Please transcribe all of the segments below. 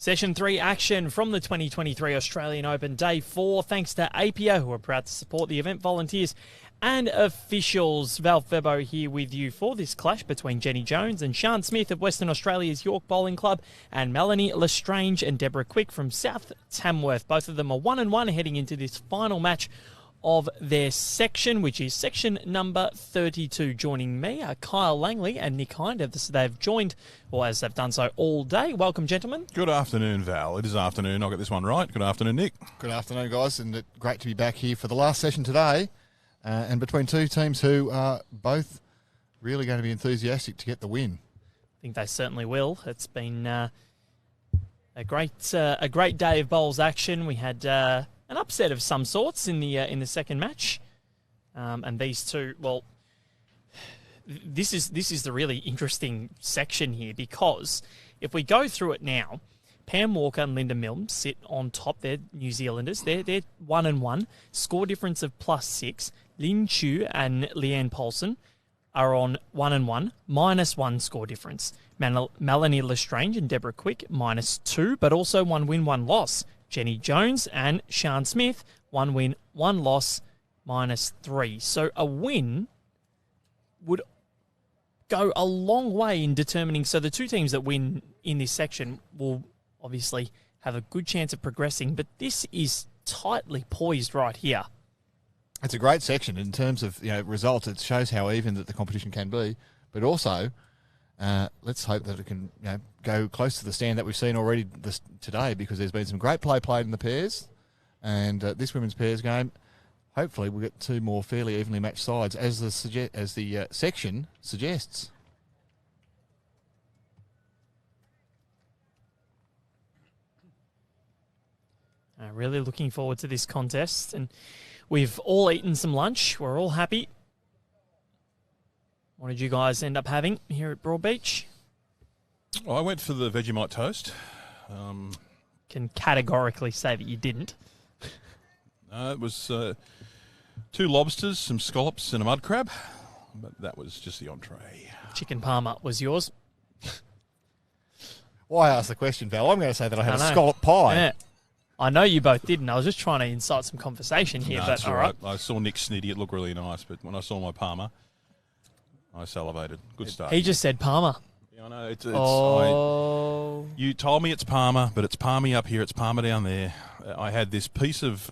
Session 3 action from the 2023 Australian Open Day 4, thanks to APO, who are proud to support the event, volunteers and officials. Val Febo here with you for this clash between Jenny Jones and Sian Smith of Western Australia's York Bowling Club, and Melanie Lestrange and Deborah Quick from South Tamworth. Both of them are 1-1 heading into this final match of their section, which is section number 32. Joining me are Kyle Langley and Nick Hind. They've joined, or as they've done so all day. Welcome, gentlemen. Good afternoon, Val. It is afternoon. I'll get this one right. Good afternoon, Nick. Good afternoon, guys, and great to be back here for the last session today, and between two teams who are both really going to be enthusiastic to get the win. I think they certainly will. It's been a great day of bowls action. We had an upset of some sorts in the second match, and these two. Well, this is the really interesting section here, because if we go through it now, Pam Walker and Linda Milne sit on top. They're New Zealanders. They're 1-1. Score difference of +6. Lin Chu and Leanne Paulson are on 1-1, -1 score difference. Melanie Lestrange and Deborah Quick -2, but also 1 win, 1 loss. Jenny Jones and Sian Smith, 1 win, 1 loss, -3. So a win would go a long way in determining. So the two teams that win in this section will obviously have a good chance of progressing, but this is tightly poised right here. It's a great section in terms of results. It shows how even that the competition can be, but also let's hope that it can go close to the stand that we've seen already today, because there's been some great play played in the pairs, and this women's pairs game, hopefully we'll get two more fairly evenly matched sides, as the section suggests. Really looking forward to this contest, and we've all eaten some lunch. We're all happy. What did you guys end up having here at Broadbeach? Well, I went for the Vegemite toast. Can categorically say that you didn't. It was 2 lobsters, some scallops, and a mud crab, but that was just the entree. Chicken parma was yours. Why ask the question, Val? I'm going to say that I had a scallop pie. Yeah. I know you both didn't. I was just trying to incite some conversation here. No, but that's all right. I saw Nick snitty. It looked really nice, but when I saw my parma, I salivated. Good start. He just said parma. Yeah, I know. You told me it's parma, but it's parmy up here. It's parma down there. I had this piece of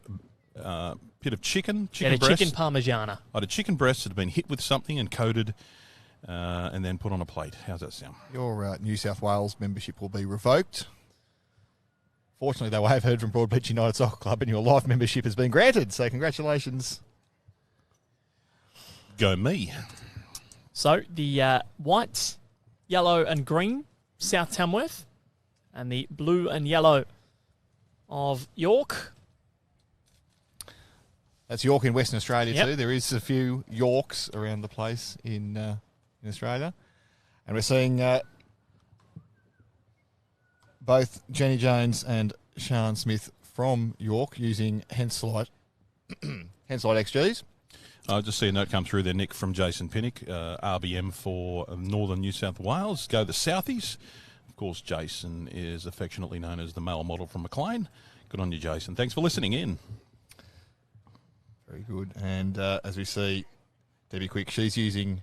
bit of chicken breast. Chicken parmigiana. I had a chicken breast that had been hit with something and coated, and then put on a plate. How's that sound? Your New South Wales membership will be revoked. Fortunately, though, I have heard from Broadbeach United Soccer Club, and your life membership has been granted. So congratulations. Go me. So the white, yellow and green, South Tamworth, and the blue and yellow of York. That's York in Western Australia Yep. too. There is a few Yorks around the place in Australia. And we're seeing both Jenny Jones and Sian Smith from York using Henselite XGs. I just see a note come through there, Nick, from Jason Pinnock, RBM for Northern New South Wales. Go the Southies. Of course, Jason is affectionately known as the male model from Maclean. Good on you, Jason. Thanks for listening in. Very good. And as we see, Debbie Quick, she's using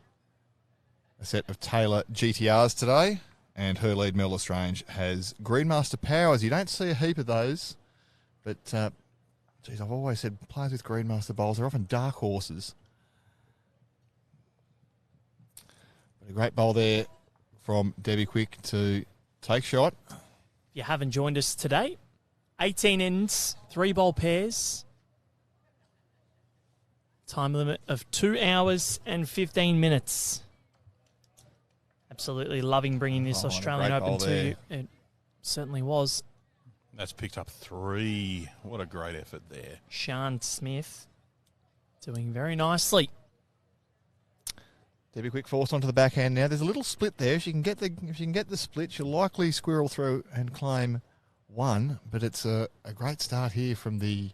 a set of Taylor GTRs today, and her lead, Mel Lestrange, has Greenmaster Powers. You don't see a heap of those, but geez, I've always said players with Greenmaster bowls are often dark horses. But a great bowl there from Debbie Quick to take shot. If you haven't joined us today, 18 ends, 3 bowl pairs. Time limit of 2 hours and 15 minutes. Absolutely loving bringing this Australian Open to you. It certainly was. That's picked up 3. What a great effort there. Sian Smith doing very nicely. Debbie Quick forced onto the backhand now. There's a little split there. If she can get the split, she'll likely squirrel through and claim 1. But it's a great start here from the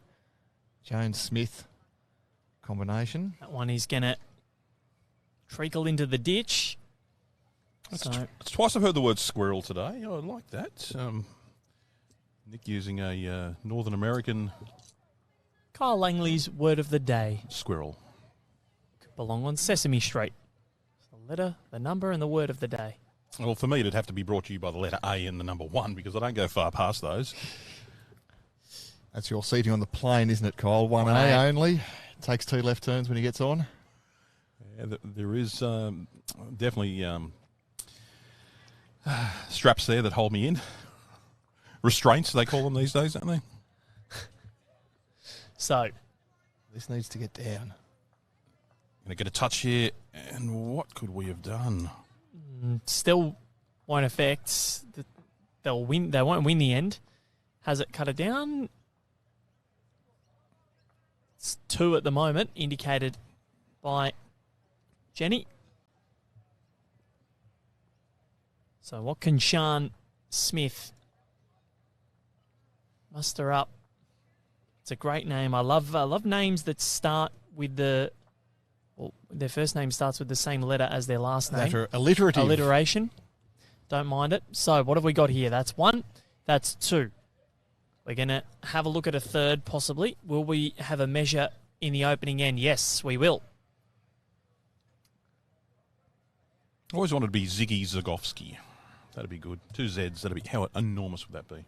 Jones-Smith combination. That one is going to treacle into the ditch. It's twice I've heard the word squirrel today. I like that. Nick using a Northern American Kyle Langley's word of the day. squirrel. Could belong on Sesame Street. The letter, the number, and the word of the day. Well, for me, it'd have to be brought to you by the letter A and the number 1 because I don't go far past those. That's your seating on the plane, isn't it, Kyle? 1A only. Takes 2 left turns when he gets on. Yeah, there is definitely straps there that hold me in. Restraints, they call them these days, don't they? So, This needs to get down. Going to get a touch here, and what could we have done? still won't affect. They'll win. They won't win the end. Has it cut it down? It's 2 at the moment, indicated by Jenny. So what can Sian Smith muster up? It's a great name. I love names that start with their first name starts with the same letter as their last name. Alliterative. Alliteration. Don't mind it. So what have we got here? That's 1. That's 2. We're going to have a look at a third, possibly. Will we have a measure in the opening end? Yes, we will. I always wanted to be Ziggy Zagovsky. That'd be good. 2 Zs. That'd be, how enormous would that be?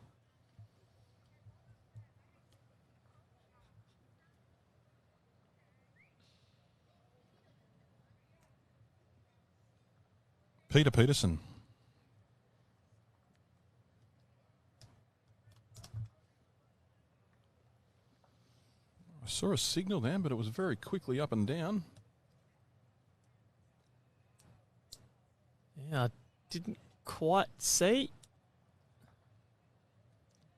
Peter Peterson. I saw a signal then, but it was very quickly up and down. Yeah, I didn't quite see.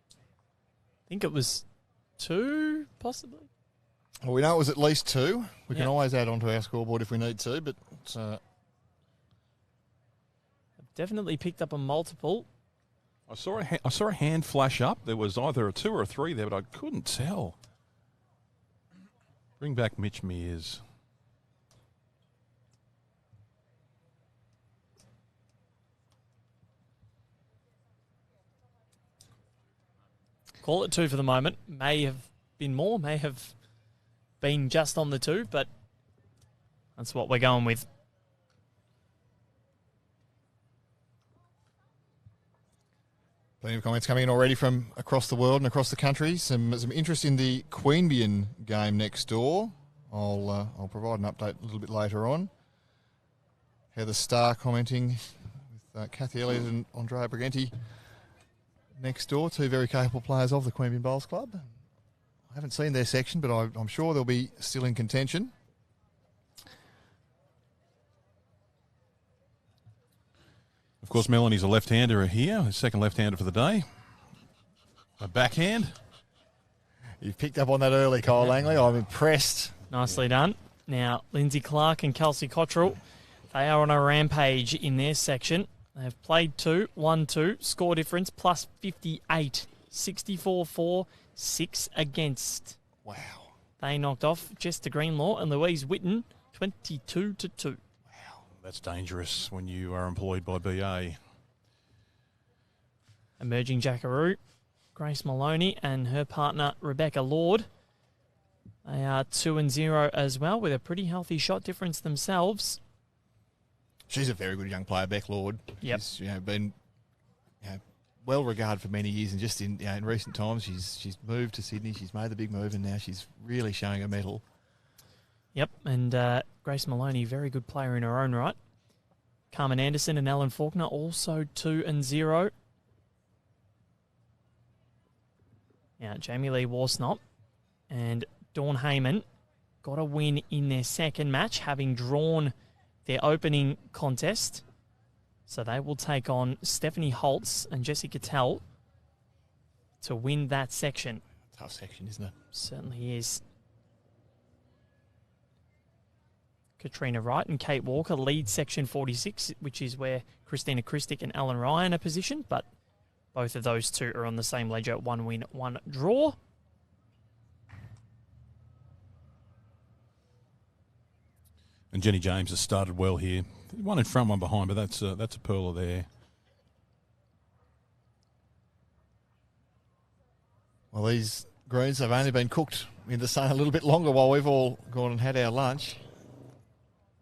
I think it was 2, possibly. Well, we know it was at least 2. We can Yeah. always add onto our scoreboard if we need to, but Definitely picked up a multiple. I saw a hand flash up. There was either a 2 or a 3 there, but I couldn't tell. Bring back Mitch Mears. Call it 2 for the moment. May have been more, may have been just on the 2, but that's what we're going with. plenty of comments coming in already from across the world and across the country. Some interest in the Queanbeyan game next door. I'll provide an update a little bit later on. Heather Starr commenting with Kathy Elliott and Andrea Briganti next door, 2 very capable players of the Queanbeyan Bowls Club. I haven't seen their section, but I'm sure they'll be still in contention. Of course, Melanie's a left-hander here, his second left-hander for the day. A backhand. You've picked up on that early, Kyle Langley. I'm impressed. Nicely done. Now, Lindsay Clark and Kelsey Cottrell, they are on a rampage in their section. They have played 2, won 2, score difference plus 58, 64-4, 6 against. Wow. They knocked off Jester Greenlaw and Louise Witten 22-2. That's dangerous when you are employed by BA. Emerging Jackaroo, Grace Maloney and her partner Rebecca Lord. They are 2-0 as well with a pretty healthy shot difference themselves. She's a very good young player, Beck Lord. Yep. She's been well regarded for many years, and just in recent times she's moved to Sydney. She's made the big move, and now she's really showing her mettle. Yep, and Grace Maloney, very good player in her own right. Carmen Anderson and Ellen Faulkner also 2-0. Now, Jamie Lee Warsnop and Dawn Heyman got a win in their second match, having drawn their opening contest. So they will take on Stephanie Holtz and Jessica Tell to win that section. Tough section, isn't it? Certainly is. Katrina Wright and Kate Walker lead section 46, which is where Christina Christic and Alan Ryan are positioned, but both of those two are on the same ledger, 1 win, 1 draw. And Jenny James has started well here. 1 in front, 1 behind, but that's a pearler there. Well, these greens have only been cooked in the sun a little bit longer while we've all gone and had our lunch.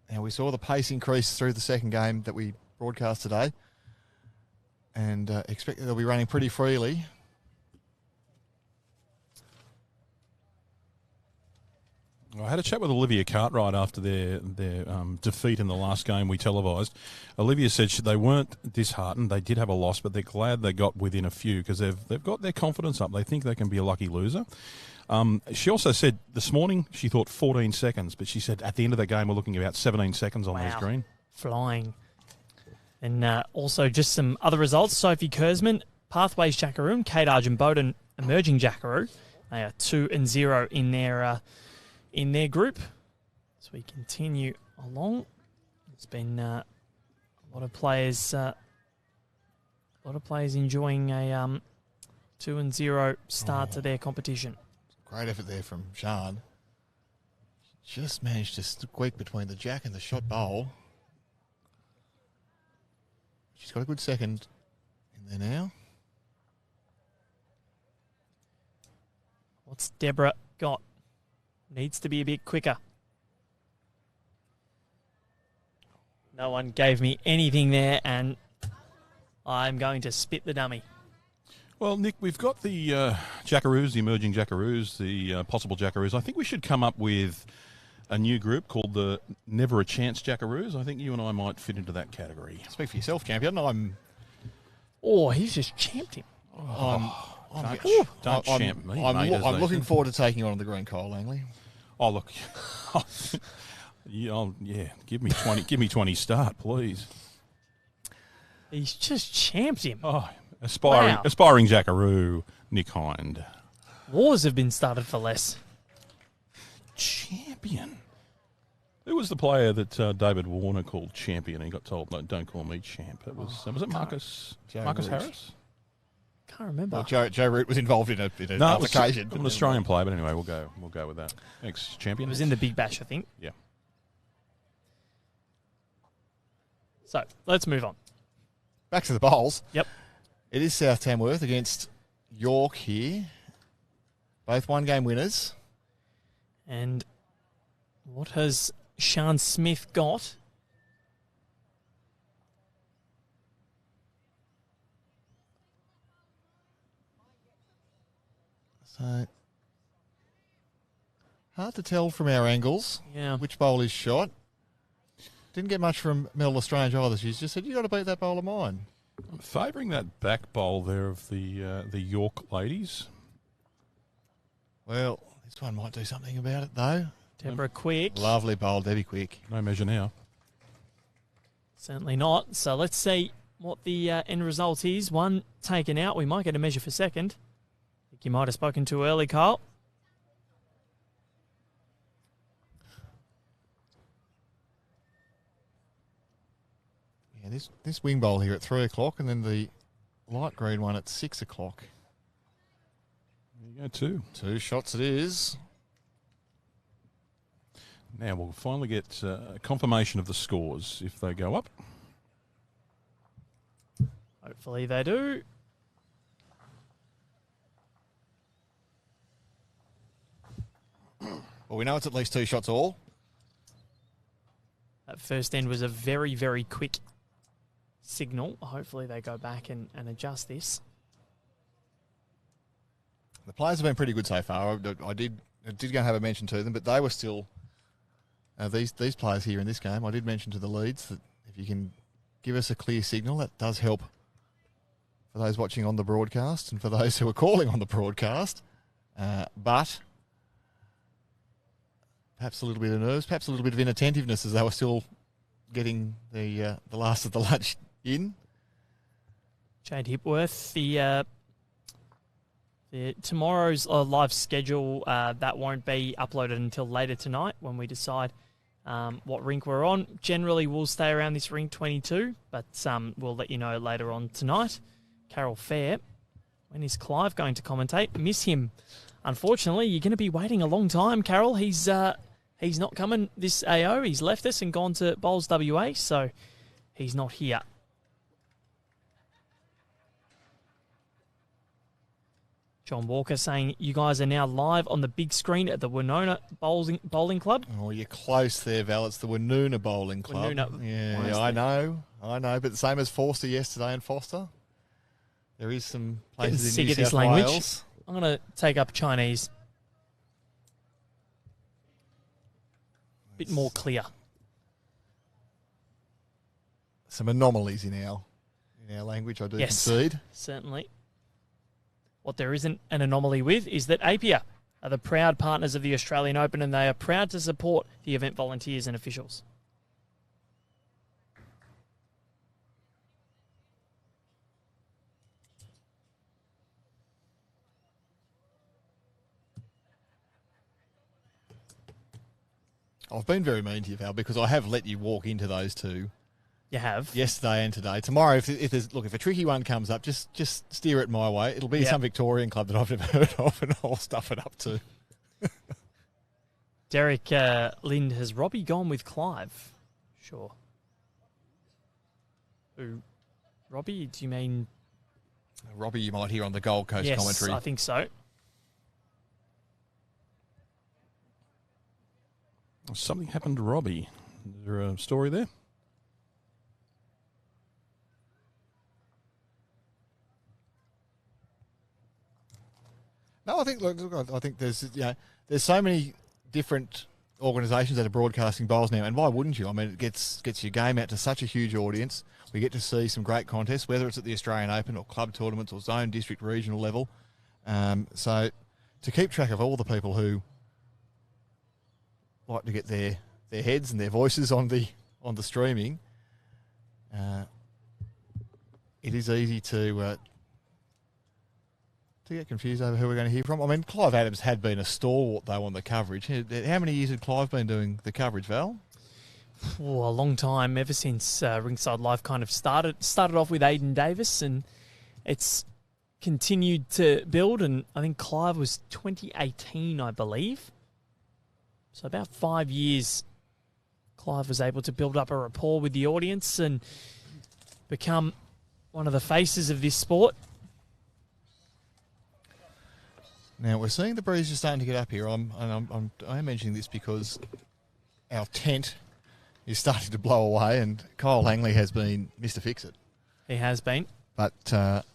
And we saw the pace increase through the second game that we broadcast today. And expect that they'll be running pretty freely. I had a chat with Olivia Cartwright after their defeat in the last game we televised. Olivia said they weren't disheartened. They did have a loss, but they're glad they got within a few because they've got their confidence up. They think they can be a lucky loser. She also said this morning she thought 14 seconds, but she said at the end of the game we're looking about 17 seconds on those green. Flying. And also just some other results. Sophie Kurzman, Pathways Jackaroo, and Kate Argent-Bowden, Emerging Jackaroo. They are 2-0 in their group. So we continue along. It's been a lot of players enjoying a 2-0 start to their competition. Great effort there from Sian. Just managed to squeak between the jack and the shot bowl. She's got a good second in there now. What's Deborah got? Needs to be a bit quicker. No one gave me anything there, and I'm going to spit the dummy. Well, Nick, we've got the Jackaroos, the emerging Jackaroos, the possible Jackaroos. I think we should come up with a new group called the Never a Chance Jackaroos. I think you and I might fit into that category. Speak for yourself, champion. Oh, he's just champed him. Don't champ me, I'm mate. I'm looking forward to taking you on the green, Kyle Langley. Oh, look. Yeah, give me 20. Give me 20 start, please. He's just champed him. Oh, aspiring Jackaroo, Nick Hind. Wars have been started for less. Champion. Who was the player that David Warner called champion? He got told, no, don't call me champ. It was it Marcus Harris? Can't remember. Well, Joe Root was involved in an altercation. An Australian player, but anyway, we'll go with that. Ex-champion. It was in the Big Bash, I think. Yeah. So, let's move on. Back to the bowls. Yep. It is South Tamworth against York here. Both one-game winners. And what has Sean Smith got? So, hard to tell from our angles which bowl is shot. Didn't get much from Mel Lestrange either. She's just said, you got to beat that bowl of mine. I'm favouring that back bowl there of the York ladies. Well, this one might do something about it, though. Deborah Quick. Lovely bowl, Debbie Quick. No measure now. Certainly not. So let's see what the end result is. One taken out. We might get a measure for second. I think you might have spoken too early, Carl. Yeah, this wing bowl here at 3 o'clock and then the light green one at 6 o'clock. There you go, two. 2 shots it is. Now we'll finally get confirmation of the scores if they go up. Hopefully they do. Well, we know it's at least 2 shots all. That first end was a very, very quick signal. Hopefully they go back and adjust this. The players have been pretty good so far. I did go and have a mention to them, but they were still these players here in this game. I did mention to the leads that if you can give us a clear signal, that does help for those watching on the broadcast and for those who are calling on the broadcast. But perhaps a little bit of nerves, perhaps a little bit of inattentiveness as they were still getting the last of the lunch in. Jade Hipworth, the tomorrow's live schedule, that won't be uploaded until later tonight when we decide what rink we're on. Generally, we'll stay around this rink 22, but we'll let you know later on tonight. Carol Fair, when is Clive going to commentate? Miss him. Unfortunately, you're going to be waiting a long time, Carol. He's not coming this AO. He's left us and gone to Bowls WA, so he's not here. John Walker saying you guys are now live on the big screen at the Winona Bowling Club. Oh, you're close there, Val. It's the Winona Bowling Club. Yeah, I know. But the same as Forster yesterday and Foster. There is some places in New South Wales. I'm going to take up Chinese. Bit more clear. Some anomalies in our language, I do concede. Certainly. What there isn't an anomaly with is that Apia are the proud partners of the Australian Open, and they are proud to support the event volunteers and officials. I've been very mean to you, Val, because I have let you walk into those two. You have? Yesterday and today. Tomorrow, if a tricky one comes up, just steer it my way. It'll be some Victorian club that I've never heard of, and I'll stuff it up to. Derek Lind, has Robbie gone with Clive? Sure. Who? Robbie, do you mean... Robbie you might hear on the Gold Coast commentary. Yes, I think so. Something happened to Robbie. Is there a story there? No, I think there's so many different organisations that are broadcasting bowls now, and why wouldn't you? I mean, it gets your game out to such a huge audience. We get to see some great contests, whether it's at the Australian Open or club tournaments or zone, district, regional level. So to keep track of all the people who like to get their heads and their voices on the streaming, it is easy to get confused over who we're going to hear from. I mean, Clive Adams had been a stalwart, though, on the coverage. How many years had Clive been doing the coverage, Val? Oh, a long time, ever since Ringside Live kind of started off with Aidan Davis, and it's continued to build, and I think Clive was 2018, I believe. So about 5 years, Clive was able to build up a rapport with the audience and become one of the faces of this sport. Now, we're seeing the breeze just starting to get up here. I am mentioning this because our tent is starting to blow away, and Kyle Langley has been Mr. Fix-It. He has been. But the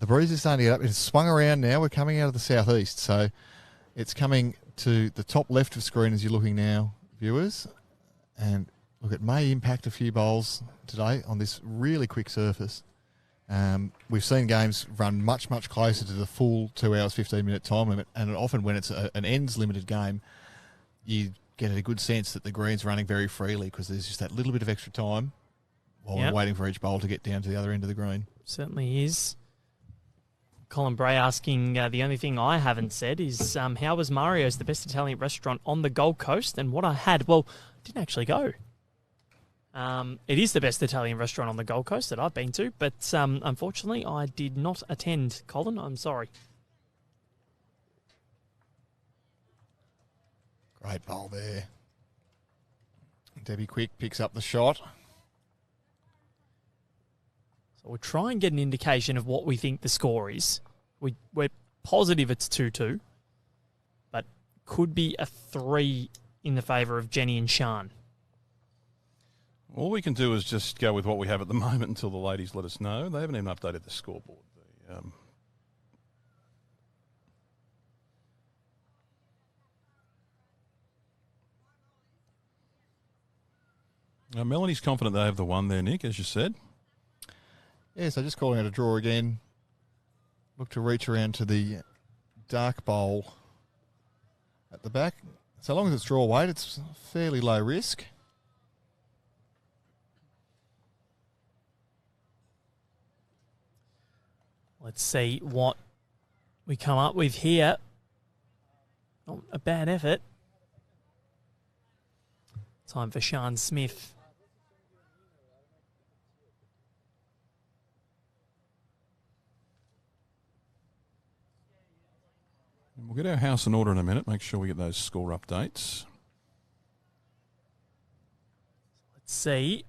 breeze is starting to get up. It's swung around now. We're coming out of the southeast, so it's coming to the top left of screen as you're looking now, viewers. And look, it may impact a few bowls today on this really quick surface. We've seen games run much, much closer to the full 2 hours, 15-minute time limit, and often when it's an ends-limited game, you get a good sense that the green's running very freely because there's just that little bit of extra time while we're waiting for each bowl to get down to the other end of the green. Certainly is. Colin Bray asking, the only thing I haven't said is how was Mario's the best Italian restaurant on the Gold Coast? And what I had, well, I didn't actually go. It is the best Italian restaurant on the Gold Coast that I've been to, but unfortunately I did not attend, Colin. I'm sorry. Great bowl there. Debbie Quick picks up the shot. So we'll try and get an indication of what we think the score is. We're positive it's 2-2, but could be a 3 in the favour of Jenny and Sian. All we can do is just go with what we have at the moment until the ladies let us know. They haven't even updated the scoreboard. Melanie's confident they have the one there, Nick, as you said. Yeah, so just calling it a draw again. Look to reach around to the dark bowl at the back. So long as it's draw weight, it's fairly low risk. Let's see what we come up with here. Not a bad effort. Time for Sian Smith. We'll get our house in order in a minute. Make sure we get those score updates. Let's see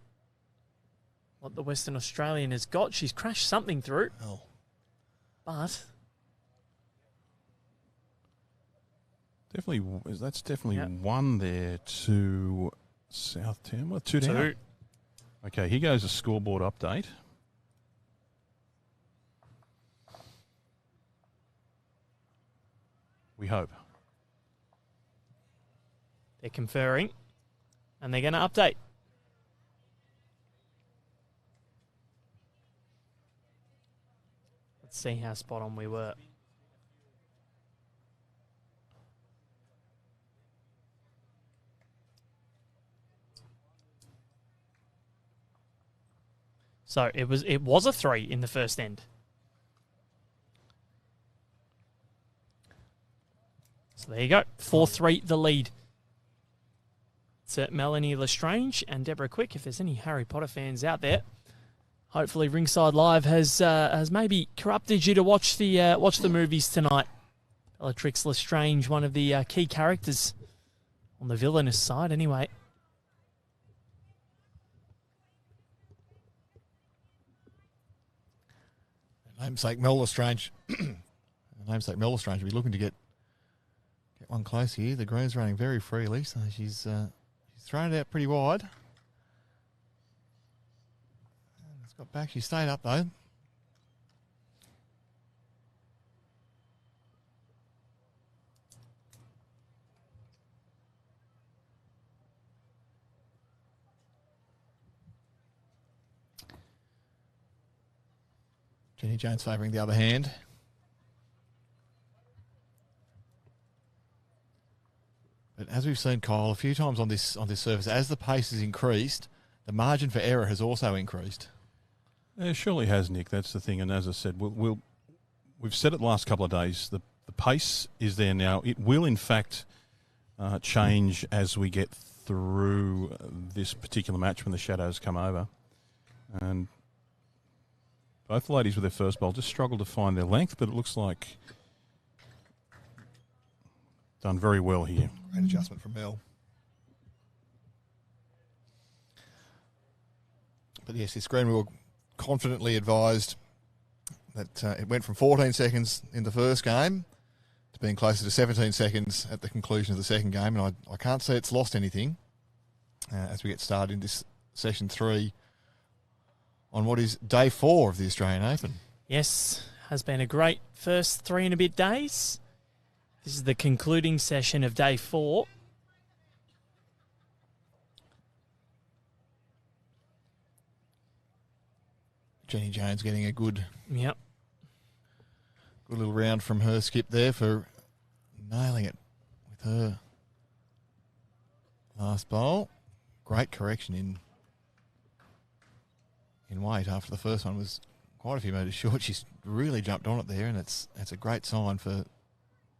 what the Western Australian has got. She's crashed something through. Oh. But That's definitely one there to Southtown. Well, two down. Two. Okay, here goes a scoreboard update. We hope. They're conferring, and they're going to update. Let's see how spot on we were. So it was a 3 in the first end. So there you go. 4-3 the lead. It's Melanie Lestrange and Deborah Quick. If there's any Harry Potter fans out there, hopefully Ringside Live has maybe corrupted you to watch the movies tonight. Bellatrix Lestrange, one of the key characters on the villainous side anyway. Namesake Mel Lestrange. Namesake Mel Lestrange will be looking to get one close here. The green's running very freely, so she's thrown it out pretty wide. It's got back. She stayed up though. Jenny Jones favouring the other hand. But as we've seen, Kyle, a few times on this surface, as the pace has increased, the margin for error has also increased. It surely has, Nick. That's the thing. And as I said, we've said it the last couple of days. The pace is there now. It will, in fact, change as we get through this particular match when the shadows come over. And both ladies with their first bowl just struggled to find their length, but it looks like done very well here. Great adjustment from Mel. But yes, this green, we were confidently advised that it went from 14 seconds in the first game to being closer to 17 seconds at the conclusion of the second game. And I can't say it's lost anything as we get started in this session 3 on what is day 4 of the Australian Open. Yes, has been a great first 3 and a bit days. This is the concluding session of day 4. Jenny Jones getting a good Yep. good little round from her skip there for nailing it with her last bowl. Great correction in weight after the first one was quite a few metres short. She's really jumped on it there, and it's a great sign for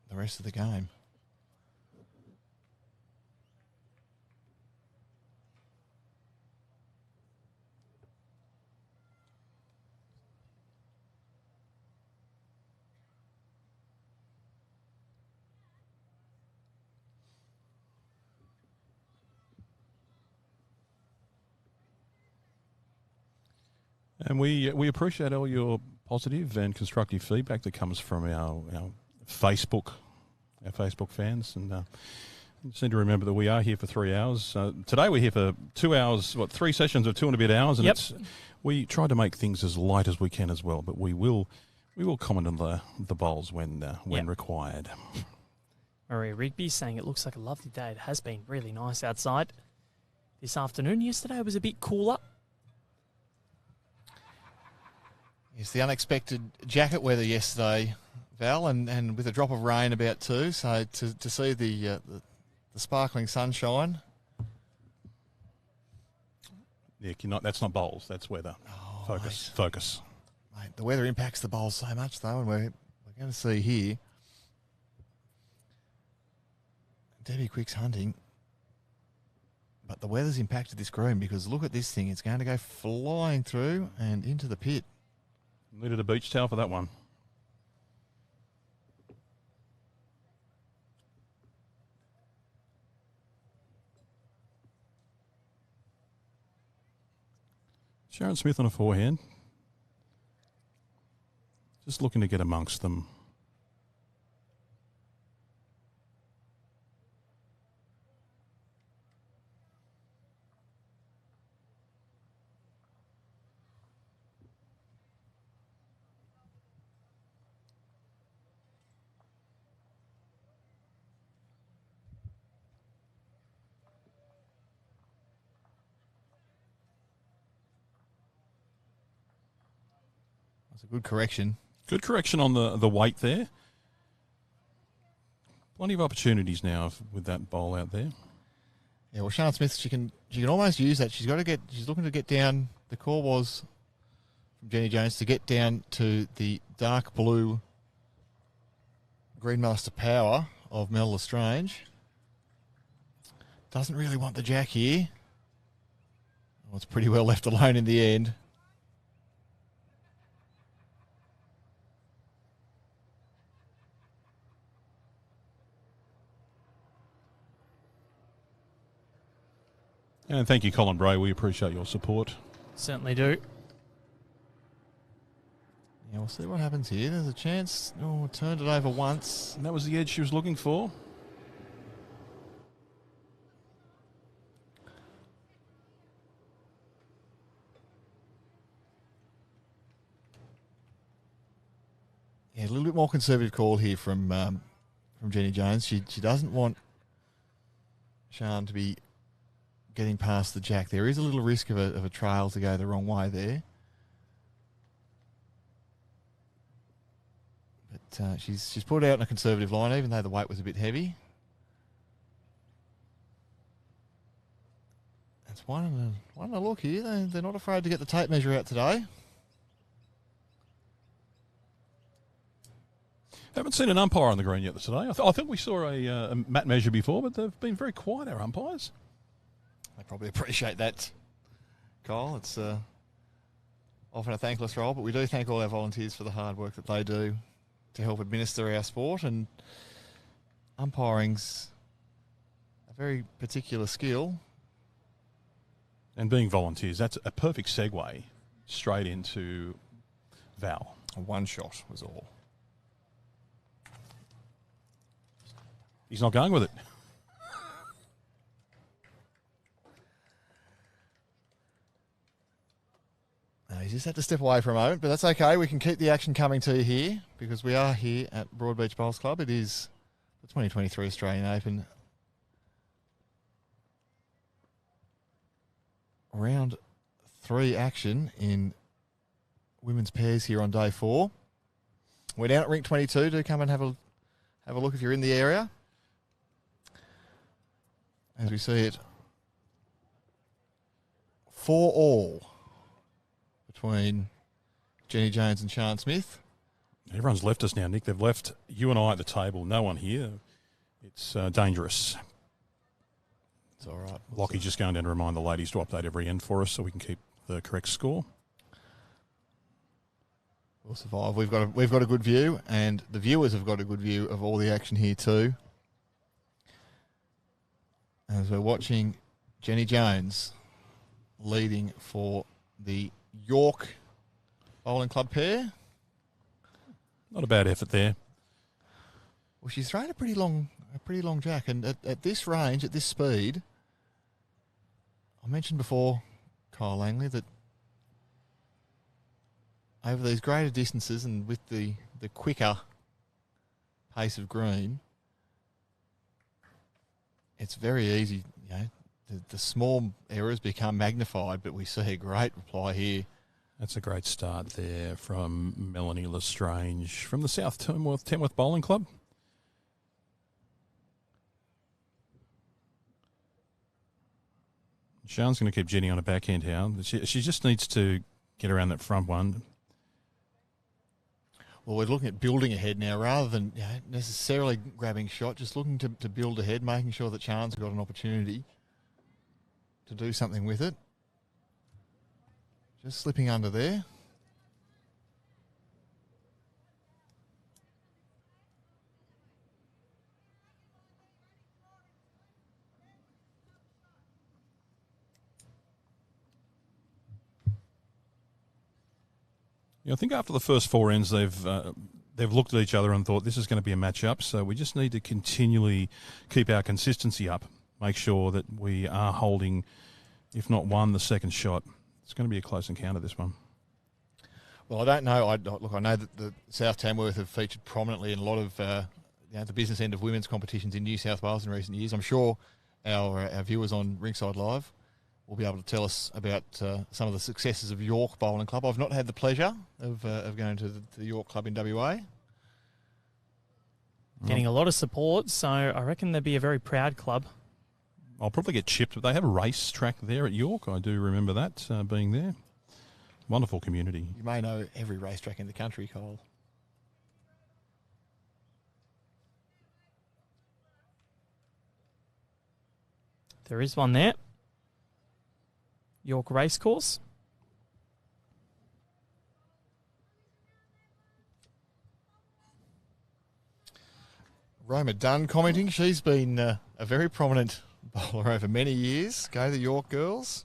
the rest of the game. And we appreciate all your positive and constructive feedback that comes from our Facebook fans. And just need to remember that we are here for 3 hours. Today we're here for 2 hours, 3 sessions of 2 and a bit hours. And Yep. we try to make things as light as we can as well, but we will comment on the bowls when Yep. required. Maria Rigby saying it looks like a lovely day. It has been really nice outside this afternoon. Yesterday was a bit cooler. It's the unexpected jacket weather yesterday, Val, and with a drop of rain about too. So to see the sparkling sunshine. Nick, that's not bowls. That's weather. Oh, Focus. Mate, the weather impacts the bowls so much though, and we're going to see here Debbie Quick's hunting, but the weather's impacted this green because look at this thing. It's going to go flying through and into the pit. Needed a beach towel for that one. Sharon Smith on a forehand. Just looking to get amongst them. That's a good correction. Good correction on the weight there. Plenty of opportunities now with that bowl out there. Yeah, well, Sian Smith, she can almost use that. She's looking to get down. The call was from Jenny Jones to get down to the dark blue Greenmaster Power of Mel Lestrange. Doesn't really want the jack here. Well, it's pretty well left alone in the end. And thank you, Colin Bray. We appreciate your support. Certainly do. Yeah, we'll see what happens here. There's a chance. Oh, turned it over once. And that was the edge she was looking for. Yeah, a little bit more conservative call here from Jenny Jones. She doesn't want Sian to be getting past the jack. There is a little risk of a trail to go the wrong way there. But she's put out in a conservative line, even though the weight was a bit heavy. It's one and a look here. They're not afraid to get the tape measure out today. Haven't seen an umpire on the green yet today. I think we saw a mat measure before, but they've been very quiet, our umpires. They probably appreciate that, Kyle. It's often a thankless role, but we do thank all our volunteers for the hard work that they do to help administer our sport. And umpiring's a very particular skill. And being volunteers, that's a perfect segue straight into Val. One shot was all. He's not going with it. You just had to step away for a moment, but that's okay. We can keep the action coming to you here because we are here at Broadbeach Bowls Club. It is the 2023 Australian Open round 3 action in women's pairs here on day 4. We're down at Rink 22. Do come and have a look if you're in the area. As we see it, 4-all between Jenny Jones and Sian Smith. Everyone's left us now, Nick. They've left you and I at the table. No one here. It's dangerous. It's all right. Lockie's just going down to remind the ladies to update every end for us so we can keep the correct score. We'll survive. We've got a good view, and the viewers have got a good view of all the action here too. As we're watching Jenny Jones leading for the York Bowling Club pair. Not a bad effort there. Well, she's thrown a pretty long jack, and at this range, at this speed, I mentioned before, Kyle Langley, that over these greater distances and with the quicker pace of green, it's very easy, the small errors become magnified, but we see a great reply here. That's a great start there from Melanie Lestrange from the South Tamworth Bowling Club. Sian's going to keep Jenny on a backhand here. She just needs to get around that front one. Well, we're looking at building ahead now rather than necessarily grabbing shot, just looking to build ahead, making sure that Sian's got an opportunity to do something with it. Just slipping under there. Yeah, I think after the first 4 ends, they've looked at each other and thought this is going to be a match-up, so we just need to continually keep our consistency up, make sure that we are holding, if not one, the second shot. It's going to be a close encounter, this one. Well, I don't know. I know that the South Tamworth have featured prominently in a lot of the business end of women's competitions in New South Wales in recent years. I'm sure our viewers on Rinkside Live will be able to tell us about some of the successes of York Bowling Club. I've not had the pleasure of going to the York Club in WA. Getting a lot of support, so I reckon they'd be a very proud club. I'll probably get chipped, but they have a race track there at York. I do remember that being there. Wonderful community. You may know every racetrack in the country, Cole. There is one there. York Racecourse. Roma Dunn commenting. She's been a very prominent bowler over many years. Go the York girls.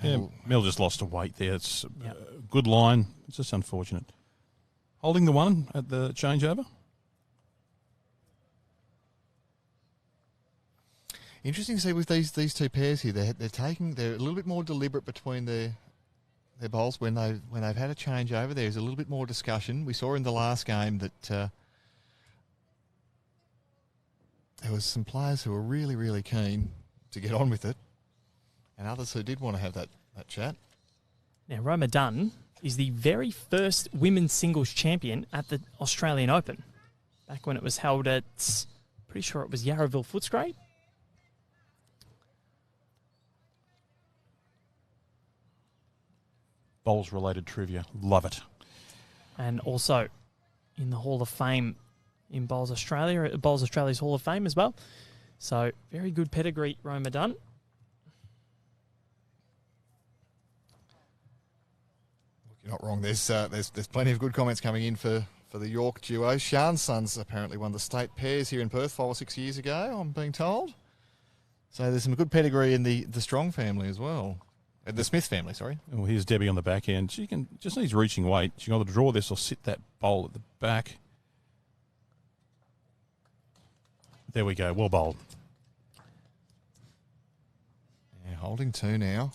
Yeah, Mel just lost a weight there. It's a good line. It's just unfortunate. Holding the one at the changeover. Interesting to see with these two pairs here. They're a little bit more deliberate between their bowls when they've had a changeover. There's a little bit more discussion. We saw in the last game that there was some players who were really, really keen to get on with it, and others who did want to have that chat. Now, Roma Dunn is the very first women's singles champion at the Australian Open, back when it was held at, pretty sure it was Yarraville Footscray. Bowls-related trivia. Love it. And also in the Hall of Fame in Bowls Australia, Bowls Australia's Hall of Fame as well. So very good pedigree, Roma Dunn. You're not wrong. There's plenty of good comments coming in for the York duo. Sian's sons apparently won the state pairs here in Perth 5 or 6 years ago, I'm being told. So there's some good pedigree in the Strong family as well. The Smith family, sorry. Well, here's Debbie on the back end. She just needs reaching weight. She can either draw this or sit that bowl at the back. There we go. Well bowled. Yeah, holding 2 now.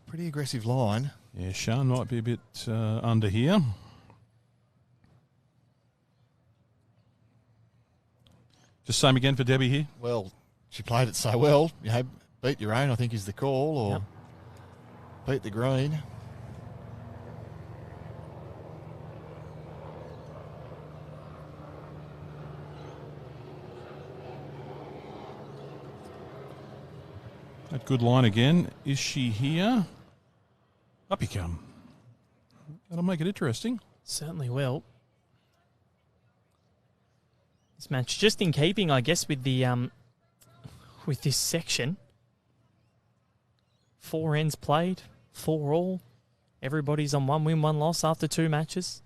Pretty aggressive line. Yeah, Sian might be a bit under here. Just same again for Debbie here. Well, she played it so well. You know, beat your own, I think, is the call, or beat the green. That good line again. Is she here? Up you come. That'll make it interesting. Certainly will. This match just in keeping, I guess, with the with this section. 4 ends played, 4 all. Everybody's on 1 win, 1 loss after 2 matches.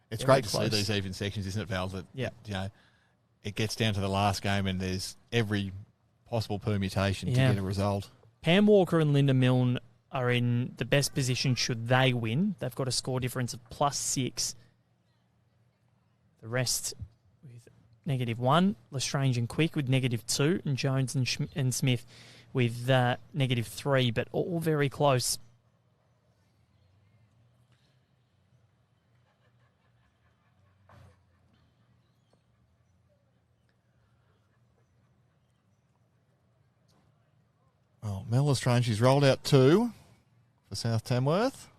It's Very great close. to see these even sections, isn't it, Val? That Yeah. You know, it gets down to the last game and there's every possible permutation to get a result. Pam Walker and Linda Milne are in the best position should they win. They've got a score difference of +6. The rest with -1. Lestrange and Quick with -2. And Jones and Smith with -3. But all very close. Well, Mel Lestrange, she's rolled out 2 for South Tamworth.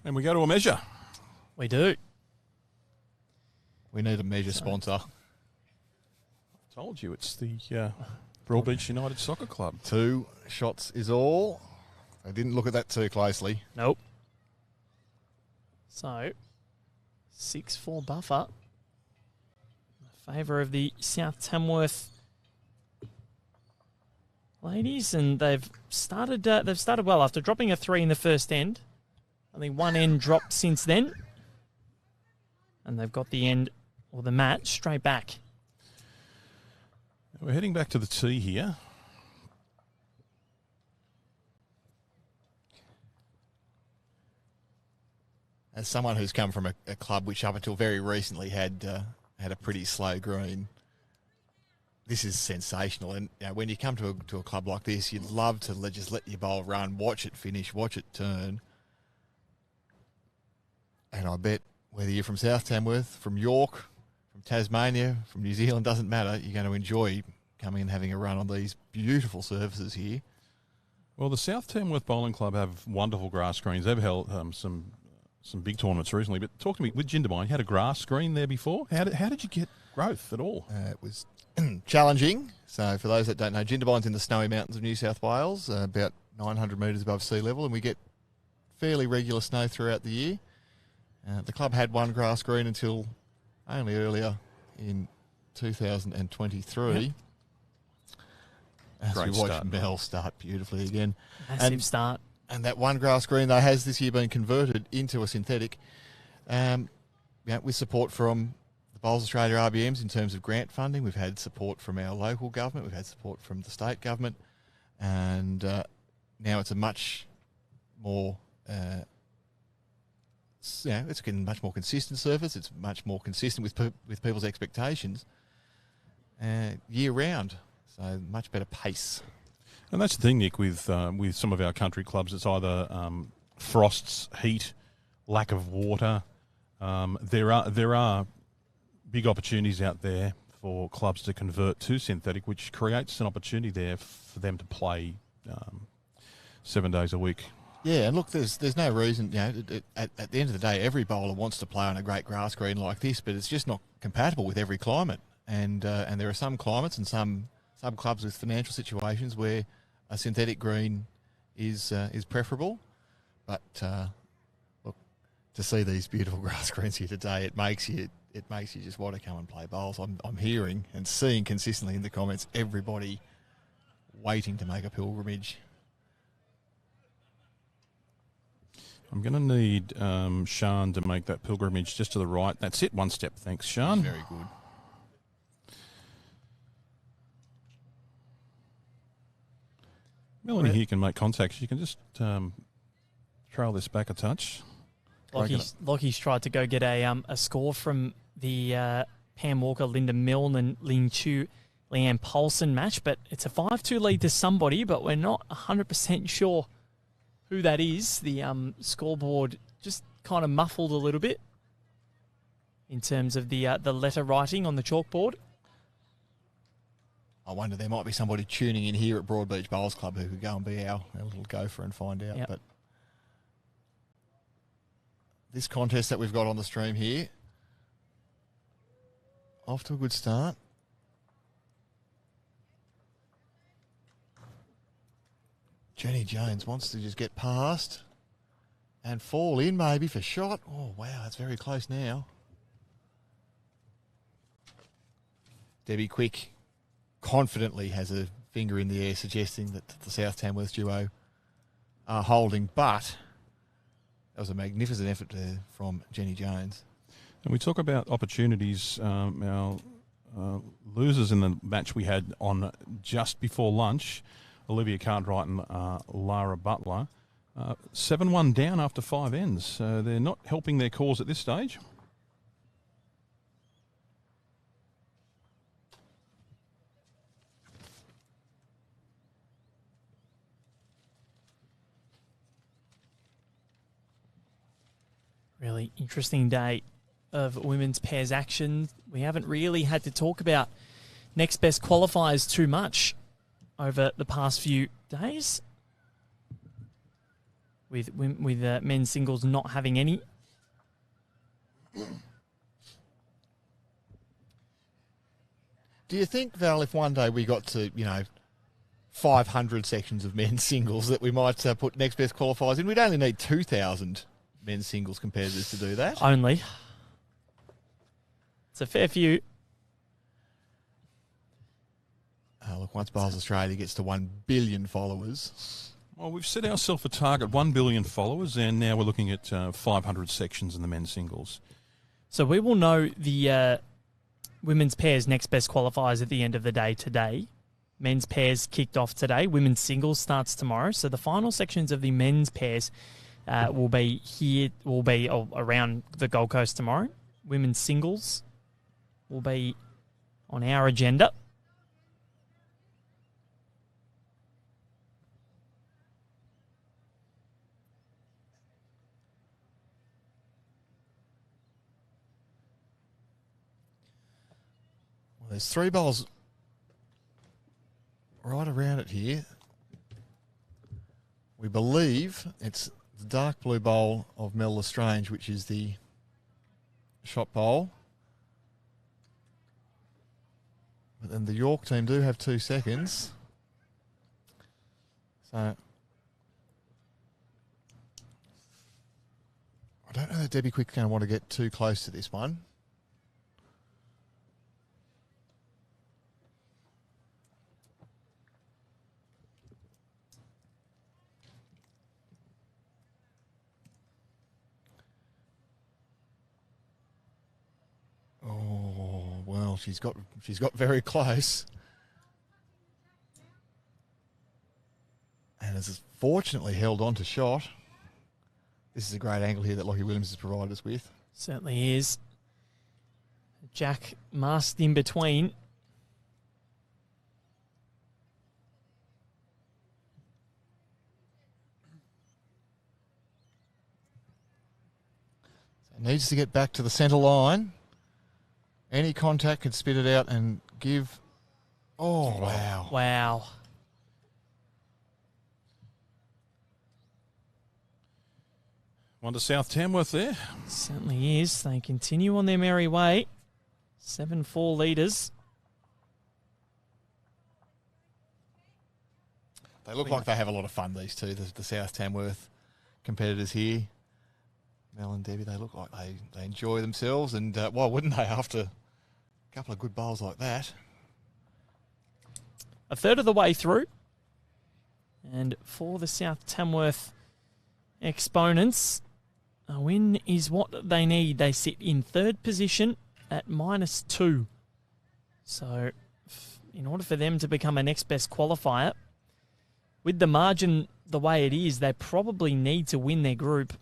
And we go to a measure. We do. We need a measure sponsor. Told you, it's the Broadbeach United Soccer Club. 2 shots is all. They didn't look at that too closely. Nope. So, 6-4 buffer. In favour of the South Tamworth ladies, and they've started well after dropping a 3 in the first end. Only 1 end dropped since then, and they've got the end or the match straight back. We're heading back to the tee here. as someone who's come from a club which up until very recently had a pretty slow green, this is sensational. And when you come to a club like this, you'd love to just let your bowl run, watch it finish, watch it turn. And I bet whether you're from South Tamworth, from York, from Tasmania, from New Zealand, doesn't matter, you're going to enjoy coming and having a run on these beautiful surfaces here. Well, the South Tamworth Bowling Club have wonderful grass greens. They've held some big tournaments recently. But talk to me, with Jindabyne, you had a grass green there before. How did you get growth at all? It was challenging. So for those that don't know, Jindabyne's in the snowy mountains of New South Wales, about 900 metres above sea level, and we get fairly regular snow throughout the year. The club had one grass green until only earlier in 2023. Yep. As Great we watch start, Mel start beautifully again. Massive start. And that one grass green, though, has this year been converted into a synthetic, with support from the Bowls Australia RBMs in terms of grant funding. We've had support from our local government. We've had support from the state government. And now it's a much more, it's a much more consistent surface. It's much more consistent with people's expectations year round. So much better pace. And that's the thing, Nick, with some of our country clubs. It's either frosts, heat, lack of water. There are big opportunities out there for clubs to convert to synthetic, which creates an opportunity there for them to play 7 days a week. Yeah, and look, there's no reason, at the end of the day, every bowler wants to play on a great grass green like this, but it's just not compatible with every climate. And there are some climates and some clubs with financial situations where a synthetic green is preferable. But look, to see these beautiful grass greens here today, it makes you just want to come and play bowls. I'm hearing and seeing consistently in the comments everybody waiting to make a pilgrimage. I'm going to need Sian to make that pilgrimage just to the right. That's it, one step. Thanks, Sian. Very good. Melanie here can make contact. You can just trail this back a touch. Lockie's tried to go get a score from the Pam Walker, Linda Milne and Ling Chu, Leanne Polson match, but it's a 5-2 lead to somebody, but we're not 100% sure who that is. The scoreboard just kind of muffled a little bit in terms of the letter writing on the chalkboard. I wonder, there might be somebody tuning in here at Broadbeach Bowls Club who could go and be our little gopher and find out. Yep. But this contest that we've got on the stream here, off to a good start. Jenny Jones wants to just get past and fall in maybe for shot. Oh, wow, that's very close now. Debbie Quick confidently has a finger in the air suggesting that the South Tamworth duo are holding, but that was a magnificent effort from Jenny Jones. And we talk about opportunities. Our losers in the match we had on just before lunch, Olivia Cartwright and Lara Butler, 7-1 down after 5 ends. So they're not helping their cause at this stage. Really interesting day of women's pairs action. We haven't really had to talk about next best qualifiers too much over the past few days, with men's singles not having any. Do you think, Val, if one day we got to 500 sections of men's singles, that we might put next best qualifiers in? We'd only need 2,000 men's singles competitors to do that. Only. It's a fair few. Look, once Bowls Australia gets to 1 billion followers. Well, we've set ourselves a target, 1 billion followers, and now we're looking at 500 sections in the men's singles. So we will know the women's pairs next best qualifiers at the end of the day today. Men's pairs kicked off today. Women's singles starts tomorrow. So the final sections of the men's pairs will be around the Gold Coast tomorrow. Women's singles will be on our agenda. Well, there's 3 bowls right around it here. We believe it's the dark blue bowl of Mel Lestrange, which is the shot bowl. But then the York team do have 2 seconds. So I don't know that Debbie Quick's going to want to get too close to this one. Oh, well, she's got very close. And has fortunately held on to shot. This is a great angle here that Lockie Williams has provided us with. Certainly is. Jack masked in between. So needs to get back to the centre line. Any contact could spit it out and give. Oh, wow. Wow. One to South Tamworth there. Certainly is. They continue on their merry way. 7-4 leaders. They look like they have a lot of fun, these two, the South Tamworth competitors here. Mel and Debbie, they look like they enjoy themselves, and why wouldn't they after a couple of good bowls like that? A third of the way through. And for the South Tamworth exponents, a win is what they need. They sit in third position at -2. So in order for them to become a next best qualifier, with the margin the way it is, they probably need to win their group.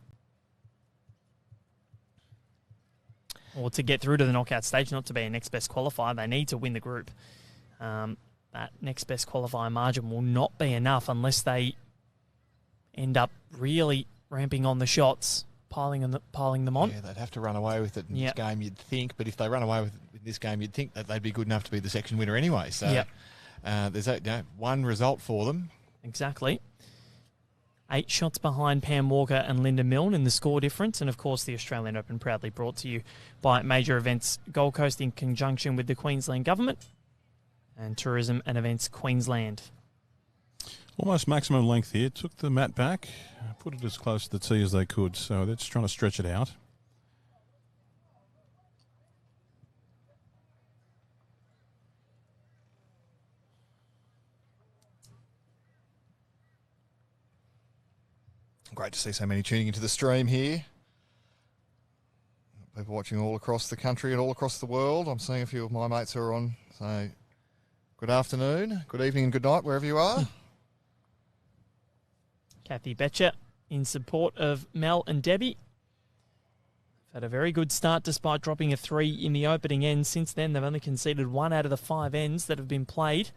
Or to get through to the knockout stage, not to be a next best qualifier, they need to win the group. That next best qualifier margin will not be enough unless they end up really ramping on the shots, piling them on. Yeah, they'd have to run away with it in this game, you'd think. But if they run away with it in this game, you'd think that they'd be good enough to be the section winner anyway. So there's one result for them. Exactly. 8 shots behind Pam Walker and Linda Milne in the score difference. And, of course, the Australian Open proudly brought to you by Major Events Gold Coast in conjunction with the Queensland Government and Tourism and Events Queensland. Almost maximum length here. Took the mat back, put it as close to the tee as they could. So they're just trying to stretch it out. Great to see so many tuning into the stream here. People watching all across the country and all across the world. I'm seeing a few of my mates who are on. So good afternoon, good evening and good night wherever you are. Kathy Betcher in support of Mel and Debbie. Had a very good start despite dropping a 3 in the opening end. Since then, they've only conceded 1 out of the 5 ends that have been played.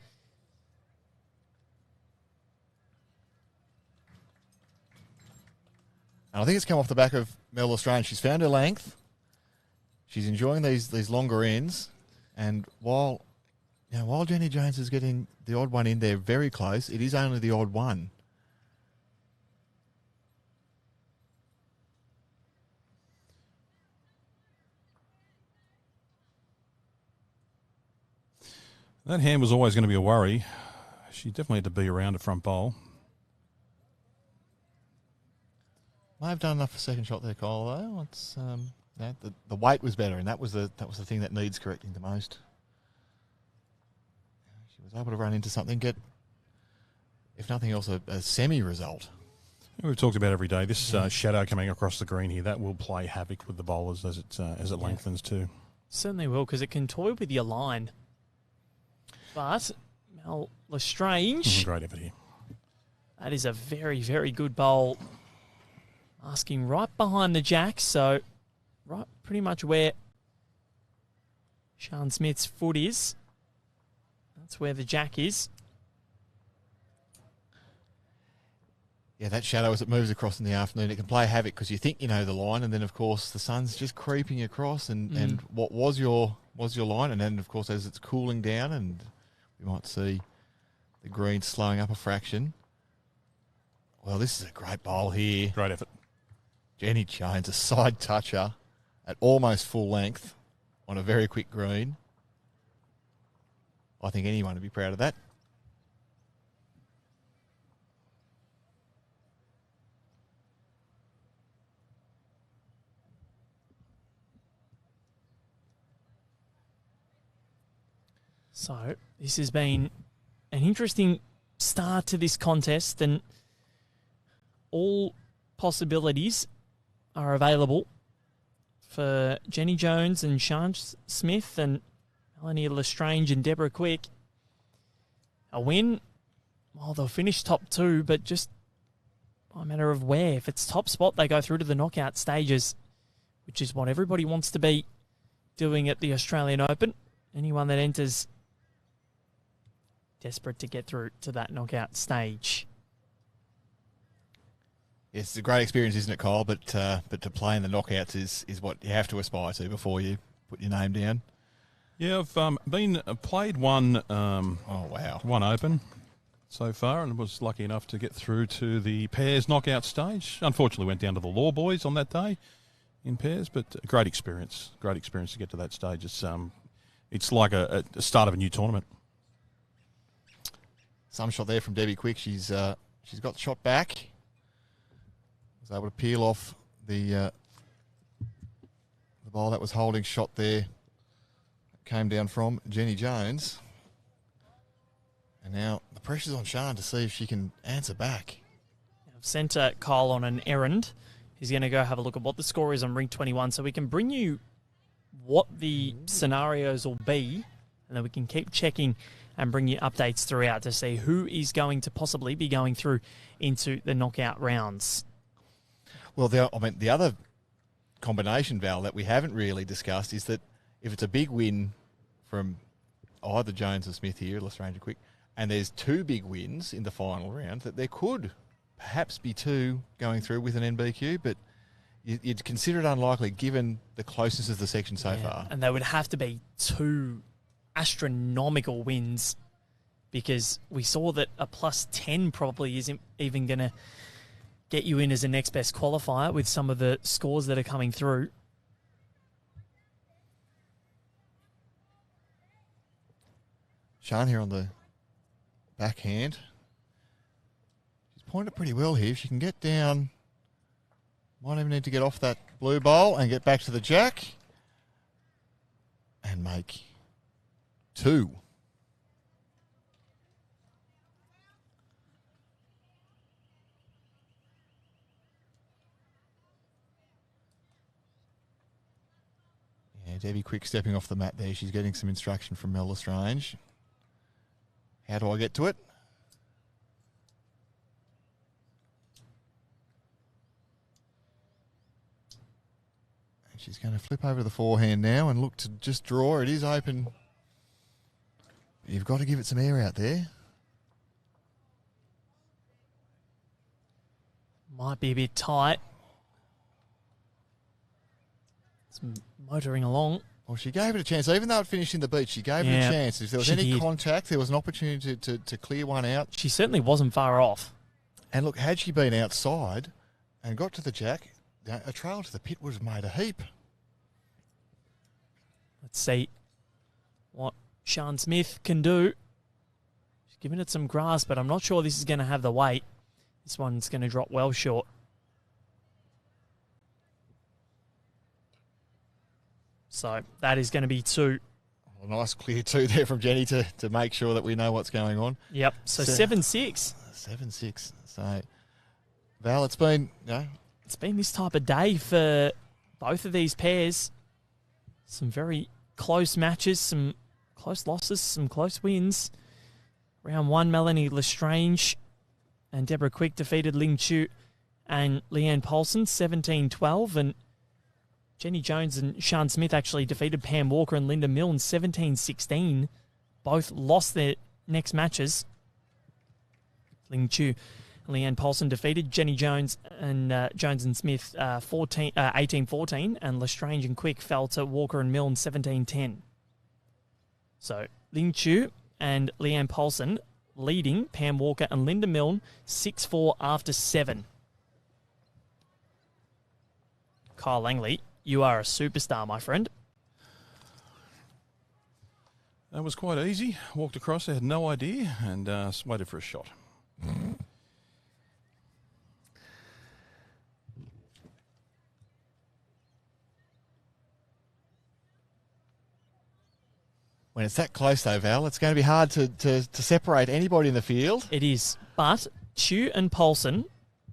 And I think it's come off the back of Mel Lestrange. She's found her length. She's enjoying these longer ends. And while Jenny Jones is getting the odd one in there very close, it is only the odd one. That hand was always going to be a worry. She definitely had to be around a front bowl. May have done enough for second shot there, Kyle, though. It's the weight was better, and that was the thing that needs correcting the most. She was able to run into something, get, if nothing else, a semi-result. We've talked about every day. This shadow coming across the green here, that will play havoc with the bowlers as it lengthens too. Certainly will, because it can toy with your line. But Mel Lestrange, Great effort here. that is a very, very good bowl. Asking right behind the jack, so right pretty much where Sian Smith's foot is. That's where the jack is. Yeah, that shadow as it moves across in the afternoon, it can play havoc because you think you know the line, and then of course the sun's just creeping across, and what was your line, and then of course as it's cooling down, and we might see the green slowing up a fraction. Well, this is a great bowl here. Great effort. Jenny Jones, a side toucher at almost full length on a very quick green. I think anyone would be proud of that. So this has been an interesting start to this contest, and all possibilities are available for Jenny Jones and Sian Smith and Melanie Lestrange and Deborah Quick. A win, well, they'll finish top 2, but just by a matter of where. If it's top spot, they go through to the knockout stages, which is what everybody wants to be doing at the Australian Open. Anyone that enters desperate to get through to that knockout stage. It's a great experience, isn't it, Kyle? But to play in the knockouts is what you have to aspire to before you put your name down. Yeah, I've played one. Oh wow, one Open so far, and was lucky enough to get through to the pairs knockout stage. Unfortunately, went down to the Law Boys on that day in pairs, but a great experience. Great experience to get to that stage. It's like a start of a new tournament. Some shot there from Debbie Quick. She's got the shot back. Was able to peel off the ball that was holding shot there. Came down from Jenny Jones. And now the pressure's on Sian to see if she can answer back. I've sent Kyle on an errand. He's going to go have a look at what the score is on Rink 21 so we can bring you what the scenarios will be, and then we can keep checking and bring you updates throughout to see who is going to possibly be going through into the knockout rounds. Well, the other combination, Val, that we haven't really discussed is that if it's a big win from either Jones or Smith here, Lestrange Quick, and there's 2 big wins in the final round, that there could perhaps be 2 going through with an NBQ, but you'd consider it unlikely given the closeness of the section so far. And they would have to be 2 astronomical wins, because we saw that a plus 10 probably isn't even going to get you in as a next best qualifier with some of the scores that are coming through. Sian here on the backhand. She's pointed pretty well here. If she can get down, might even need to get off that blue bowl and get back to the jack and make 2. Yeah, Debbie Quick stepping off the mat there. She's getting some instruction from Mel Lestrange. How do I get to it? And she's going to flip over to the forehand now and look to just draw. It is open. You've got to give it some air out there. Might be a bit tight. It's motoring along. Well, she gave it a chance. Even though it finished in the beach, she gave it a chance. If there was any contact, there was an opportunity to clear one out. She certainly wasn't far off. And look, had she been outside and got to the jack, a trail to the pit would have made a heap. Let's see what Sian Smith can do. She's giving it some grass, but I'm not sure this is going to have the weight. This one's going to drop well short. So that is going to be 2. Well, nice clear 2 there from Jenny to make sure that we know what's going on. Yep, so 7-6. 7-6. So, Val, it's been, it's been this type of day for both of these pairs. Some very close matches, some close losses, some close wins. Round 1, Melanie Lestrange and Deborah Quick defeated Ling Chu and Leanne Paulson, 17-12. And Jenny Jones and Sian Smith actually defeated Pam Walker and Linda Milne, 17-16. Both lost their next matches. Ling Chu and Leanne Paulson defeated Jenny Jones and Jones and Smith 18-14, and Lestrange and Quick fell to Walker and Milne 17-10. So Ling Chu and Leanne Paulson leading Pam Walker and Linda Milne 6-4 after 7. Kyle Langley, you are a superstar, my friend. That was quite easy. Walked across, I had no idea, and waited for a shot. When it's that close, though, Val, it's going to be hard to separate anybody in the field. It is. But Chu and Paulson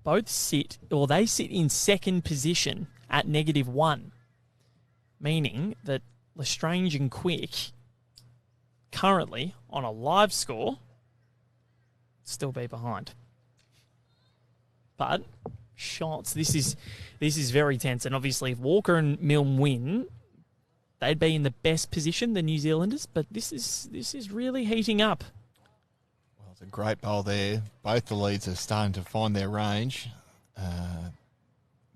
both sit in second position at -1, meaning that Lestrange and Quick currently on a live score still be behind. But shots, this is very tense, and obviously if Walker and Milne win, they'd be in the best position, the New Zealanders, but this is really heating up. Well, it's a great bowl there. Both the leads are starting to find their range.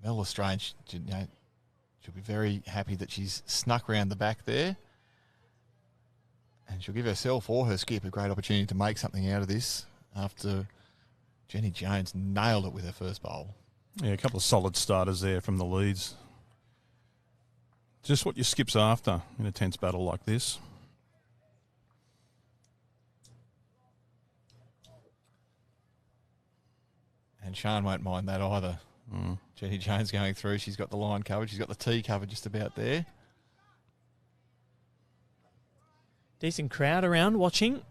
Mel Lestrange, she'll be very happy that she's snuck around the back there. And she'll give herself or her skip a great opportunity to make something out of this after Jenny Jones nailed it with her first bowl. Yeah, a couple of solid starters there from the leads. Just what your skip's after in a tense battle like this. And Sian won't mind that either. Jenny Jones going through. She's got the line covered. She's got the tee covered just about there. Decent crowd around watching.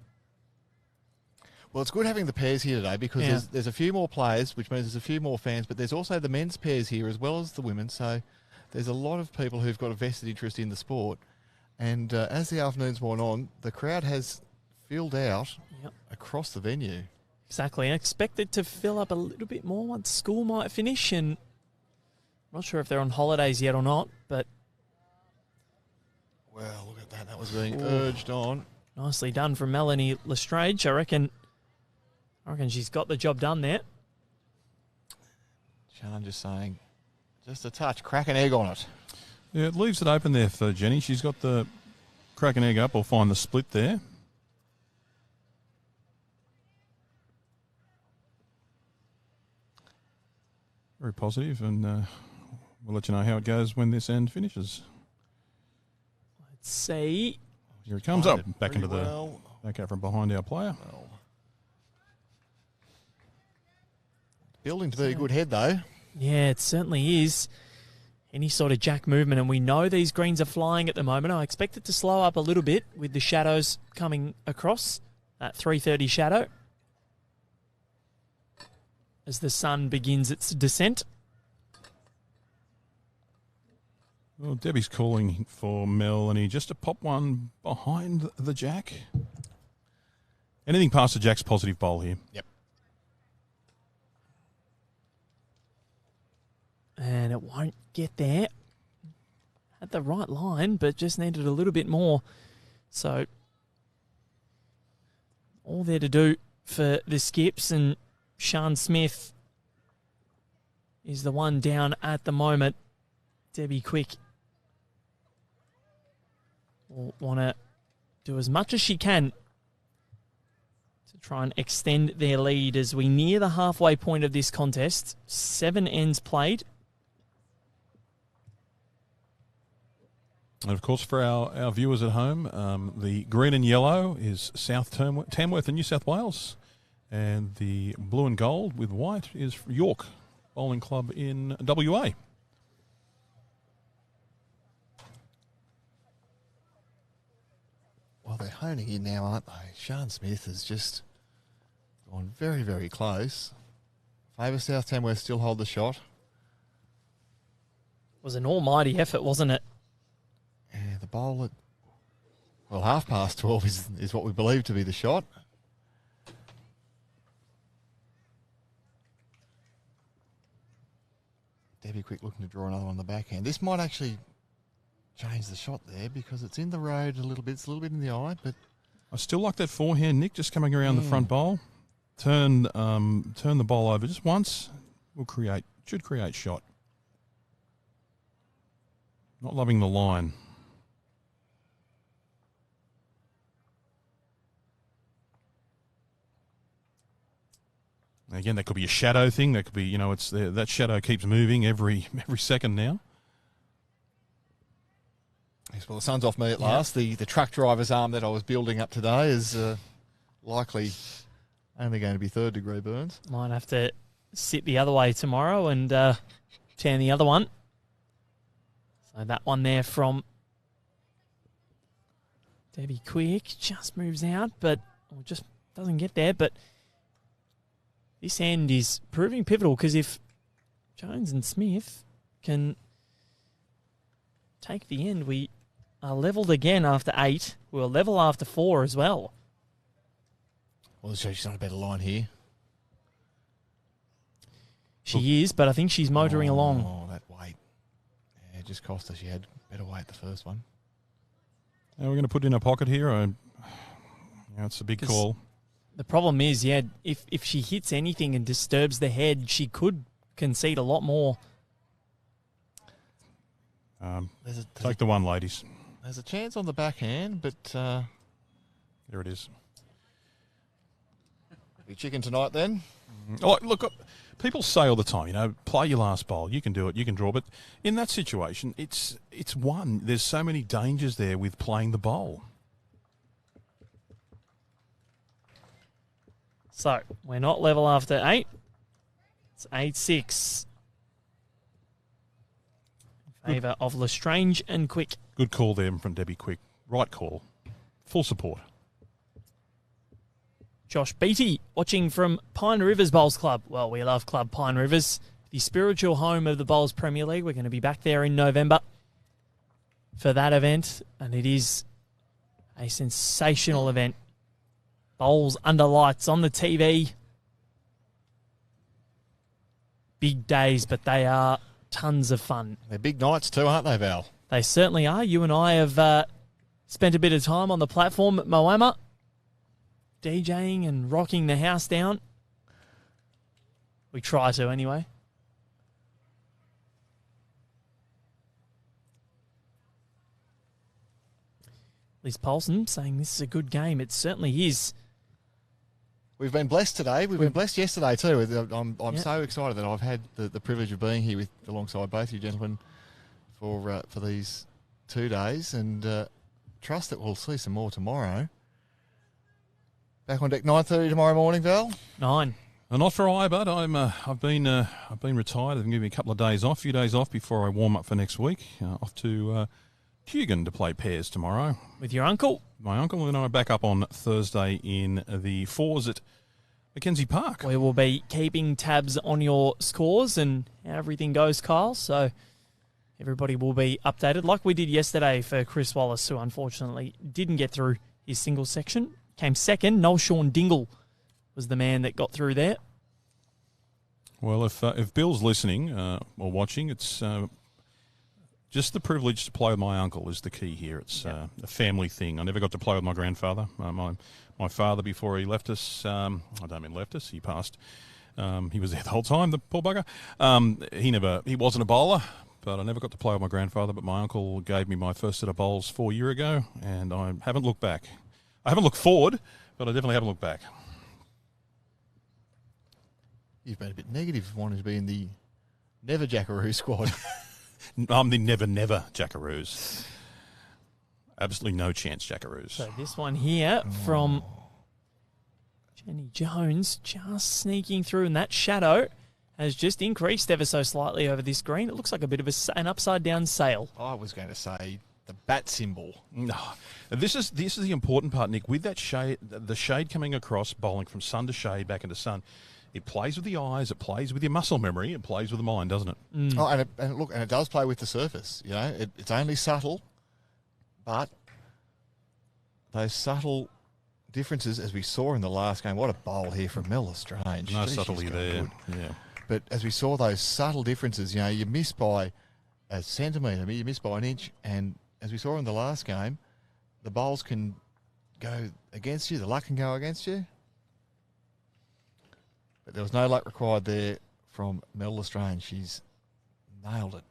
Well, it's good having the pairs here today because there's a few more players, which means there's a few more fans, but there's also the men's pairs here as well as the women. So there's a lot of people who've got a vested interest in the sport. And as the afternoon's worn on, the crowd has filled out across the venue. Exactly. I expect it to fill up a little bit more once school might finish, and I'm not sure if they're on holidays yet or not, but... Well, look at that. That was being urged on. Nicely done from Melanie Lestrange. I reckon she's got the job done there. Sian just saying, just a touch, crack an egg on it. Yeah, it leaves it open there for Jenny. She's got the crack an egg up or find the split there. Very positive, and we'll let you know how it goes when this end finishes. Let's see. Here it comes up, back into back out from behind our player. Well, building to be a good head, though. Yeah, it certainly is. Any sort of jack movement, and we know these greens are flying at the moment. I expect it to slow up a little bit with the shadows coming across. That 3:30 shadow as the sun begins its descent. Well, Debbie's calling for Melanie just to pop one behind the jack. Anything past the jack's positive bowl here. Yep. And it won't get there. Had the right line, but just needed a little bit more. So, all there to do for the skips, and Sian Smith is the one down at the moment. Debbie Quick will want to do as much as she can to try and extend their lead as we near the halfway point of this contest. 7 ends played. And of course, for our viewers at home, the green and yellow is South Tamworth in New South Wales, and the blue and gold with white is York Bowling Club in WA. Well, they're honing in now, aren't they? Sian Smith has just gone very, very close. Favour South Tamworth still hold the shot. It was an almighty effort, wasn't it? Yeah, the bowl at, 12:30 is what we believe to be the shot. Debbie Quick looking to draw another one on the backhand. This might actually change the shot there because it's in the road a little bit. It's a little bit in the eye, but I still like that forehand, Nick, just coming around the front bowl. Turn the bowl over just once. Should create shot. Not loving the line. Again, that could be a shadow thing. That could be, it's that shadow keeps moving every second now. Yes, well, the sun's off me at last. The truck driver's arm that I was building up today is likely only going to be 3rd-degree burns. Might have to sit the other way tomorrow and tan the other one. So that one there from Debbie Quick just moves out, but just doesn't get there. But this end is proving pivotal because if Jones and Smith can take the end, we are levelled again after 8. We were level after 4 as well. Well, she's on a better line here. She is, but I think she's motoring along. Oh, that weight. Yeah, it just cost her. She had better weight the first one. We're going to put it in her pocket here. It's a big call. The problem is, if she hits anything and disturbs the head, she could concede a lot more. Take the one, ladies. There's a chance on the backhand, but... there it is. Be chicken tonight then? Oh, look, people say all the time, play your last bowl. You can do it. You can draw. But in that situation, it's one. There's so many dangers there with playing the bowl. So, we're not level after 8. It's 8-6. In favour of Lestrange and Quick. Good call there from Debbie Quick. Right call. Full support. Josh Beattie watching from Pine Rivers Bowls Club. Well, we love Club Pine Rivers, the spiritual home of the Bowls Premier League. We're going to be back there in November for that event, and it is a sensational event. Bowls under lights on the TV. Big days, but they are tons of fun. They're big nights too, aren't they, Val? They certainly are. You and I have spent a bit of time on the platform at Moama, DJing and rocking the house down. We try to anyway. Liz Paulson saying this is a good game. It certainly is. We've been blessed today. We've been blessed yesterday too. I'm so excited that I've had the privilege of being here alongside both you gentlemen for these 2 days, and trust that we'll see some more tomorrow. Back on deck 9:30 tomorrow morning, Val. 9. Not for I, but I've been retired. They've given me a couple of days off, few days off before I warm up for next week. Off to Hugon to play pairs tomorrow. With your uncle? My uncle and I are back up on Thursday in the fours at Mackenzie Park. We will be keeping tabs on your scores and how everything goes, Kyle. So everybody will be updated like we did yesterday for Chris Wallace, who unfortunately didn't get through his single section. Came second. Noel Sean Dingle was the man that got through there. Well, if Bill's listening or watching, it's just the privilege to play with my uncle is the key here. It's a family thing. I never got to play with my grandfather. My father, before he left us, I don't mean left us, he passed. He was there the whole time, the poor bugger. He wasn't a bowler, but I never got to play with my grandfather. But my uncle gave me my first set of bowls 4 years ago, and I haven't looked back. I haven't looked forward, but I definitely haven't looked back. You've been a bit negative wanting to be in the Never Jackaroo squad. I'm the never Jackaroos. Absolutely no chance Jackaroos. So this one here from Jenny Jones just sneaking through, and that shadow has just increased ever so slightly over this green. It looks like a bit of an upside-down sail. I was going to say the bat symbol. No, this is the important part, Nick. With that shade, the shade coming across, bowling from sun to shade back into sun, it plays with the eyes, it plays with your muscle memory, it plays with the mind, doesn't it? Mm. Oh, and it does play with the surface. It's only subtle, but those subtle differences, as we saw in the last game. What a bowl here from Mel Lestrange. No subtlety there. Good. Yeah. But as we saw those subtle differences, you miss by a centimetre, you miss by an inch, and as we saw in the last game, the bowls can go against you, the luck can go against you. But there was no luck required there from Mel Lestrange. She's nailed it.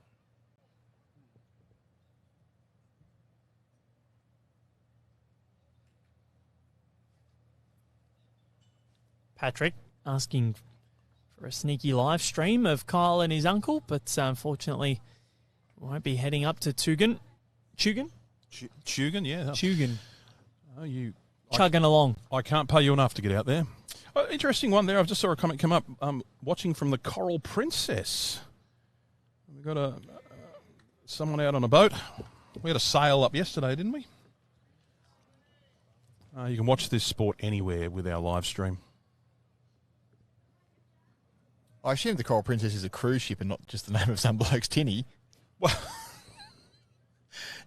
Patrick asking for a sneaky live stream of Kyle and his uncle, but unfortunately won't be heading up to Tugan. Tugan, yeah. Tugan. Oh, chugging along. I can't pay you enough to get out there. Oh, interesting one there. I just saw a comment come up. Watching from the Coral Princess. We've got someone out on a boat. We had a sail up yesterday, didn't we? You can watch this sport anywhere with our live stream. I assume the Coral Princess is a cruise ship and not just the name of some bloke's tinny. Well,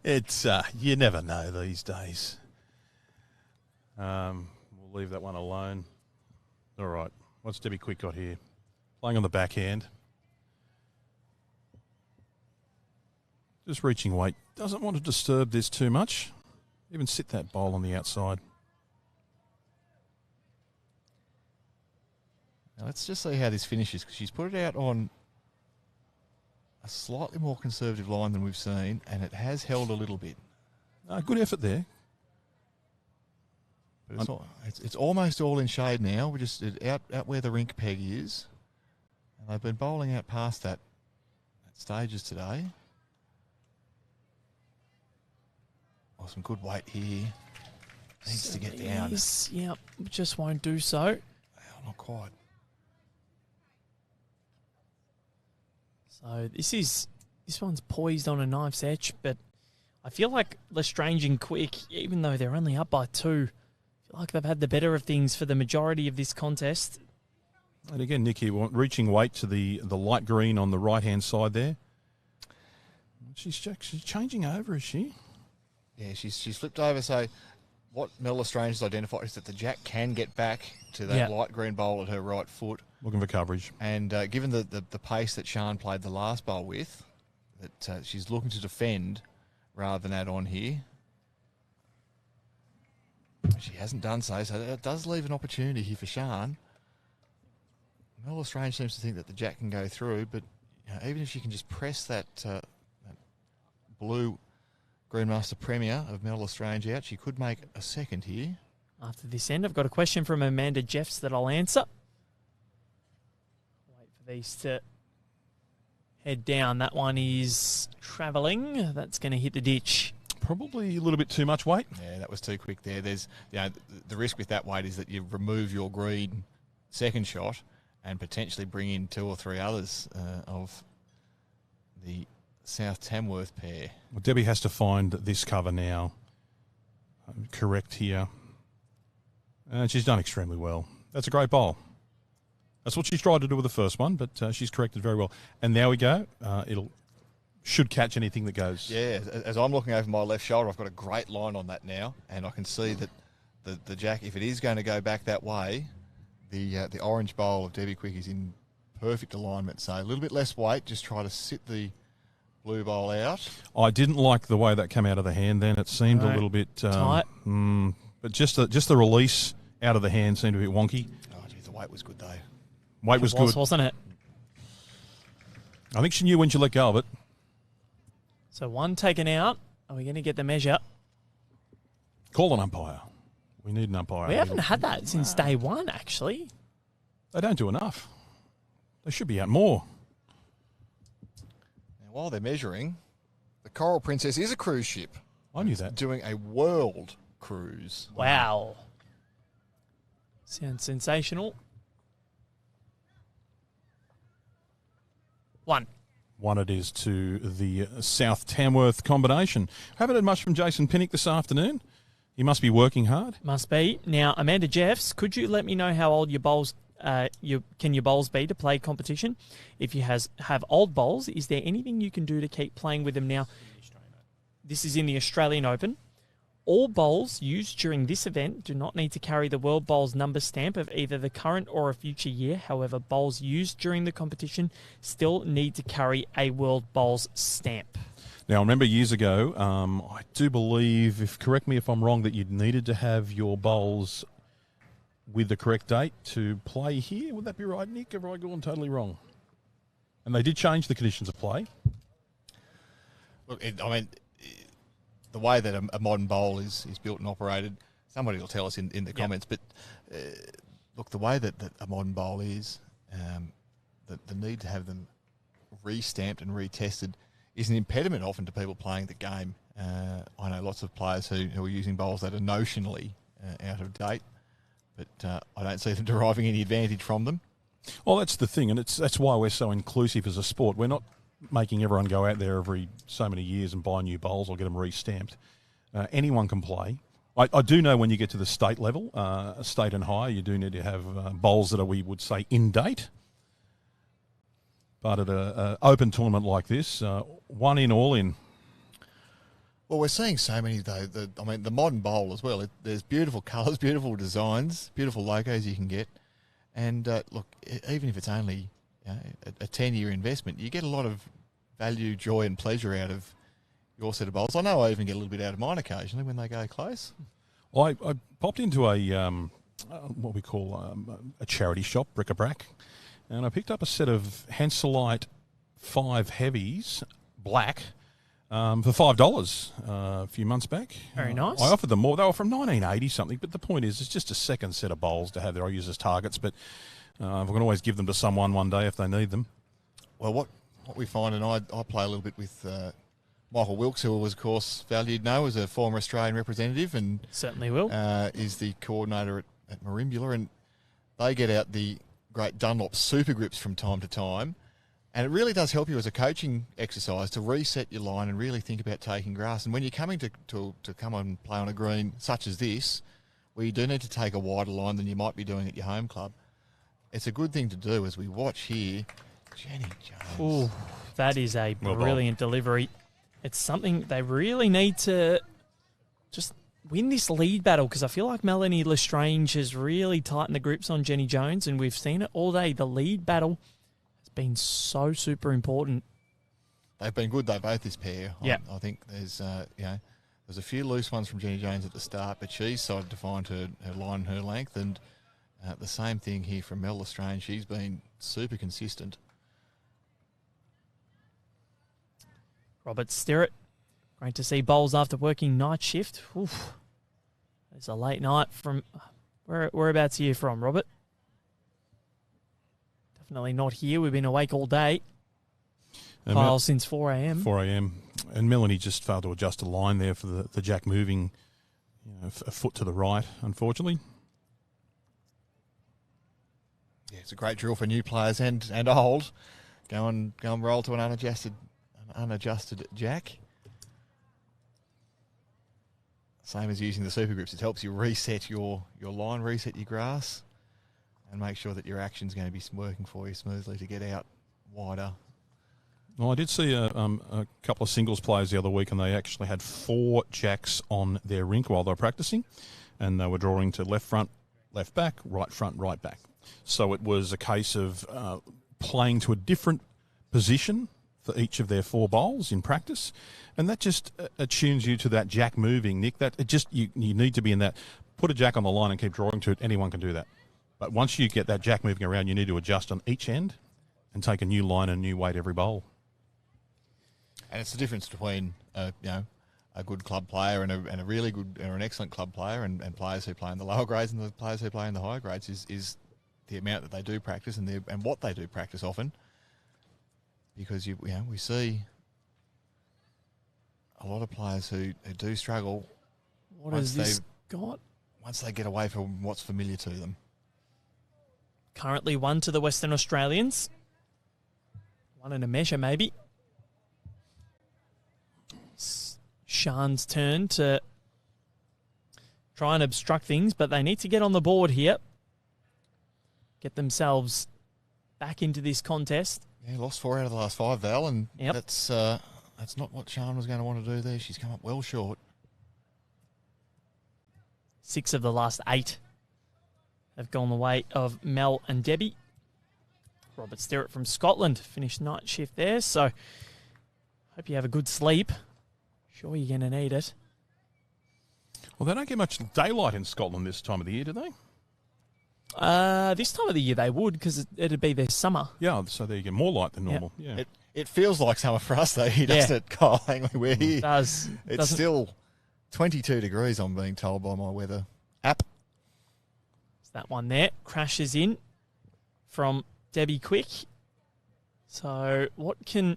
it's you never know these days. We'll leave that one alone. All right. What's Debbie Quick got here? Playing on the backhand. Just reaching weight. Doesn't want to disturb this too much. Even sit that bowl on the outside. Now let's just see how this finishes, because she's put it out on a slightly more conservative line than we've seen, and it has held a little bit. Good effort there. But it's almost all in shade now. We're just out where the rink peg is. And they've been bowling out past that at stages today. Oh, some good weight here. Needs to get down. Yep, just won't do so. Well, not quite. So this one's poised on a knife's edge, but I feel like Lestrange and Quick, even though they're only up by 2, I feel like they've had the better of things for the majority of this contest. And again, Nikki, reaching weight to the light green on the right-hand side there. She's changing over, is she? Yeah, she's flipped over. So what Mel Lestrange has identified is that the jack can get back to that light green bowl at her right foot. Looking for coverage. And given the pace that Sian played the last bowl with, that she's looking to defend rather than add on here. She hasn't done so it does leave an opportunity here for Sian. Mel Lestrange seems to think that the jack can go through, but even if she can just press that blue Grandmaster Premier of Mel Lestrange out, she could make a second here. After this end, I've got a question from Amanda Jeffs that I'll answer. Wait for these to head down. That one is travelling. That's going to hit the ditch. Probably a little bit too much weight. Yeah, that was too quick there. There's the risk with that weight is that you remove your green second shot and potentially bring in 2 or 3 others of the South Tamworth pair. Well, Debbie has to find this cover now. Correct here. And she's done extremely well. That's a great bowl. That's what she's tried to do with the first one, but she's corrected very well. And there we go. Should catch anything that goes. Yeah, as I'm looking over my left shoulder, I've got a great line on that now, and I can see that the jack, if it is going to go back that way, the orange bowl of Debbie Quick is in perfect alignment. So a little bit less weight, just try to sit the blue bowl out. I didn't like the way that came out of the hand then. It seemed a little bit tight. But just the release out of the hand seemed a bit wonky. Oh, gee, the weight was good, though. Weight was good. Wasn't it? I think she knew when she let go of it. So one taken out. Are we going to get the measure? Call an umpire. We need an umpire. We haven't had that since day one, actually. They don't do enough. They should be out more. Now, while they're measuring, the Coral Princess is a cruise ship. I knew that. Doing a world cruise. Wow. Sounds sensational. 1. 1 it is to the South Tamworth combination. Haven't had much from Jason Pinnock this afternoon. He must be working hard. Must be. Now, Amanda Jeffs, could you let me know how old your bowls can your bowls be to play competition? If you have old bowls, is there anything you can do to keep playing with them now? This is in the Australian Open. All bowls used during this event do not need to carry the World Bowls number stamp of either the current or a future year. However, bowls used during the competition still need to carry a World Bowls stamp. Now, I remember years ago, I do believe, correct me if I'm wrong, that you needed to have your bowls with the correct date to play here. Would that be right, Nick? Have I gone totally wrong? And they did change the conditions of play. Look, the way that a modern bowl is built and operated, somebody will tell us in the comments, but look, the way that a modern bowl is, the need to have them re-stamped and retested is an impediment often to people playing the game. I know lots of players who are using bowls that are notionally out of date, but I don't see them deriving any advantage from them. Well, that's the thing, and that's why we're so inclusive as a sport. We're not making everyone go out there every so many years and buy new bowls or get them re-stamped. Anyone can play. I do know when you get to the state level, state and higher, you do need to have bowls that are, we would say, in date. But at an open tournament like this, one in, all in. Well, we're seeing so many, though. The modern bowl as well. There's beautiful colours, beautiful designs, beautiful logos you can get. And look, even if it's only a 10-year investment, you get a lot of value, joy and pleasure out of your set of bowls. I know I even get a little bit out of mine occasionally when they go close. Well, I popped into a what we call a charity shop, bric-a-brac, and I picked up a set of Hanselite 5 heavies, black, for $5 a few months back. Very nice. I offered them more. They were from 1980 something, but the point is it's just a second set of bowls to have there. I use as targets, but I can always give them to someone one day if they need them. Well, what we find, and I play a little bit with Michael Wilkes, who was, of course, valued now as a former Australian representative and Certainly will. Is the coordinator at Marimbula, and they get out the great Dunlop Super Grips from time to time, and it really does help you as a coaching exercise to reset your line and really think about taking grass. And when you're coming to come and play on a green such as this, where you do need to take a wider line than you might be doing at your home club, it's a good thing to do. As we watch here, Jenny Jones. Ooh, that is a brilliant delivery. It's something they really need to just win this lead battle, because I feel like Melanie Lestrange has really tightened the grips on Jenny Jones, and we've seen it all day. The lead battle has been so super important. They've been good, though, both this pair. Yeah. I think there's there's a few loose ones from Jenny Jones at the start, but she's started to find her line and her length, and the same thing here from Mel Lestrange. She's been super consistent. Robert Stirrett, great to see bowls after working night shift. Oof. It's a late night from... Whereabouts are you from, Robert? Definitely not here. We've been awake all day. Kyle, since 4 a.m. 4 a.m. And Melanie just failed to adjust a line there for the jack moving a foot to the right, unfortunately. Yeah, it's a great drill for new players and old. Go and roll to an unadjusted jack. Same as using the super grips. It helps you reset your line, reset your grass, and make sure that your action's going to be working for you smoothly to get out wider. Well, I did see a couple of singles players the other week, and they actually had 4 jacks on their rink while they were practicing, and they were drawing to left front, left back, right back. So it was a case of playing to a different position for each of their 4 bowls in practice, and that just attunes you to that jack moving, Nick. That it just you need to be in that. Put a jack on the line and keep drawing to it. Anyone can do that, but once you get that jack moving around, you need to adjust on each end and take a new line and new weight every bowl. And it's the difference between a good club player and a really good or an excellent club player and players who play in the lower grades and the players who play in the higher grades is the amount that they do practice and what they do practice often. Because we see a lot of players who do struggle. What has this got? Once they get away from what's familiar to them. Currently 1 to the Western Australians. 1 in a measure, maybe. Sian's turn to try and obstruct things, but they need to get on the board here. Get themselves back into this contest. Yeah, lost 4 out of the last 5, Val, and yep. That's not what Sian was going to want to do there. She's come up well short. 6 of the last 8 have gone the way of Mel and Debbie. Robert Sterrett from Scotland finished night shift there, so hope you have a good sleep. Sure you're going to need it. Well, they don't get much daylight in Scotland this time of the year, do they? This time of the year they would, because it'd be their summer. Yeah, so they get more light than normal. Yeah. It feels like summer for us, though, doesn't it, Kyle Langley? We're here. It does. It's still 22 degrees, I'm being told by my weather app. That one there crashes in from Debbie Quick. So what can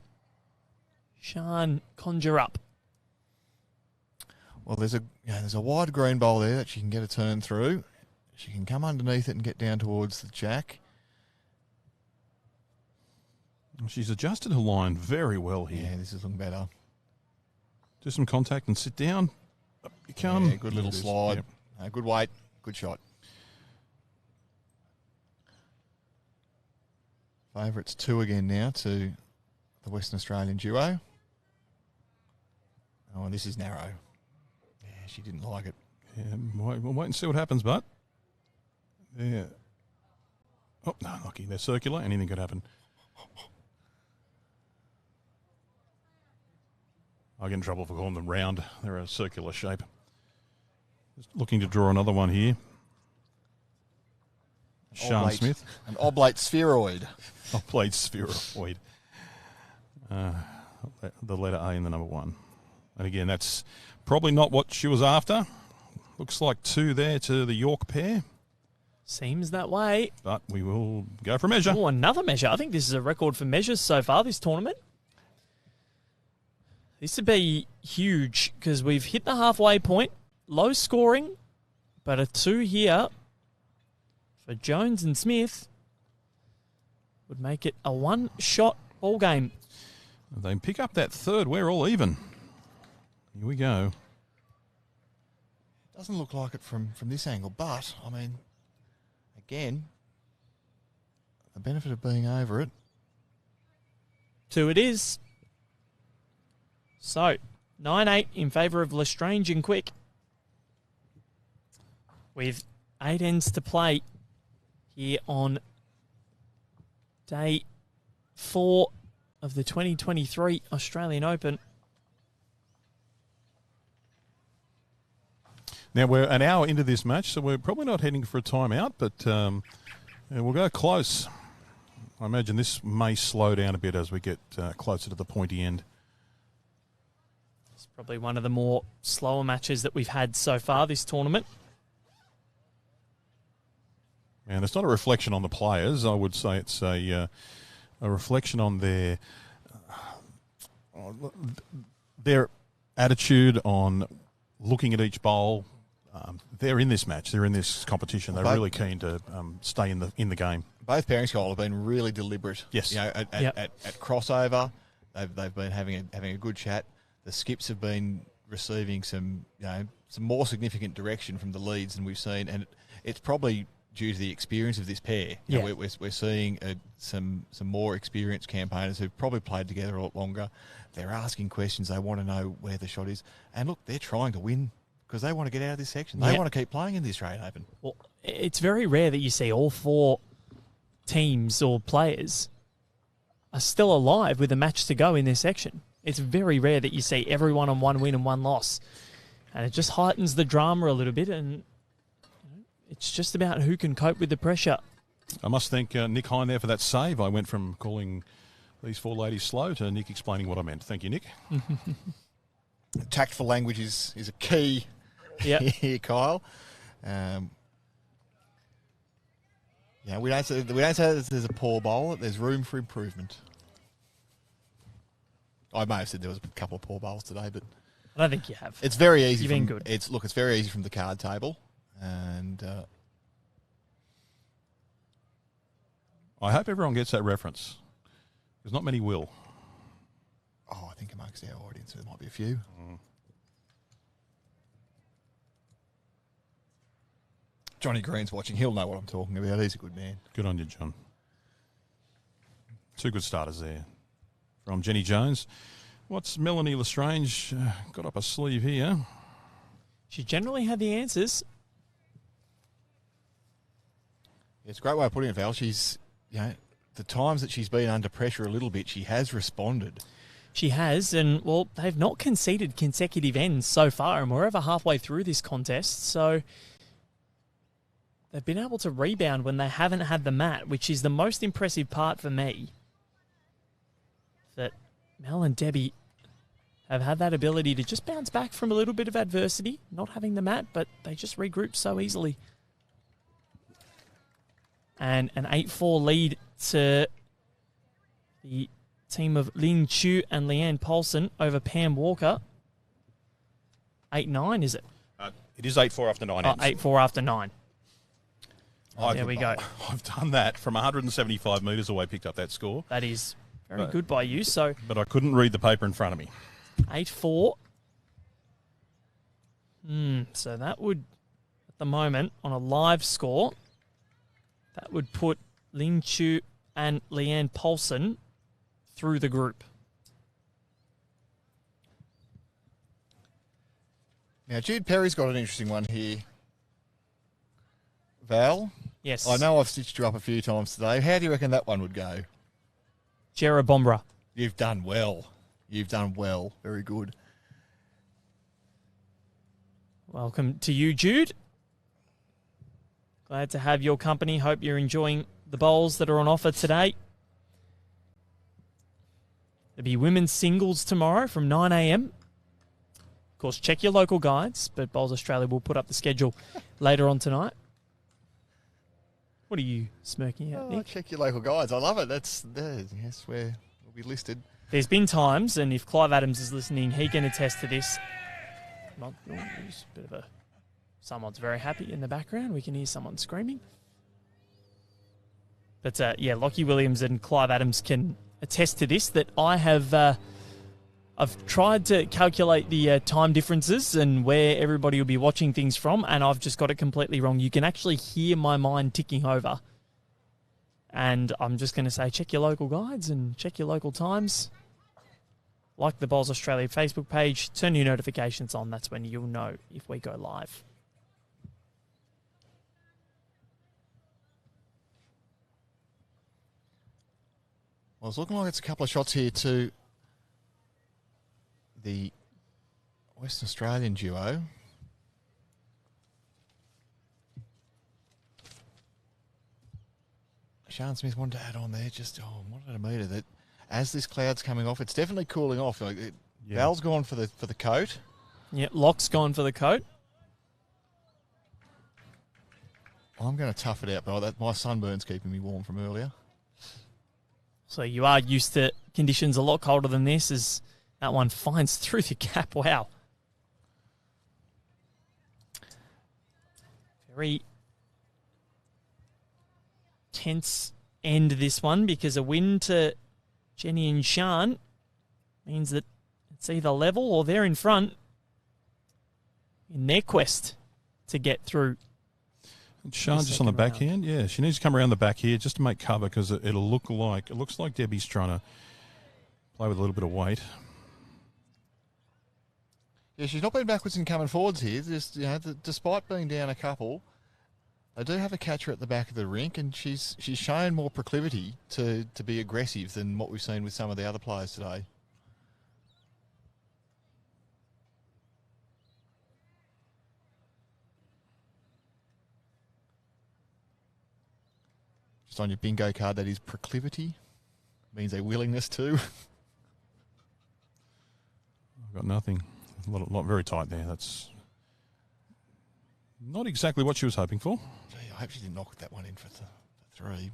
Sian conjure up? Well, there's a wide green bowl there that she can get a turn through. She can come underneath it and get down towards the jack. She's adjusted her line very well here. Yeah, this is looking better. Do some contact and sit down. Up you come. Yeah, good little slide. Yep. Good weight. Good shot. Favourites 2 again now to the Western Australian duo. Oh, and this is narrow. Yeah, she didn't like it. Yeah, we'll wait and see what happens, but yeah. Oh, no, lucky. They're circular. Anything could happen. I get in trouble for calling them round. They're a circular shape. Just looking to draw another one here. Sian Smith. An oblate spheroid. Oblate spheroid. The letter A in the number 1. And again, that's probably not what she was after. Looks like 2 there to the York pair. Seems that way. But we will go for a measure. Oh, another measure. I think this is a record for measures so far this tournament. This would be huge because we've hit the halfway point. Low scoring, but a 2 here for Jones and Smith would make it a 1-shot ball game. They pick up that 3rd. We're all even. Here we go. Doesn't look like it from this angle, but, I mean, again, the benefit of being over it. 2 it is. So, 9-8 in favour of Lestrange and Quick. With 8 ends to play here on day 4 of the 2023 Australian Open. Now, we're an hour into this match, so we're probably not heading for a timeout, but we'll go close. I imagine this may slow down a bit as we get closer to the pointy end. It's probably one of the more slower matches that we've had so far this tournament. And it's not a reflection on the players. I would say it's a reflection on their attitude on looking at each bowl. They're in this match. They're in this competition. They're really keen to stay in the game. Both pairings, Kyle, have been really deliberate. Yes. At crossover, they've been having a good chat. The skips have been receiving some more significant direction from the leads than we've seen, and it's probably due to the experience of this pair. Yeah. We're seeing some more experienced campaigners who've probably played together a lot longer. They're asking questions. They want to know where the shot is. And look, they're trying to win because they want to get out of this section. They want to keep playing in the Australian Open. Well, it's very rare that you see all 4 teams or players are still alive with a match to go in their section. It's very rare that you see everyone on 1 win and 1 loss. And it just heightens the drama a little bit, and it's just about who can cope with the pressure. I must thank Nick Hine there for that save. I went from calling these 4 ladies slow to Nick explaining what I meant. Thank you, Nick. Tactful language is a key here, Kyle. We don't say that there's a poor bowl. There's room for improvement. I may have said there was a couple of poor bowls today, but I don't think you have. It's very easy. You've been good. It's very easy from the card table, and I hope everyone gets that reference, because not many will. I think amongst our audience there might be a few. Johnny Green's watching. He'll know what I'm talking about. He's a good man. Good on you, John. 2 good starters there from Jenny Jones. What's Melanie Lestrange got up her sleeve here? She generally had the answers. It's a great way of putting it, Val. She's, the times that she's been under pressure a little bit, she has responded. She has, and, well, they've not conceded consecutive ends so far, and we're over halfway through this contest, so they've been able to rebound when they haven't had the mat, which is the most impressive part for me. That Mel and Debbie have had that ability to just bounce back from a little bit of adversity, not having the mat, but they just regroup so easily. And an 8-4 lead to the team of Lin Chu and Leanne Paulson over Pam Walker. 8-9, is it? It is 8-4 after 9 ends. 8-4 after 9. There we go. I've done that from 175 metres away, picked up that score. That is very good by you. So, but I couldn't read the paper in front of me. 8-4. So that would, at the moment, on a live score, that would put Lin Chu and Leanne Paulson through the group. Now, Jude Perry's got an interesting one here. Val? Yes. I know I've stitched you up a few times today. How do you reckon that one would go? Jera Bombra. You've done well. You've done well. Very good. Welcome to you, Jude. Glad to have your company. Hope you're enjoying the bowls that are on offer today. There'll be women's singles tomorrow from 9 a.m. Of course, check your local guides, but Bowls Australia will put up the schedule later on tonight. What are you smirking at, Nick? Check your local guides. I love it. That's where we'll be listed. There's been times, and if Clive Adams is listening, he can attest to this. There's a bit of a... Someone's very happy in the background. We can hear someone screaming. But, Lockie Williams and Clive Adams can attest to this, that I have... I've tried to calculate the time differences and where everybody will be watching things from, and I've just got it completely wrong. You can actually hear my mind ticking over. And I'm just going to say, check your local guides and check your local times. Like the Bowls Australia Facebook page, turn your notifications on. That's when you'll know if we go live. Well, it's looking like it's a couple of shots here to the Western Australian duo. Sian Smith wanted to add on there, wanted a metre that as this cloud's coming off, it's definitely cooling off. Val's gone for the coat. Yeah, Locke's gone for the coat. I'm going to tough it out, but my sunburn's keeping me warm from earlier. So you are used to conditions a lot colder than this, as that one finds through the gap. Wow. Very tense end this one, because a win to Jenny and Sian means that it's either level or they're in front in their quest to get through. Sian just on the backhand. Yeah, she needs to come around the back here just to make cover, because it looks like Debbie's trying to play with a little bit of weight. Yeah, she's not been backwards and coming forwards here. Just, despite being down a couple, they do have a catcher at the back of the rink, and she's shown more proclivity to be aggressive than what we've seen with some of the other players today. Just on your bingo card, that is proclivity. Means a willingness to. I've got nothing. A lot very tight there. That's not exactly what she was hoping for. Gee, I hope she didn't knock that one in for three.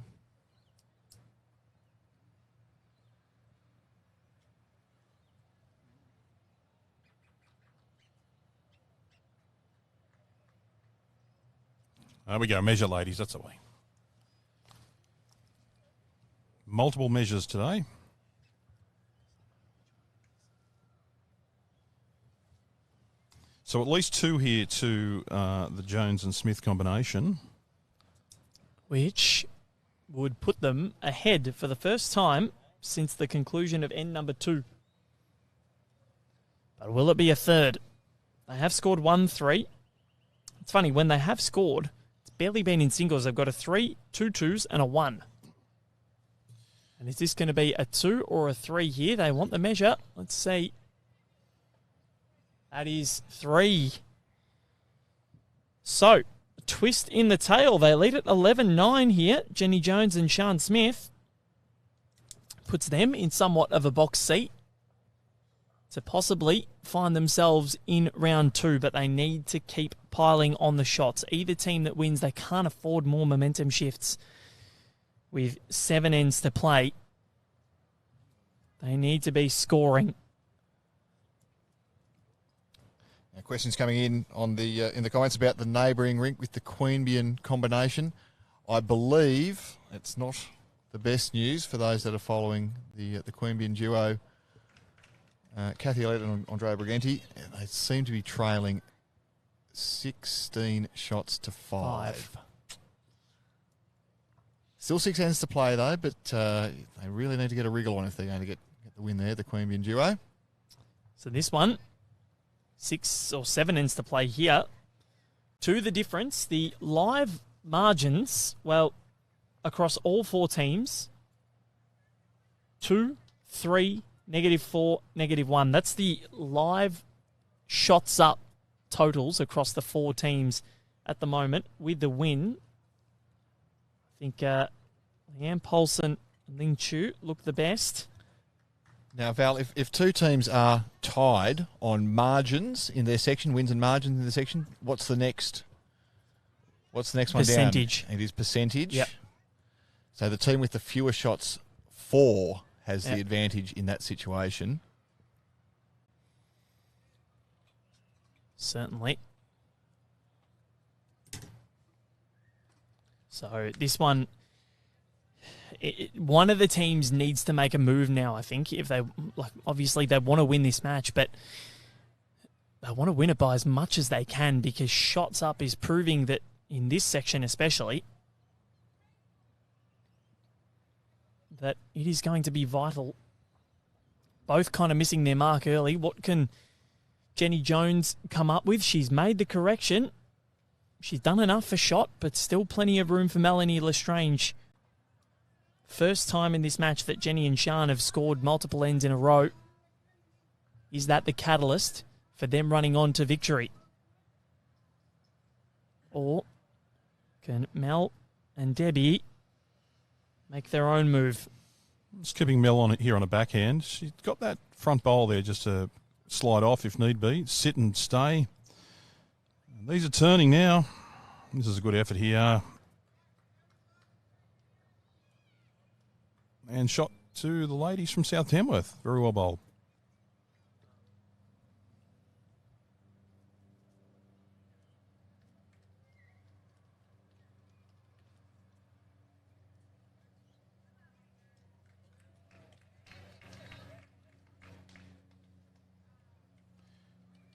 There we go. Measure, ladies. That's the way. Multiple measures today. So at least two here to the Jones and Smith combination. Which would put them ahead for the first time since the conclusion of end number 2. But will it be a third? They have scored 1-3. It's funny, when they have scored, it's barely been in singles. They've got a 3, 2 2s, and a 1. And is this going to be a 2 or a 3 here? They want the measure. Let's see. That is 3. So, twist in the tail. They lead at 11-9 here. Jenny Jones and Sian Smith puts them in somewhat of a box seat to possibly find themselves in round 2, but they need to keep piling on the shots. Either team that wins, they can't afford more momentum shifts. With 7 ends to play, they need to be scoring. Now, questions coming in on the in the comments about the neighbouring rink with the Queanbeyan combination. I believe it's not the best news for those that are following the Queanbeyan duo. Kathy Elliott and Andrea Briganti, they seem to be trailing 16 shots to 5. Still 6 ends to play though, but they really need to get a wriggle on if they're going to get the win there, the Queanbeyan duo. So this one, 6 or 7 ends to play here. To the difference, the live margins, well, across all 4 teams, 2, 3, -4, -1. That's the live shots up totals across the 4 teams at the moment. With the win, I think Leanne Polson and Ling Chu look the best. Now, Val, if 2 teams are tied on margins in their section, wins and margins in their section, what's the next one down? Percentage. It is percentage. Yep. So the team with the fewer shots for has the advantage in that situation. Certainly. So this one, one of the teams needs to make a move now, I think. If they, obviously they want to win this match, but they want to win it by as much as they can, because shots up is proving that in this section especially, that it is going to be vital. Both kind of missing their mark early. What can Jenny Jones come up with? She's made the correction. She's done enough for shot, but still plenty of room for Melanie Lestrange. First time in this match that Jenny and Sian have scored multiple ends in a row. Is that the catalyst for them running on to victory? Or can Mel and Debbie make their own move? Just keeping Mel on it here on a backhand. She's got that front bowl there just to slide off if need be. Sit and stay. These are turning now. This is a good effort here. And shot to the ladies from South Tamworth. Very well bowled.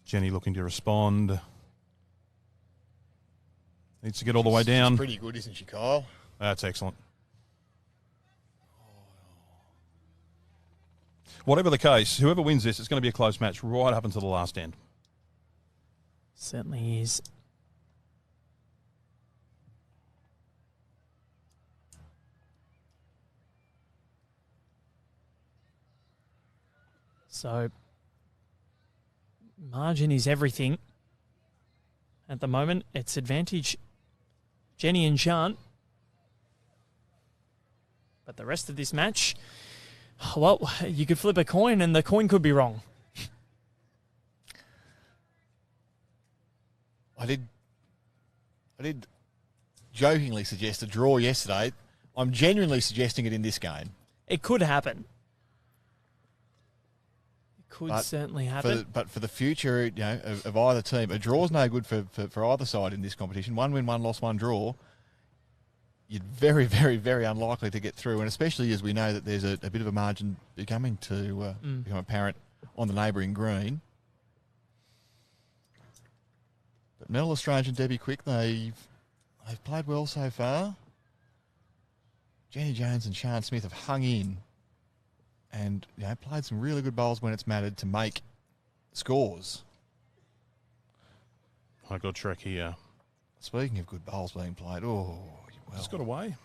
Jenny looking to respond. Needs to get all the way down. She's pretty good, isn't she, Kyle? That's excellent. Whatever the case, whoever wins this, it's going to be a close match right up until the last end. Certainly is. So, margin is everything. At the moment, it's advantage Jenny and Sian. But the rest of this match, well, you could flip a coin and the coin could be wrong. I did jokingly suggest a draw yesterday. I'm genuinely suggesting it in this game. It could happen. Could certainly happen. But for the future, you know, of either team, a draw's no good for either side in this competition. 1 win, 1 loss, 1 draw. You're very, very, very unlikely to get through, and especially as we know that there's a bit of a margin becoming to become apparent on the neighbouring green. But Mel Lestrange and Debbie Quick, they've played well so far. Jenny Jones and Sian Smith have hung in and, you know, played some really good bowls when it's mattered to make scores. I got Trek here. Speaking of good bowls being played, well. Just got away.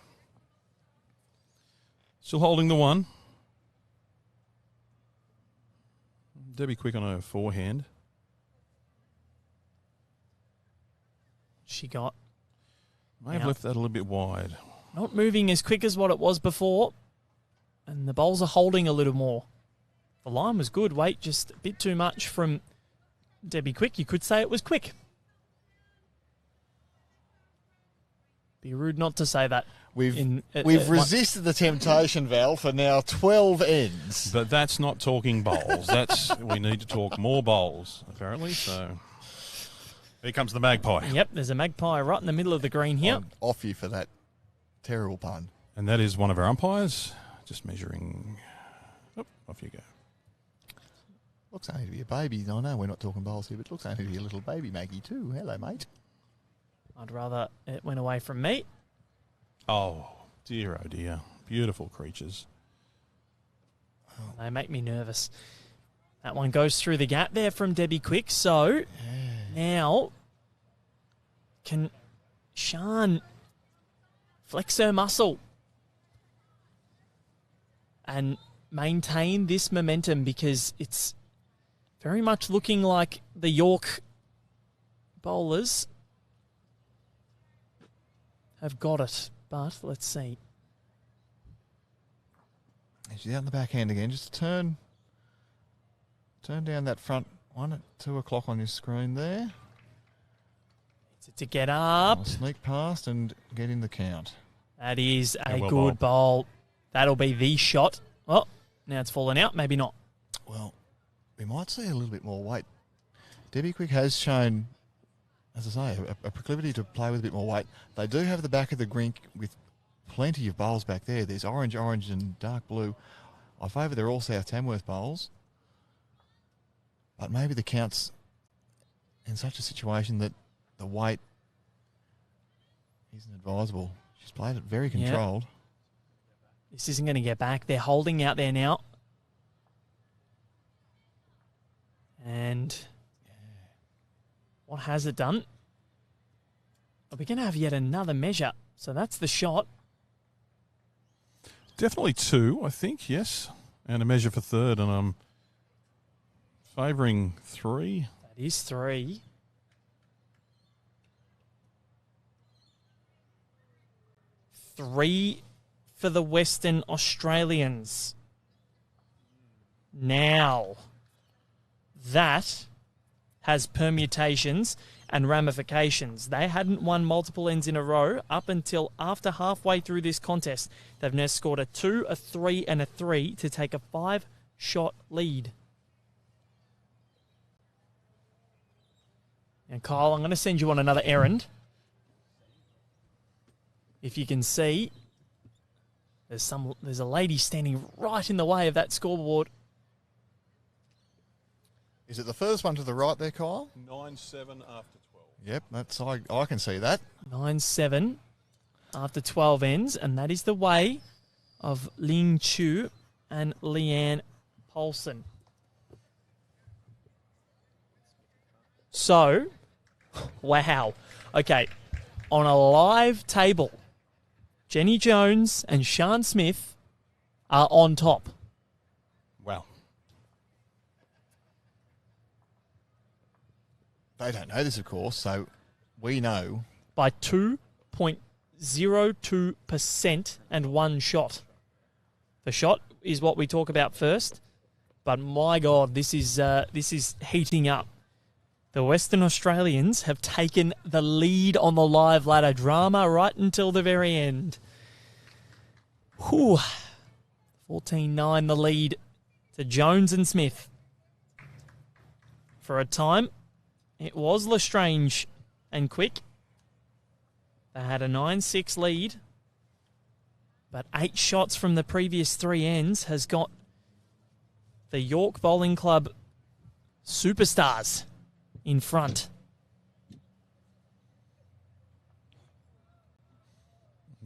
Still holding the one. Debbie quick on her forehand. She got. May have left that a little bit wide. Not moving as quick as what it was before. And the bowls are holding a little more. The line was good. Weight just a bit too much from Debbie Quick. You could say it was quick. Be rude not to say that. We've resisted the temptation, Val, for now 12 ends. But that's not talking bowls. We need to talk more bowls, apparently. So here comes the magpie. Yep, there's a magpie right in the middle of the green here. I'm off you for that terrible pun. And that is one of our umpires. Just measuring. Oh, off you go. Looks only to be a baby. I know we're not talking bowls here, but looks only to be a little baby Maggie too. Hello, mate. I'd rather it went away from me. Oh, dear, oh, dear. Beautiful creatures. They make me nervous. That one goes through the gap there from Debbie Quick. So now can Sian flex her muscle and maintain this momentum, because it's very much looking like the York bowlers have got it. But let's see. She's out in the backhand again. Just turn down that front one at 2 o'clock on your screen there. To get up. I'll sneak past and get in the count. That is a well good bowl. That'll be the shot. Oh, now it's fallen out. Maybe not. Well, we might see a little bit more weight. Debbie Quick has shown, as I say, a proclivity to play with a bit more weight. They do have the back of the green with plenty of bowls back there. There's orange, and dark blue. I favour they're all South Tamworth bowls. But maybe the count's in such a situation that the weight isn't advisable. She's played it very controlled. Yep. This isn't going to get back. They're holding out there now. And what has it done? Are we going to have yet another measure? So that's the shot. Definitely 2, I think, yes. And a measure for third, and I'm favouring 3. That is 3. Three for the Western Australians. Now, that has permutations and ramifications. They hadn't won multiple ends in a row up until after halfway through this contest. They've now scored a 2, a 3, and a 3 to take a 5-shot lead. And Kyle, I'm going to send you on another errand. If you can see, there's a lady standing right in the way of that scoreboard. Is it the first one to the right there, Kyle? 9-7 after 12. Yep, that's I can see that. 9-7 after 12 ends, and that is the way of Ling Chu and Leanne Polson. So, wow. Okay, on a live table, Jenny Jones and Sian Smith are on top. Wow. They don't know this, of course, so we know. By 2.02% and 1 shot. The shot is what we talk about first, but my God, this is heating up. The Western Australians have taken the lead on the live ladder drama right until the very end. Whew. 14-9 the lead to Jones and Smith. For a time, it was Lestrange and Quick. They had a 9-6 lead, but 8 shots from the previous 3 ends has got the York Bowling Club superstars in front.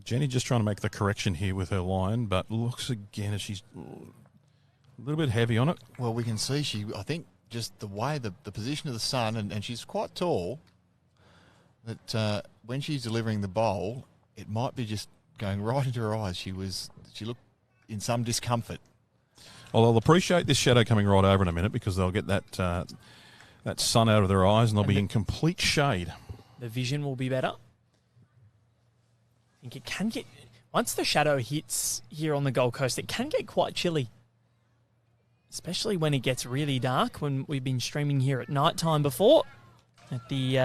Jenny just trying to make the correction here with her line, but looks again as she's a little bit heavy on it. Well, we can see I think, just the way, the position of the sun, and she's quite tall. that when she's delivering the bowl, it might be just going right into her eyes. She looked in some discomfort. Well, they'll appreciate this shadow coming right over in a minute because they'll get that sun out of their eyes and they'll be in complete shade. The vision will be better. I think it can get... Once the shadow hits here on the Gold Coast, it can get quite chilly. Especially when it gets really dark, when we've been streaming here at night time before at the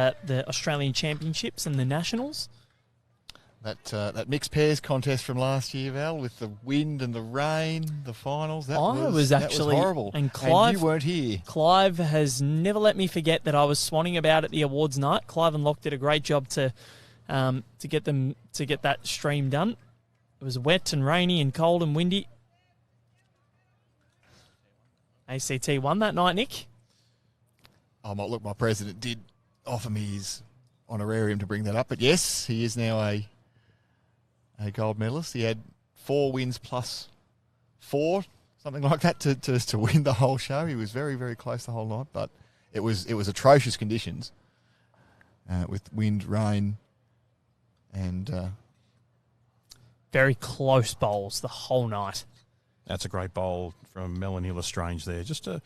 Australian Championships and the Nationals. That mixed pairs contest from last year, Val, with the wind and the rain, the finals, that was horrible. And Clive, you weren't here. Clive has never let me forget that I was swanning about at the awards night. Clive and Locke did a great job to get that stream done. It was wet and rainy and cold and windy. ACT won that night, Nick. Oh, look, my president did offer me his honorarium to bring that up, but yes, he is now a gold medalist. He had 4 wins plus 4, something like that, to win the whole show. He was very, very close the whole night, but it was atrocious conditions with wind, rain, and very close bowls the whole night. That's a great bowl from Melanie Lestrange there. Just got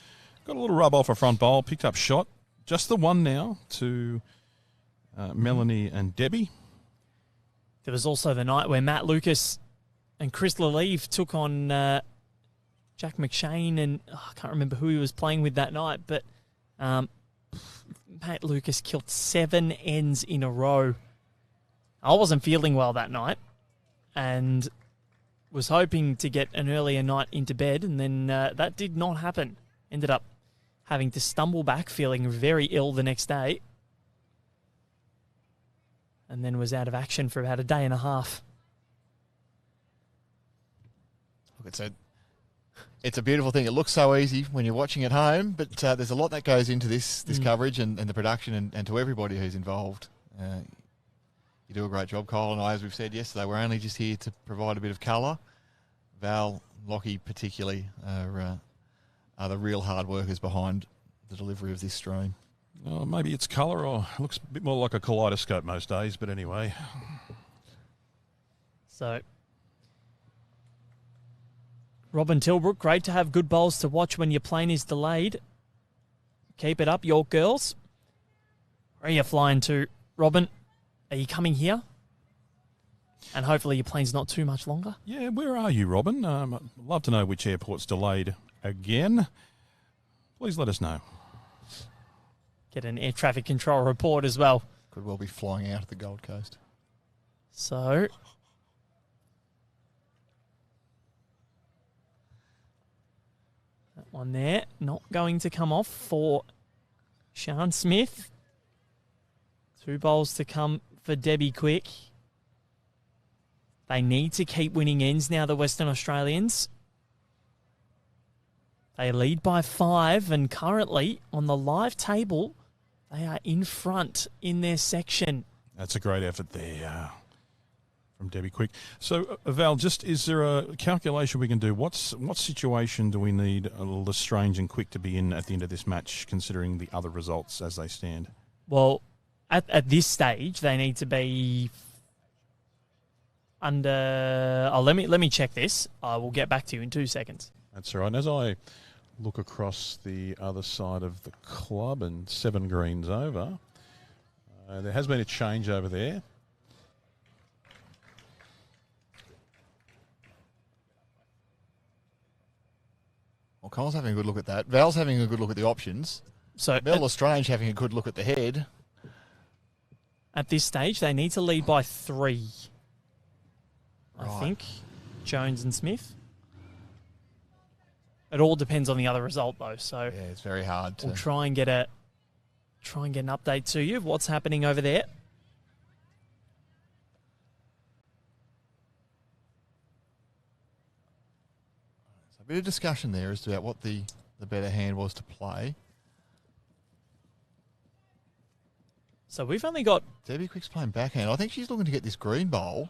a little rub off a front bowl, picked up shot. Just the one now to Melanie and Debbie. There was also the night where Matt Lucas and Chris Lalive took on Jack McShane, and I can't remember who he was playing with that night, but Matt Lucas killed 7 ends in a row. I wasn't feeling well that night and was hoping to get an earlier night into bed, and then that did not happen. Ended up having to stumble back, feeling very ill the next day, and then was out of action for about a day and a half. Look, it's a beautiful thing. It looks so easy when you're watching at home, but there's a lot that goes into this coverage and the production and to everybody who's involved. You do a great job, Kyle and I, as we've said yesterday. We're only just here to provide a bit of colour. Val, Lockie particularly, are the real hard workers behind the delivery of this stream. Well, maybe it's colour, or it looks a bit more like a kaleidoscope most days, but anyway. So, Robin Tilbrook, great to have good bowls to watch when your plane is delayed. Keep it up, York girls. Where are you flying to, Robin? Are you coming here? And hopefully your plane's not too much longer. Yeah, where are you, Robin? I'd love to know which airport's delayed again. Please let us know. Get an air traffic control report as well. Could well be flying out of the Gold Coast. So, that one there, not going to come off for Sian Smith. 2 bowls to come for Debbie Quick. They need to keep winning ends now, the Western Australians. They lead by 5, and currently on the live table, they are in front in their section. That's a great effort there from Debbie Quick. So, Val, is there a calculation we can do? What situation do we need Lestrange and Quick to be in at the end of this match, considering the other results as they stand? Well, at this stage, they need to be under... Oh, let me check this. I will get back to you in 2 seconds. That's all right. As I look across the other side of the club and 7 greens over, there has been a change over there. Well, Kyle's having a good look at that. Val's having a good look at the options. So Mel Lestrange having a good look at the head. At this stage, they need to lead by 3. Right. I think. Jones and Smith. It all depends on the other result, though. So yeah, it's very hard to... We'll try and get an update to you of what's happening over there. So a bit of discussion there as to about what the better hand was to play. So we've only got... Debbie Quick's playing backhand. I think she's looking to get this green bowl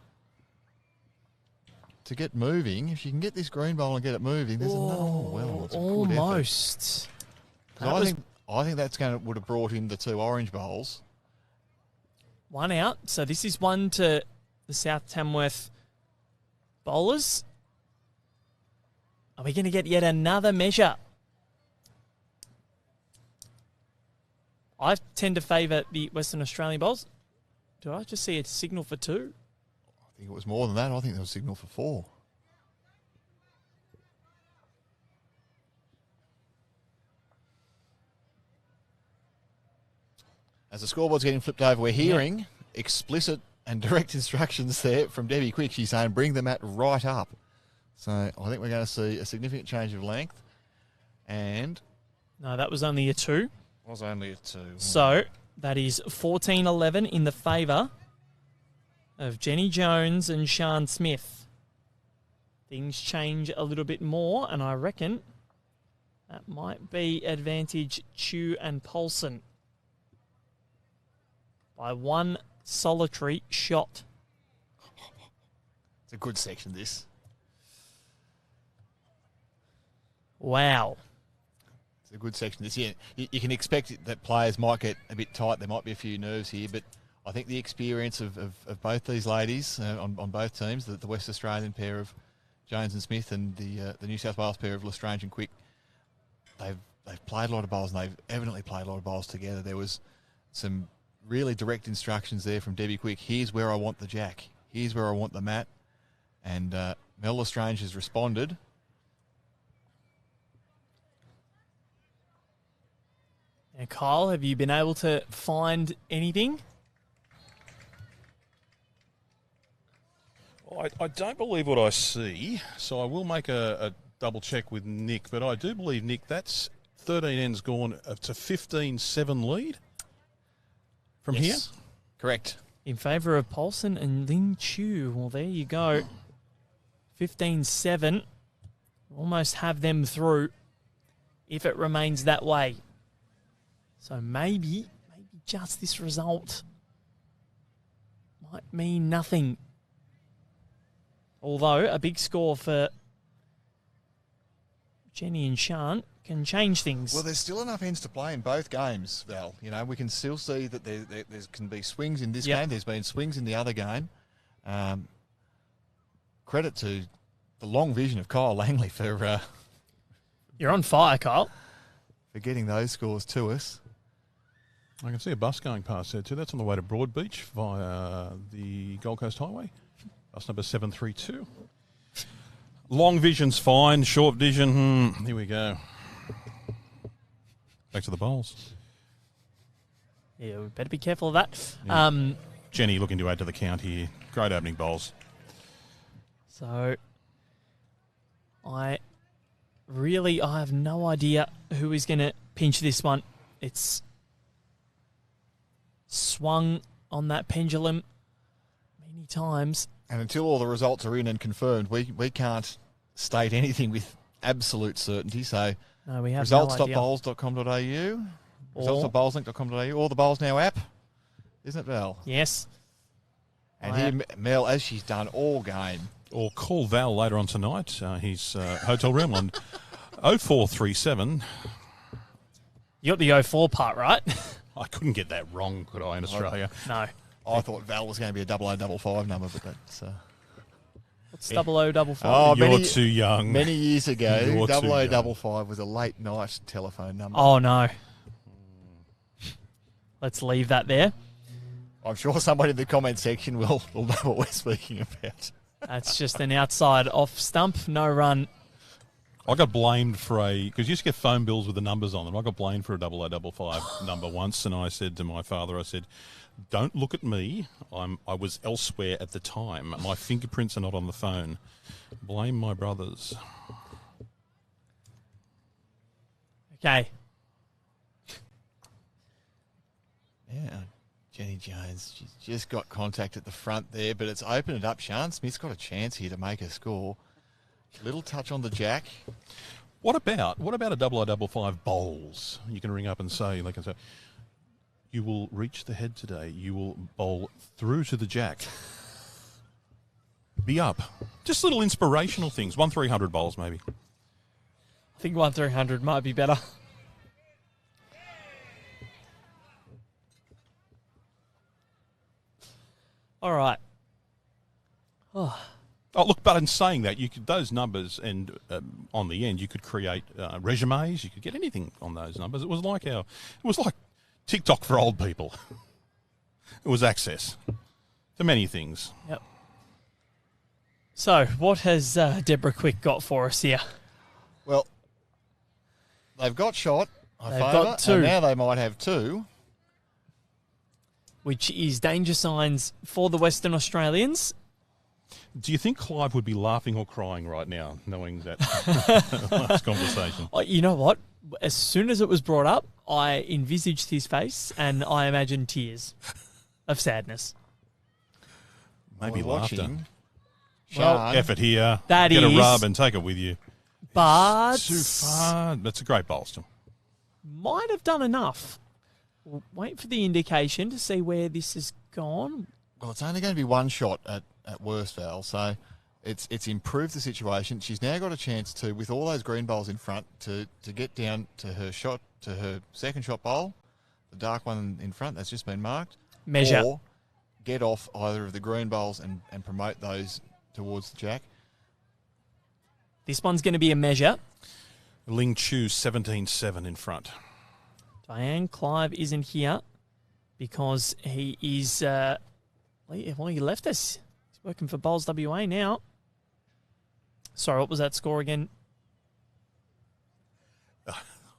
to get moving. If she can get this green bowl and get it moving, there's it's a almost. Good effort. I think that's would have brought in the 2 orange bowls. one out. So this is one to the South Tamworth bowlers. Are we going to get yet another measure? I tend to favour the Western Australian bowls. Do I just see a signal for 2? I think it was more than that. I think there was a signal for 4. As the scoreboard's getting flipped over, we're hearing explicit and direct instructions there from Debbie Quick. She's saying bring the mat right up. So I think we're going to see a significant change of length. And No, that was only a 2. was only a 2. So that is 14-11 in the favour of Jenny Jones and Sian Smith. Things change a little bit more, and I reckon that might be advantage Chew and Paulson by one solitary shot. It's a good section, this. Wow. It's a good section this year. You can expect that players might get a bit tight. There might be a few nerves here, but I think the experience of both these ladies on both teams, the West Australian pair of Jones and Smith and the New South Wales pair of Lestrange and Quick, they've played a lot of bowls, and they've evidently played a lot of bowls together. There was some really direct instructions there from Debbie Quick. Here's where I want the jack. Here's where I want the mat. And Mel Lestrange has responded. Now, Kyle, have you been able to find anything? I don't believe what I see, so I will make a double check with Nick, but I do believe, Nick, that's 13 ends gone to 15-7 lead from here. Correct. In favour of Paulson and Ling Chu. Well, there you go. 15-7. Almost have them through if it remains that way. So maybe just this result might mean nothing. Although a big score for Jenny and Sian can change things. Well, there's still enough ends to play in both games, Val. You know, we can still see that there can be swings in this game. There's been swings in the other game. Credit to the long vision of Kyle Langley for You're on fire, Kyle. for getting those scores to us. I can see a bus going past there too. That's on the way to Broadbeach via the Gold Coast Highway. Bus number 732. Long vision's fine. Short vision, here we go. Back to the bowls. Yeah, we better be careful of that. Yeah. Jenny looking to add to the count here. Great opening bowls. So I have no idea who is going to pinch this one. It's swung on that pendulum many times. And until all the results are in and confirmed, we can't state anything with absolute certainty. So No, we have results.bowls.com.au, results.bowlslink.com.au, or the Bowls Now app, isn't it, Val? Yes. And here, Mel, as she's done all game. Or call Val later on tonight. His hotel room on 0437. You got the 04 part right. I couldn't get that wrong, could I, in Australia? No. I thought Val was going to be a 0055 number, but that's... What's 0055? Oh, You're too young. Many years ago, You're too young. 0055 was a late night telephone number. Oh, no. Let's leave that there. I'm sure somebody in the comment section will know what we're speaking about. That's just an outside off stump, no run. I got blamed for because you used to get phone bills with the numbers on them. I got blamed for a 0055 number once, and I said to my father, I said, "Don't look at me. I was elsewhere at the time. My fingerprints are not on the phone. Blame my brothers." Okay. Yeah, Jenny Jones, she's just got contact at the front there, but it's opened it up. Sian Smith's got a chance here to make a score. Little touch on the jack. What about a 0055 bowls? You can ring up and say, you will reach the head today. You will bowl through to the jack. Be up. Just little inspirational things. 1-300 bowls maybe. I think 1-300 might be better. Oh, look, but in saying that, you could those numbers and on the end, you could create resumes. You could get anything on those numbers. It was like TikTok for old people. It was access to many things. Yep. So, what has Deborah Quick got for us here? Well, they've got shot. They've got 2. And now they might have 2. Which is danger signs for the Western Australians. Do you think Clive would be laughing or crying right now, knowing that last conversation? You know what? As soon as it was brought up, I envisaged his face and I imagined tears of sadness. Maybe laughter. Sian. Effort here. That Get is. a rub and take it with you. But Too far. That's a great bowl still. might have done enough. We'll wait for the indication to see where this has gone. Well, it's only going to be 1 shot at worst, Val, so it's improved the situation. She's now got a chance to, with all those green bowls in front, to get down to her shot, to her second shot bowl, the dark one in front that's just been marked. Measure. Or get off either of the green bowls and promote those towards the jack. This one's going to be a measure. Ling Chu 17-7 in front. Diane Clive isn't here because he is, he left us. He's working for Bowls WA now. Sorry, what was that score again?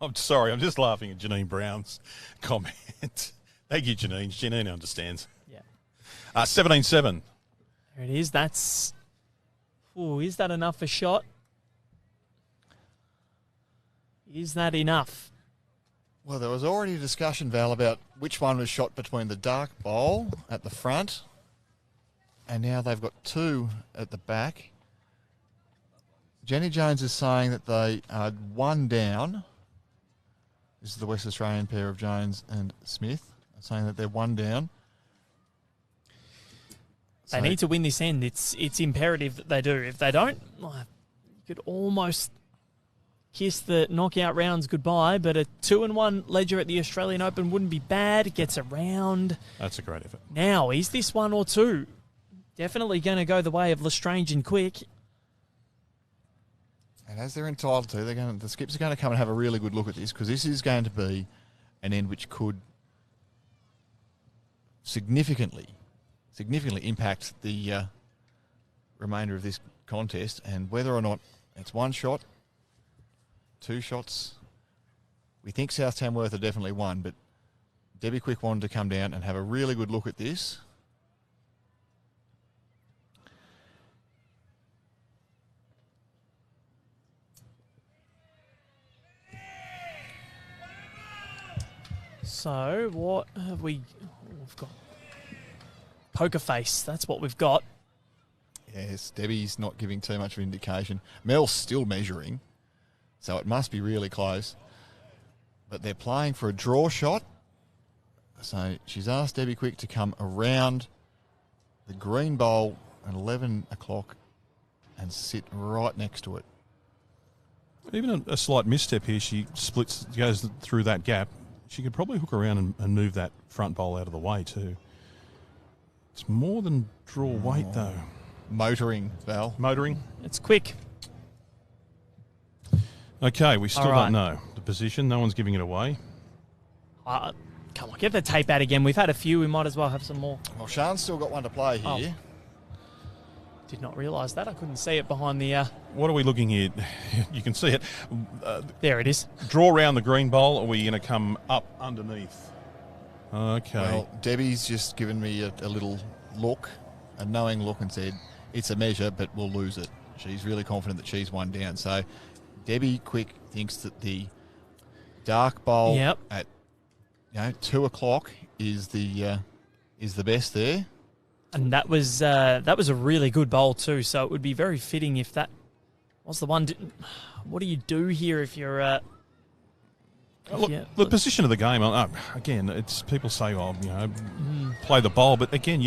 I'm sorry, I'm just laughing at Janine Brown's comment. Thank you, Janine. Janine understands. Yeah. 17-7. There it is. That's... Ooh, is that enough for shot? Is that enough? Well, there was already a discussion, Val, about which one was shot between the dark bowl at the front, and now they've got 2 at the back. Jenny Jones is saying that they are 1 down. This is the West Australian pair of Jones and Smith, saying that they're 1 down. They need to win this end. It's imperative that they do. If they don't, you could almost kiss the knockout rounds goodbye, but a 2-1 Ledger at the Australian Open wouldn't be bad. It gets around. That's a great effort. Now, is this 1 or 2? Definitely going to go the way of Lestrange and Quick. And as they're entitled to, the skips are going to come and have a really good look at this, because this is going to be an end which could significantly impact the remainder of this contest, and whether or not it's 1 shot, 2 shots. We think South Tamworth are definitely 1, but Debbie Quick wanted to come down and have a really good look at this. So, what have we... We've got poker face. That's what we've got. Yes, Debbie's not giving too much of an indication. Mel's still measuring, so it must be really close. But they're playing for a draw shot. So she's asked Debbie Quick to come around the green bowl at 11 o'clock and sit right next to it. Even a slight misstep here, she goes through that gap. She could probably hook around and move that front bowl out of the way too. It's more than draw weight though. Motoring, Val. Motoring. It's Quick. Okay, we still All right. don't know the position. No one's giving it away. Come on, get the tape out again. We've had a few. We might as well have some more. Well, Sian's still got one to play here. Did not realise that. I couldn't see it behind the... What are we looking here? You can see it. There it is. Draw around the green bowl, or are we going to come up underneath? Okay. Well, Debbie's just given me a little look, a knowing look, and said, it's a measure, but we'll lose it. She's really confident that she's 1 down. So Debbie Quick thinks that the dark bowl at 2 o'clock is the best there. And that was a really good bowl too, so it would be very fitting if that was the one. What do you do here if you're... Look, the position of the game, again, it's people say, play the bowl, but again,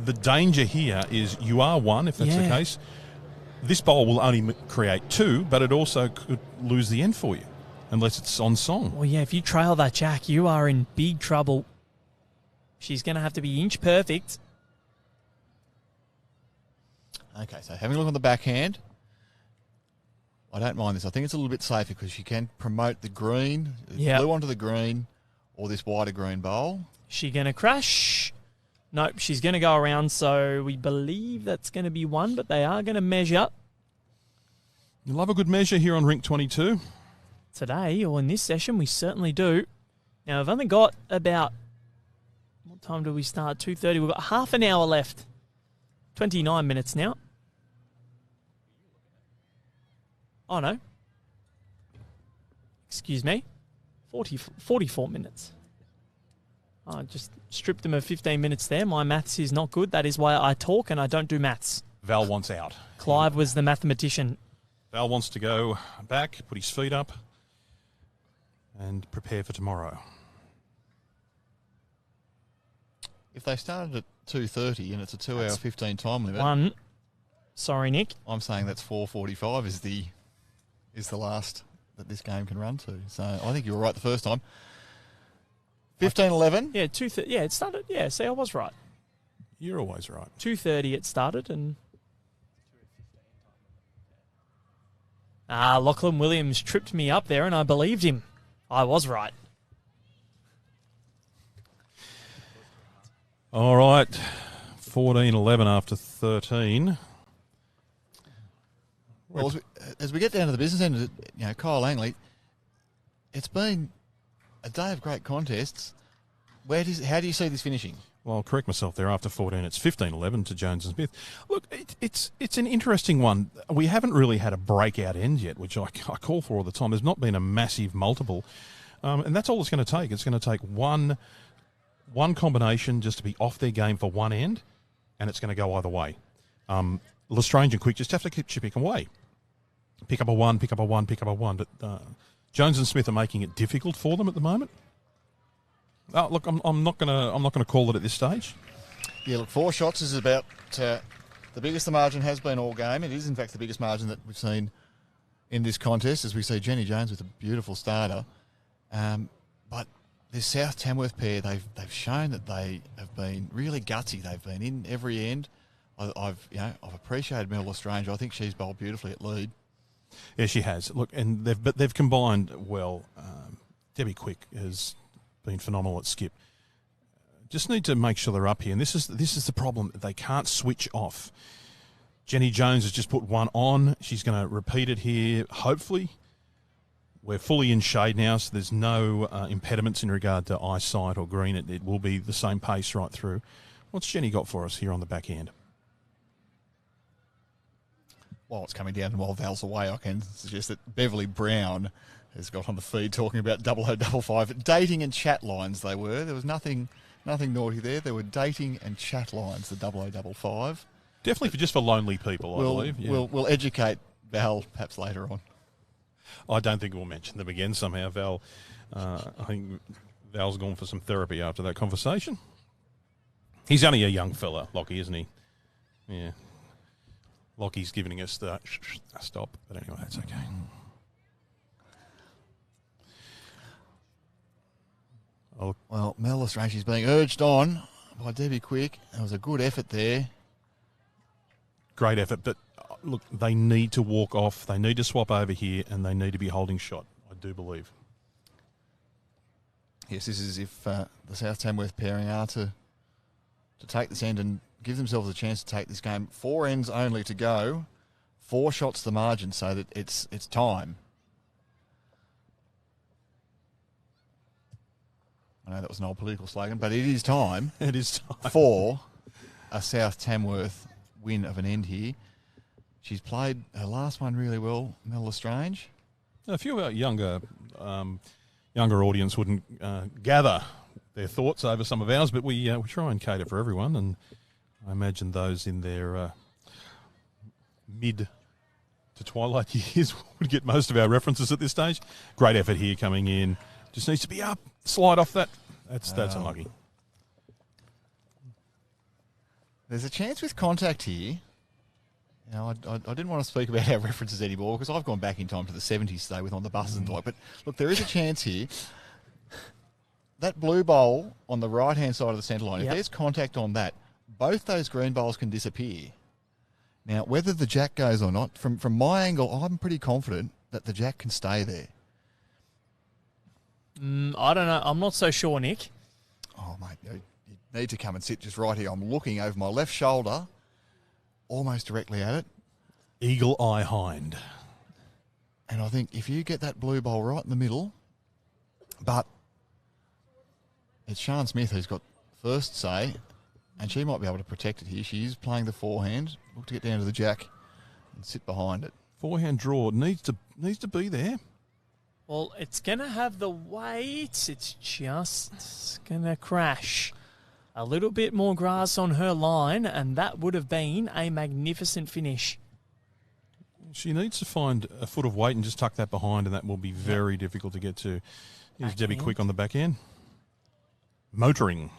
the danger here is you are 1, if that's the case. This bowl will only create 2, but it also could lose the end for you, unless it's on song. Well, yeah, if you trail that jack, you are in big trouble. She's going to have to be inch perfect. Okay, so having a look on the backhand, I don't mind this. I think it's a little bit safer because she can promote the green, blue onto the green, or this wider green bowl. She going to crash? Nope, she's going to go around, so we believe that's going to be one, but they are going to measure. You love a good measure here on Rink 22. Today, or in this session, we certainly do. Now, I've only got about... What time do we start? 2:30. We've got half an hour left. 29 minutes now. Oh, no. Excuse me. 44 minutes. I just stripped them of 15 minutes there. My maths is not good. That is why I talk and I don't do maths. Val wants out. Clive was the mathematician. Val wants to go back, put his feet up, and prepare for tomorrow. If they started at 2:30 and it's a 2 hour 15 time limit. One. Sorry, Nick. I'm saying that's 4:45 is the last that this game can run to. So I think you were right the first time. 15:11. Yeah, 2:30. Yeah, it started. Yeah, see, I was right. You're always right. 2:30 it started, and Lachlan Williams tripped me up there, and I believed him. I was right. All right, 14-11 after 13. Well, as we get down to the business end, Kyle Langley, it's been a day of great contests. How do you see this finishing? Well, I'll correct myself there. After 14, it's 15-11 to Jones and Smith. Look, it's an interesting one. We haven't really had a breakout end yet, which I call for all the time. There's not been a massive multiple, and that's all it's going to take. It's going to take one combination just to be off their game for one end, and it's going to go either way. Lestrange and Quick just have to keep chipping away. Pick up a one, pick up a one, pick up a one. But Jones and Smith are making it difficult for them at the moment. Look, I'm not gonna call it at this stage. Yeah, look, 4 shots is about the biggest the margin has been all game. It is, in fact, the biggest margin that we've seen in this contest, as we see Jenny Jones with a beautiful starter. But this South Tamworth pair, they've shown that they have been really gutsy. They've been in every end. I've appreciated Mel Lestrange. I think she's bowled beautifully at lead. Yeah, she has. Look, and they've combined well. Debbie Quick has been phenomenal at skip. Just need to make sure they're up here, and this is the problem. They can't switch off. Jenny Jones has just put one on. She's going to repeat it here. Hopefully, we're fully in shade now, so there's no impediments in regard to eyesight or green. It will be the same pace right through. What's Jenny got for us here on the back end? While it's coming down and while Val's away, I can suggest that Beverly Brown has got on the feed talking about 0055. Dating and chat lines they were. There was nothing naughty there. There were dating and chat lines, the 0055. Definitely just for lonely people, I believe. Yeah. We'll educate Val perhaps later on. I don't think we'll mention them again somehow, Val. I think Val's gone for some therapy after that conversation. He's only a young fella, Lockie, isn't he? Yeah. Lockie's giving us the stop, but anyway, that's okay. Well, Mel Lestrange is being urged on by Debbie Quick. There was a good effort there. Great effort, but look, they need to walk off. They need to swap over here, and they need to be holding shot, I do believe. Yes, this is if the South Tamworth pairing are to take this end and give themselves a chance to take this game. 4 ends only to go. 4 shots the margin, so that it's time. I know that was an old political slogan, but it is time. It is time. For a South Tamworth win of an end here. She's played her last one really well, Mel Lestrange. A few of our younger audience wouldn't gather their thoughts over some of ours, but we try and cater for everyone, and I imagine those in their mid to twilight years would get most of our references at this stage. Great effort here coming in. Just needs to be up. Slide off that. That's unlucky. There's a chance with contact here. I didn't want to speak about our references anymore because I've gone back in time to the 70s today with On the Buses and the like. But look, there is a chance here. That blue bowl on the right-hand side of the centre line, if there's contact on that, both those green bowls can disappear. Now, whether the jack goes or not, from my angle, I'm pretty confident that the jack can stay there. I don't know. I'm not so sure, Nick. Oh, mate, you need to come and sit just right here. I'm looking over my left shoulder, almost directly at it. Eagle eye hind. And I think if you get that blue bowl right in the middle, but it's Sian Smith who's got first say, and she might be able to protect it here. She is playing the forehand. Look to get down to the jack and sit behind it. Forehand draw needs to be there. Well, it's going to have the weight. It's just going to crash. A little bit more grass on her line, and that would have been a magnificent finish. She needs to find a foot of weight and just tuck that behind, and that will be very difficult to get to. Here's Debbie Quick on the back end. Motoring.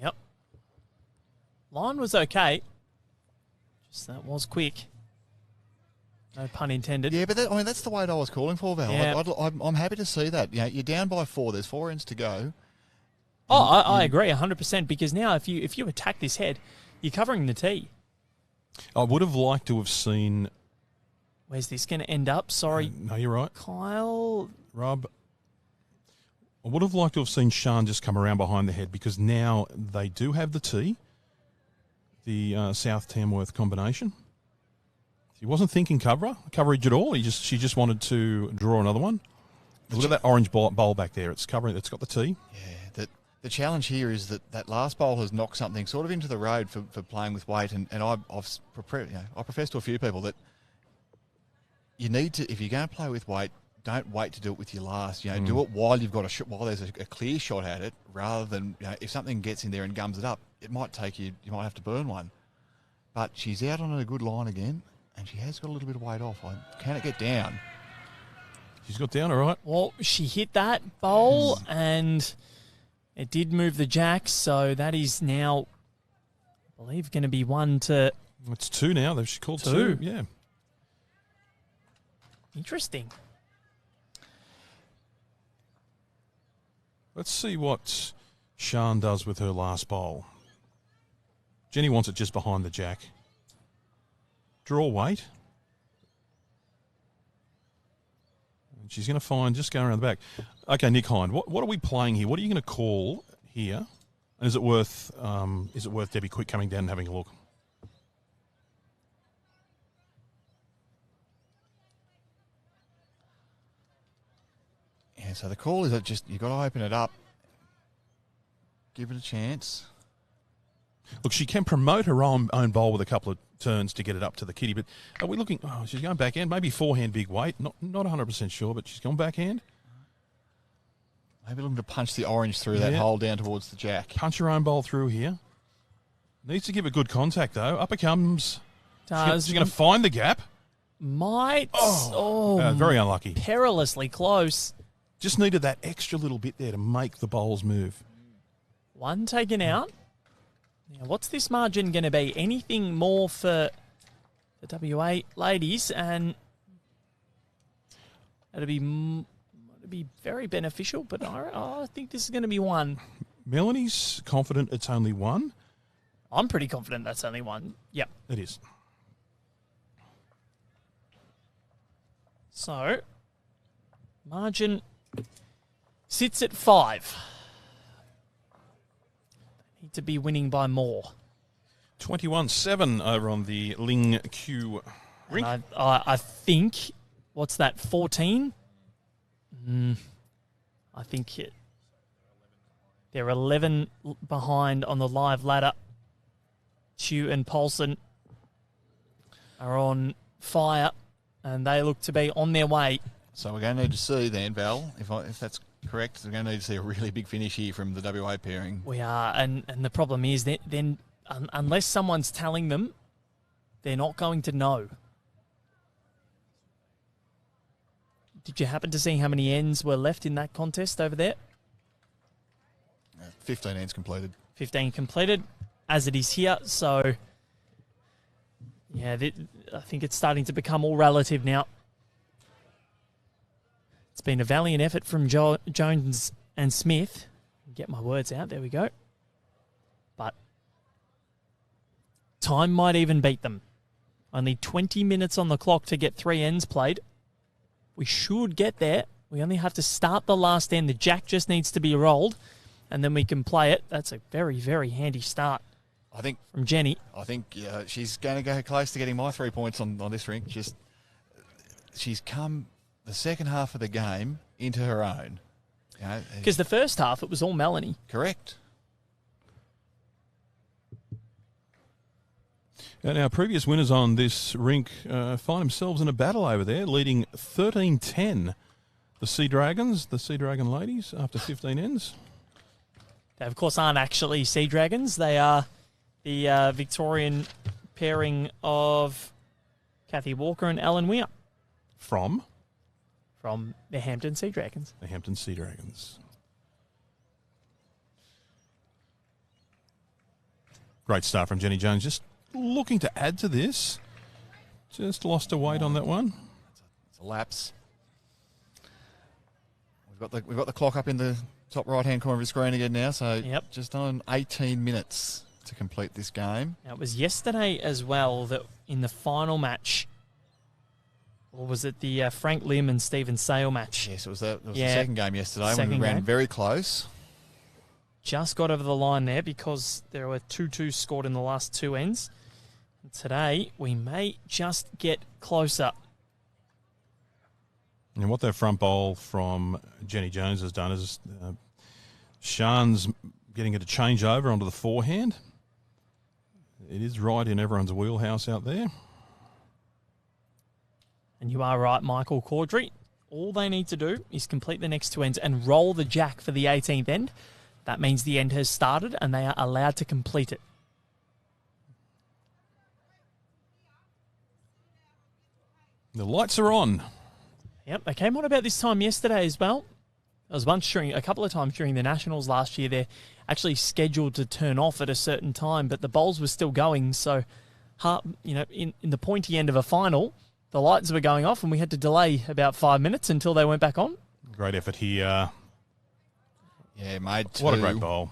Yep. Line was okay. Just that was quick. No pun intended. Yeah, but that's the weight I was calling for, Val. Yeah. I'm happy to see that. You know, you're down by 4. There's 4 ends to go. Oh, I agree 100%, because now if you attack this head, you're covering the tee. I would have liked to have seen... Where's this going to end up? Sorry. No, you're right. Kyle. Rob. I would have liked to have seen Sian just come around behind the head, because now they do have the tee, the South Tamworth combination. He wasn't thinking coverage at all. She just wanted to draw another one. Look at that orange bowl back there. It's covering. It's got the tee. Yeah. The challenge here is that last bowl has knocked something sort of into the road for playing with weight, and I profess to a few people that you need to, if you're going to play with weight, don't wait to do it with your last. You know, do it while you've got a shot, while there's a clear shot at it, rather than, you know, if something gets in there and gums it up, it might take you. You might have to burn one. But she's out on a good line again, and she has got a little bit of weight off. Can it get down? She's got down, all right. Well, she hit that bowl, and it did move the jack, so that is now, I believe, going to be 1 to... It's 2 now. She called 2. Yeah. Interesting. Let's see what Sian does with her last bowl. Jenny wants it just behind the jack. Draw weight. And she's going to find, just going around the back. Okay, Nick Hind, what are we playing here? What are you going to call here? And is it worth Debbie Quick coming down and having a look? Yeah, so the call is that just you've got to open it up, give it a chance. Look, she can promote her own bowl with a couple of turns to get it up to the kitty, but are we looking... Oh, she's going backhand, maybe forehand big weight. Not 100% sure, but she's gone backhand. Maybe looking to punch the orange through that hole down towards the jack. Punch her own bowl through here. Needs to give a good contact, though. Up it comes. She's going to find the gap. Might. Very unlucky. Perilously close. Just needed that extra little bit there to make the bowls move. 1 taken out. Now, what's this margin going to be? Anything more for the WA ladies, and it'll be very beneficial, but I think this is going to be 1. Melanie's confident it's only 1. I'm pretty confident that's only 1. Yep. It is. So, margin sits at 5. Need to be winning by more. 21-7 over on the Ling Q rink. And I think, what's that, 14? I think they're 11 behind on the live ladder. Chu and Paulson are on fire, and they look to be on their way. So we're going to need to see then, Val, if that's correct, we're going to need to see a really big finish here from the WA pairing. We are, and the problem is that then unless someone's telling them, they're not going to know. Did you happen to see how many ends were left in that contest over there? 15 ends completed. 15 completed, as it is here. So, yeah, I think it's starting to become all relative now. It's been a valiant effort from Jones and Smith. Get my words out. There we go. But time might even beat them. Only 20 minutes on the clock to get 3 ends played. We should get there. We only have to start the last end. The jack just needs to be rolled, and then we can play it. That's a very, very handy start. I think from Jenny. I think she's going to go close to getting my 3 points on this rink. She's come the second half of the game into her own. Because the first half, it was all Melanie. Correct. And our previous winners on this rink find themselves in a battle over there, leading 13-10. The Sea Dragons, the Sea Dragon ladies, after 15 ends. They, of course, aren't actually Sea Dragons. They are the Victorian pairing of Kathy Walker and Ellen Weir. From the Hampton Sea Dragons. The Hampton Sea Dragons. Great start from Jenny Jones. Just looking to add to this. Just lost her weight on that one. It's a lapse. We've got the clock up in the top right-hand corner of the screen again now, so just on 18 minutes to complete this game. Now, it was yesterday as well that in the final match, or was it the Frank Lim and Stephen Sale match? Yes, it was the second game yesterday when we ran very close. Just got over the line there because there were 2-2 scored in the last 2 ends. And today, we may just get closer. And what that front bowl from Jenny Jones has done is Sian's getting it to change over onto the forehand. It is right in everyone's wheelhouse out there. And you are right, Michael Caudry. All they need to do is complete the next 2 ends and roll the jack for the 18th end. That means the end has started and they are allowed to complete it. The lights are on. Yep, they came on about this time yesterday as well. There was a couple of times during the Nationals last year. They're actually scheduled to turn off at a certain time, but the bowls were still going. So, in the pointy end of a final, the lights were going off and we had to delay about 5 minutes until they went back on. Great effort here. Yeah, made 2. What a great bowl.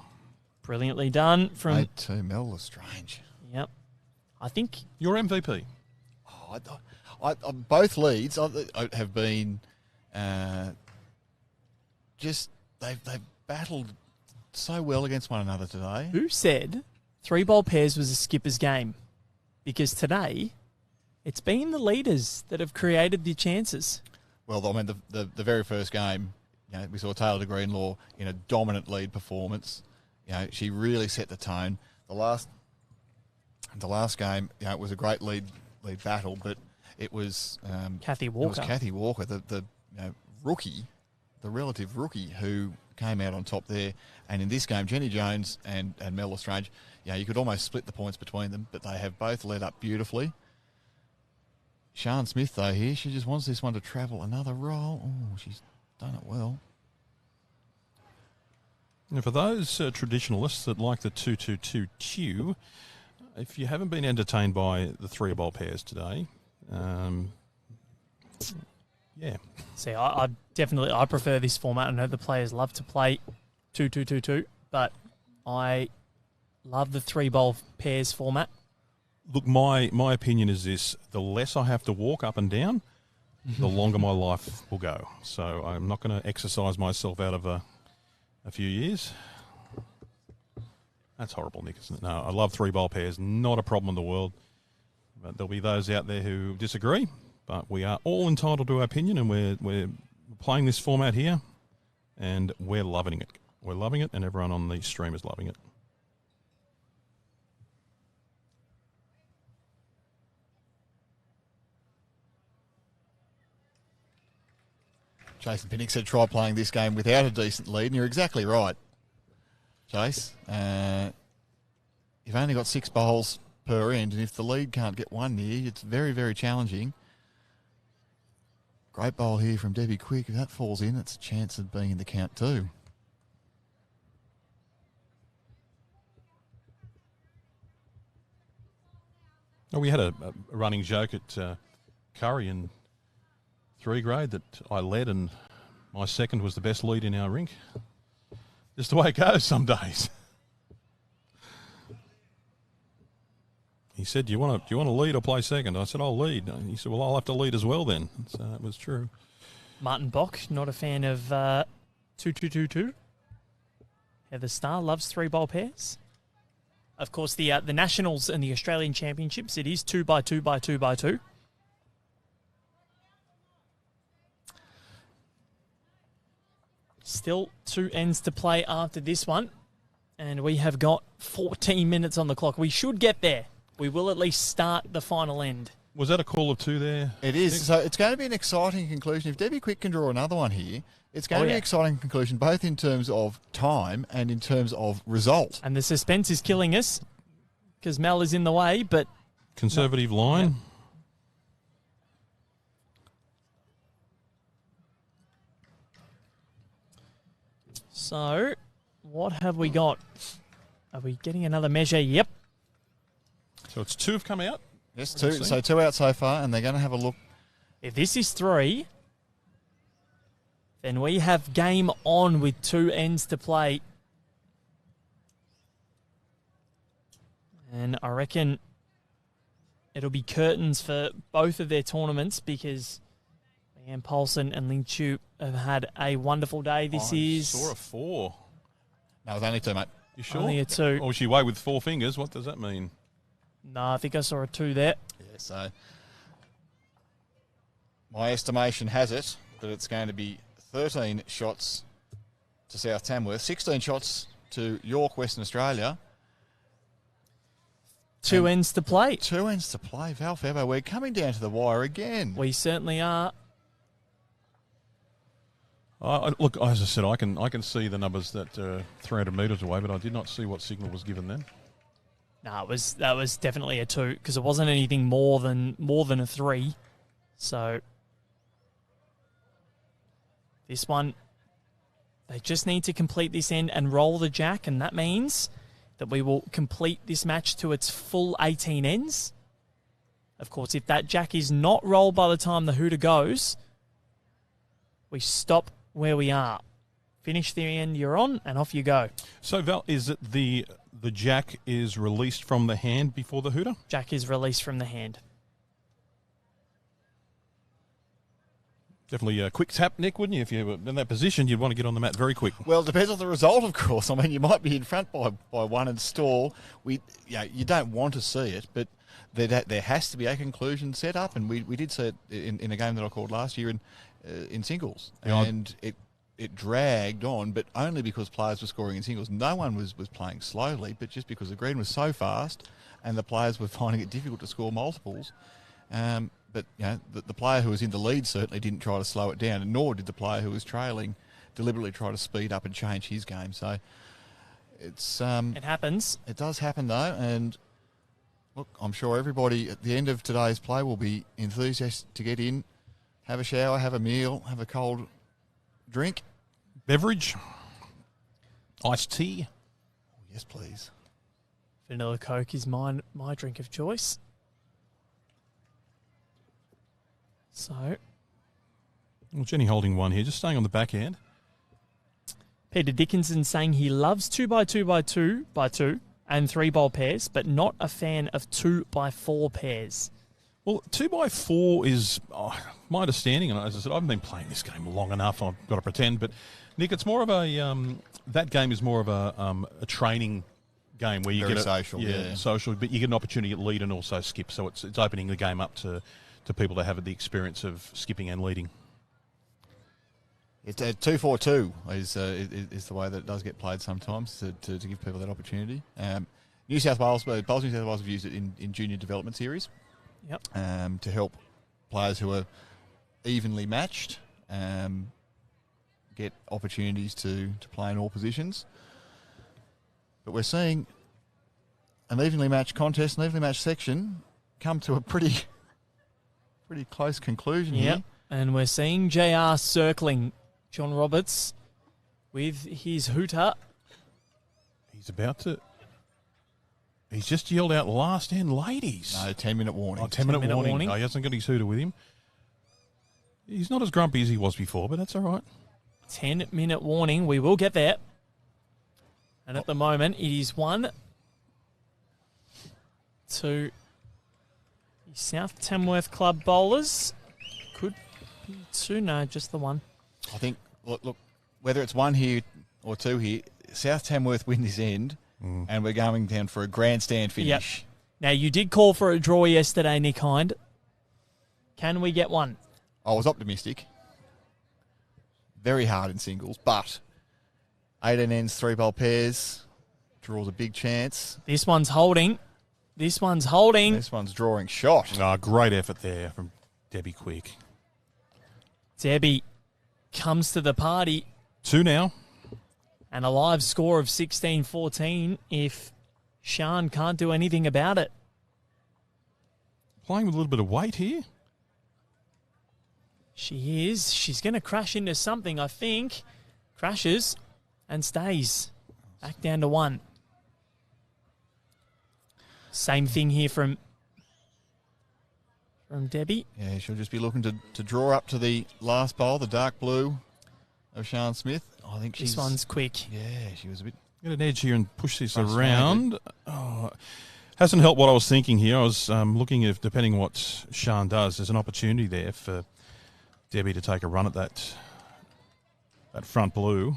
Brilliantly done from... Made 2, Mel Lestrange. Yep. I think... Your MVP. Both leads have been they've battled so well against one another today. Who said 3-bowl pairs was a skipper's game? Because today, it's been the leaders that have created the chances. Well, I mean, the very first game, we saw Taylor de Greenlaw in a dominant lead performance. She really set the tone. The last game, it was a great lead battle, but it was Kathy Walker. It was Kathy Walker, the rookie, the relative rookie who came out on top there. And in this game, Jenny Jones and Mel Lestrange, you could almost split the points between them, but they have both led up beautifully. Sian Smith, though, here, she just wants this one to travel another roll. Oh, she's done it well. Now, for those traditionalists that like the 2-2-2-2, if you haven't been entertained by the 3-bowl pairs today, yeah. See, I prefer this format. I know the players love to play 2-2-2-2, but I love the 3-bowl pairs format. Look, my opinion is this: the less I have to walk up and down, the longer my life will go. So I'm not going to exercise myself out of a few years. That's horrible, Nick, isn't it? No, I love 3-bowl pairs. Not a problem in the world. But there'll be those out there who disagree. But we are all entitled to our opinion, and we're playing this format here, and we're loving it. We're loving it, and everyone on the stream is loving it. Jason Pinnock said try playing this game without a decent lead, and you're exactly right, Chase. You've only got 6 bowls per end, and if the lead can't get one near, it's very, very challenging. Great bowl here from Debbie Quick. If that falls in, it's a chance of being in the count too. Oh, we had a running joke at Curry in 3 grade that I led and my second was the best lead in our rink. Just the way it goes some days. He said, do you want to lead or play second? I said, I'll lead. And he said, well, I'll have to lead as well then. So that was true. Martin Bock, not a fan of 2-2-2-2. Heather Starr loves 3-bowl pairs. Of course, the Nationals and the Australian Championships, it is 2x2x2x2. Still 2 ends to play after this one. And we have got 14 minutes on the clock. We should get there. We will at least start the final end. Was that a call of 2 there? It is. So it's going to be an exciting conclusion. If Debbie Quick can draw another one here, it's going to be an exciting conclusion, both in terms of time and in terms of result. And the suspense is killing us because Mel is in the way, but... Conservative line. Yep. So, what have we got? Are we getting another measure? Yep. So it's 2 have come out? Yes, 2. So 2 out so far, and they're going to have a look. If this is 3, then we have game on with 2 ends to play. And I reckon it'll be curtains for both of their tournaments because Leanne Paulson and Ling Chu have had a wonderful day. This is... I saw a 4. No, it was only 2, mate. You sure? Only a 2. Or she weigh with 4 fingers. What does that mean? No, I think I saw a 2 there. Yeah, so my estimation has it that it's going to be 13 shots to South Tamworth, 16 shots to York, Western Australia. 2 ends to play. 2 ends to play. Val Febo, we're coming down to the wire again. We certainly are. Look, as I said, I can see the numbers that 300 metres away, but I did not see what signal was given then. No, that was definitely a 2 because it wasn't anything more than a 3. So this one, they just need to complete this end and roll the jack, and that means that we will complete this match to its full 18 ends. Of course, if that jack is not rolled by the time the hooter goes, we stop where we are. Finish the end you're on, and off you go. So, Val, is it the jack is released from the hand before the hooter? Jack is released from the hand. Definitely a quick tap, Nick, wouldn't you? If you were in that position, you'd want to get on the mat very quick. Well, it depends on the result, of course. I mean, you might be in front by 1 and stall. You don't want to see it, but there has to be a conclusion set up, and we did see it in a game that I called last year in singles, and it dragged on, but only because players were scoring in singles. No one was playing slowly, but just because the green was so fast and the players were finding it difficult to score multiples. But the player who was in the lead certainly didn't try to slow it down, and nor did the player who was trailing deliberately try to speed up and change his game. So it's it happens. It does happen though, and look, I'm sure everybody at the end of today's play will be enthusiastic to get in, have a shower, have a meal, have a cold drink. Beverage? Iced tea? Oh, yes, please. Vanilla Coke is my drink of choice. So, Well, Jenny holding 1 here, just staying on the back end. Peter Dickinson saying he loves 2x2x2x2 and 3-bowl pairs, but not a fan of 2x4 pairs. Well, 2x4 is my understanding, and as I said, I haven't been playing this game long enough. I've got to pretend, but Nick, it's more of that game is more of a training game where you Very get social, social, but you get an opportunity to lead and also skip. So it's opening the game up to people that have the experience of skipping and leading. It's 2-4-2 is the way that it does get played sometimes to give people that opportunity. New South Wales, New South Wales have used it in junior development series. Yep. To help players who are evenly matched get opportunities to play in all positions. But we're seeing an evenly matched contest, an evenly matched section come to a pretty close conclusion here. And we're seeing JR circling John Roberts with his hooter. He's just yelled out last end, ladies. No, 10-minute warning. 10-minute warning. No, he hasn't got his hooter with him. He's not as grumpy as he was before, but that's all right. 10-minute warning. We will get there. And at the moment, it is 1, 2, South Tamworth Club bowlers could be two. No, just the one. I think, look, whether it's one here or two here, South Tamworth win this end, and we're going down for a grandstand finish. Yep. Now, you did call for a draw yesterday, Nick Hind. Can we get one? I was optimistic. Very hard in singles, but 18 ends, 3-bowl pairs, draws a big chance. This one's holding. This one's holding. This one's drawing shot. Oh, great effort there from Debbie Quick. Debbie comes to the party. 2 now. And a live score of 16-14 if Sian can't do anything about it. Playing with a little bit of weight here. She is. She's going to crash into something, I think. Crashes and stays. Back down to 1. Same thing here from Debbie. Yeah, she'll just be looking to draw up to the last bowl, the dark blue of Sian Smith. I think This one's quick. Yeah, she was a bit... Get an edge here and push this Frustrated. around. Oh, hasn't helped what I was thinking here. I was looking if, depending on what Sian does, there's an opportunity there for Debbie to take a run at that front blue.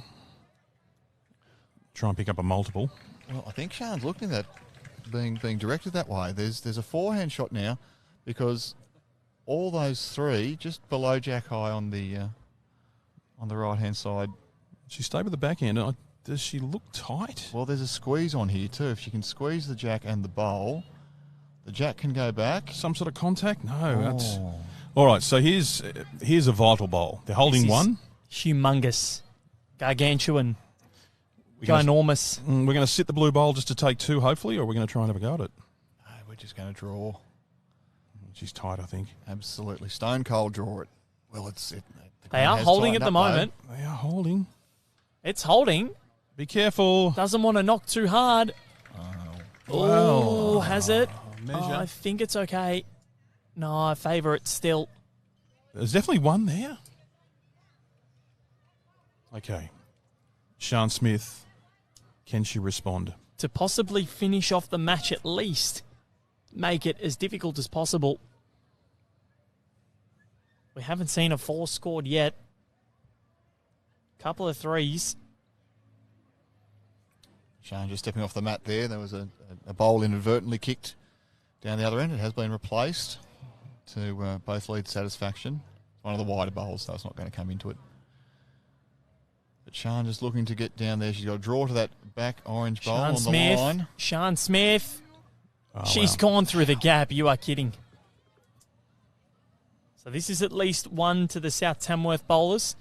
Try and pick up a multiple. Well, I think Sian's looking at that, being directed that way. There's a forehand shot now because all those three just below jack high on the right-hand side. She stayed with the backhand. Does she look tight? Well, there's a squeeze on here too. If she can squeeze the jack and the bowl, the jack can go back. Some sort of contact? No. That's all right. So here's a vital bowl. They're holding This is one. Humongous. Gargantuan. We're gonna- Ginormous. We're going to sit the blue bowl just to take 2, hopefully, or we're going to try and have a go at it. No, we're just going to draw. She's tight, I think. Absolutely. Stone cold draw it. Well, the They are has holding at tightened the up, though. moment. They are holding. It's holding. Be careful. Doesn't want to knock too hard. Oh, has it? Measure. Oh, I think it's okay. No, I favour it still. There's definitely one there. Okay. Sian Smith, can she respond? To possibly finish off the match at least. Make it as difficult as possible. We haven't seen a 4 scored yet. Couple of 3s. Sian just stepping off the mat there. There was a bowl inadvertently kicked down the other end. It has been replaced to both lead satisfaction. It's one of the wider bowls, so it's not going to come into it. But Sian just looking to get down there. She's got to draw to that back orange bowl on the line. Sian Smith. Oh, She's wow. gone through the gap. You are kidding. So this is at least 1 to the South Tamworth bowlers.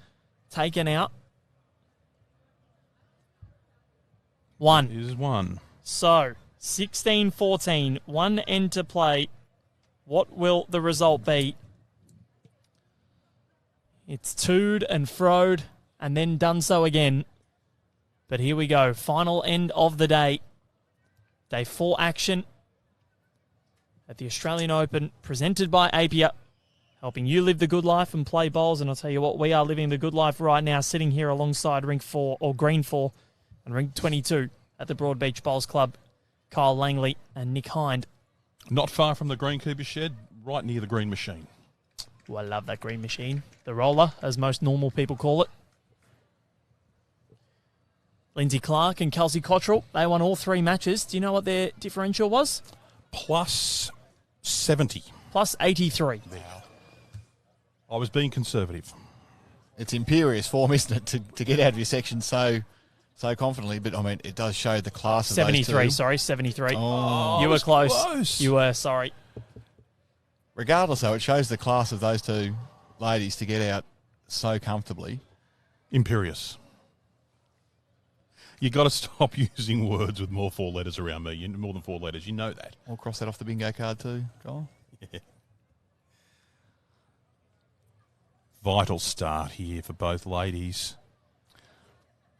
Taken out. 1. Is 1. So, 16-14, 1 end to play. What will the result be? It's toed and froed and then done so again. But here we go. Final end of the day. Day 4 action at the Australian Open, presented by Apia, helping you live the good life and play bowls. And I'll tell you what, we are living the good life right now, sitting here alongside Rink 4, or Green 4, and Rink 22 at the Broadbeach Bowls Club. Kyle Langley and Nick Hind. Not far from the greenkeeper shed, right near the green machine. Oh, I love that green machine. The roller, as most normal people call it. Lindsay Clark and Kelsey Cottrell, they won all 3 matches. Do you know what their differential was? Plus 70. Plus 83. I was being conservative. It's imperious form, isn't it, to get out of your section so confidently. But, I mean, it does show the class of 73, those two. sorry, 73. Oh. You were close. close. You were, sorry. Regardless, though, it shows the class of those two ladies to get out so comfortably. Imperious. You got to stop using words with more 4 letters around me. More than 4 letters. You know that. We'll cross that off the bingo card too, Kyle. Yeah. Vital start here for both ladies.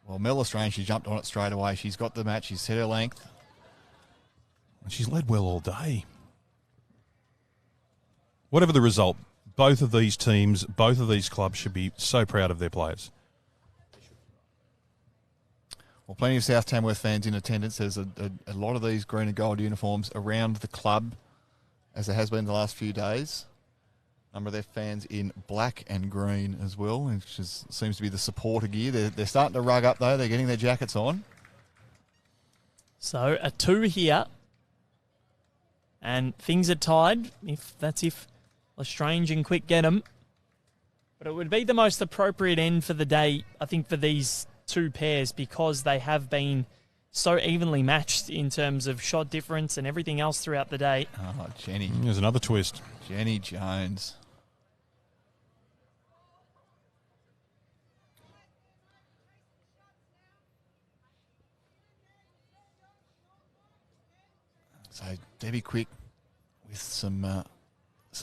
Well, Mel Lestrange, she jumped on it straight away. She's got the match. She's set her length. And she's led well all day. Whatever the result, both of these teams, both of these clubs should be so proud of their players. Well, plenty of South Tamworth fans in attendance. There's a lot of these green and gold uniforms around the club as there has been the last few days. A number of their fans in black and green as well, which seems to be the supporter gear. They're starting to rug up, though. They're getting their jackets on. So a 2 here. And things are tied, if Lestrange and Quick get them. But it would be the most appropriate end for the day, I think, for these two pairs because they have been so evenly matched in terms of shot difference and everything else throughout the day. Oh, Jenny. There's another twist. Jenny Jones. So Debbie Quick with some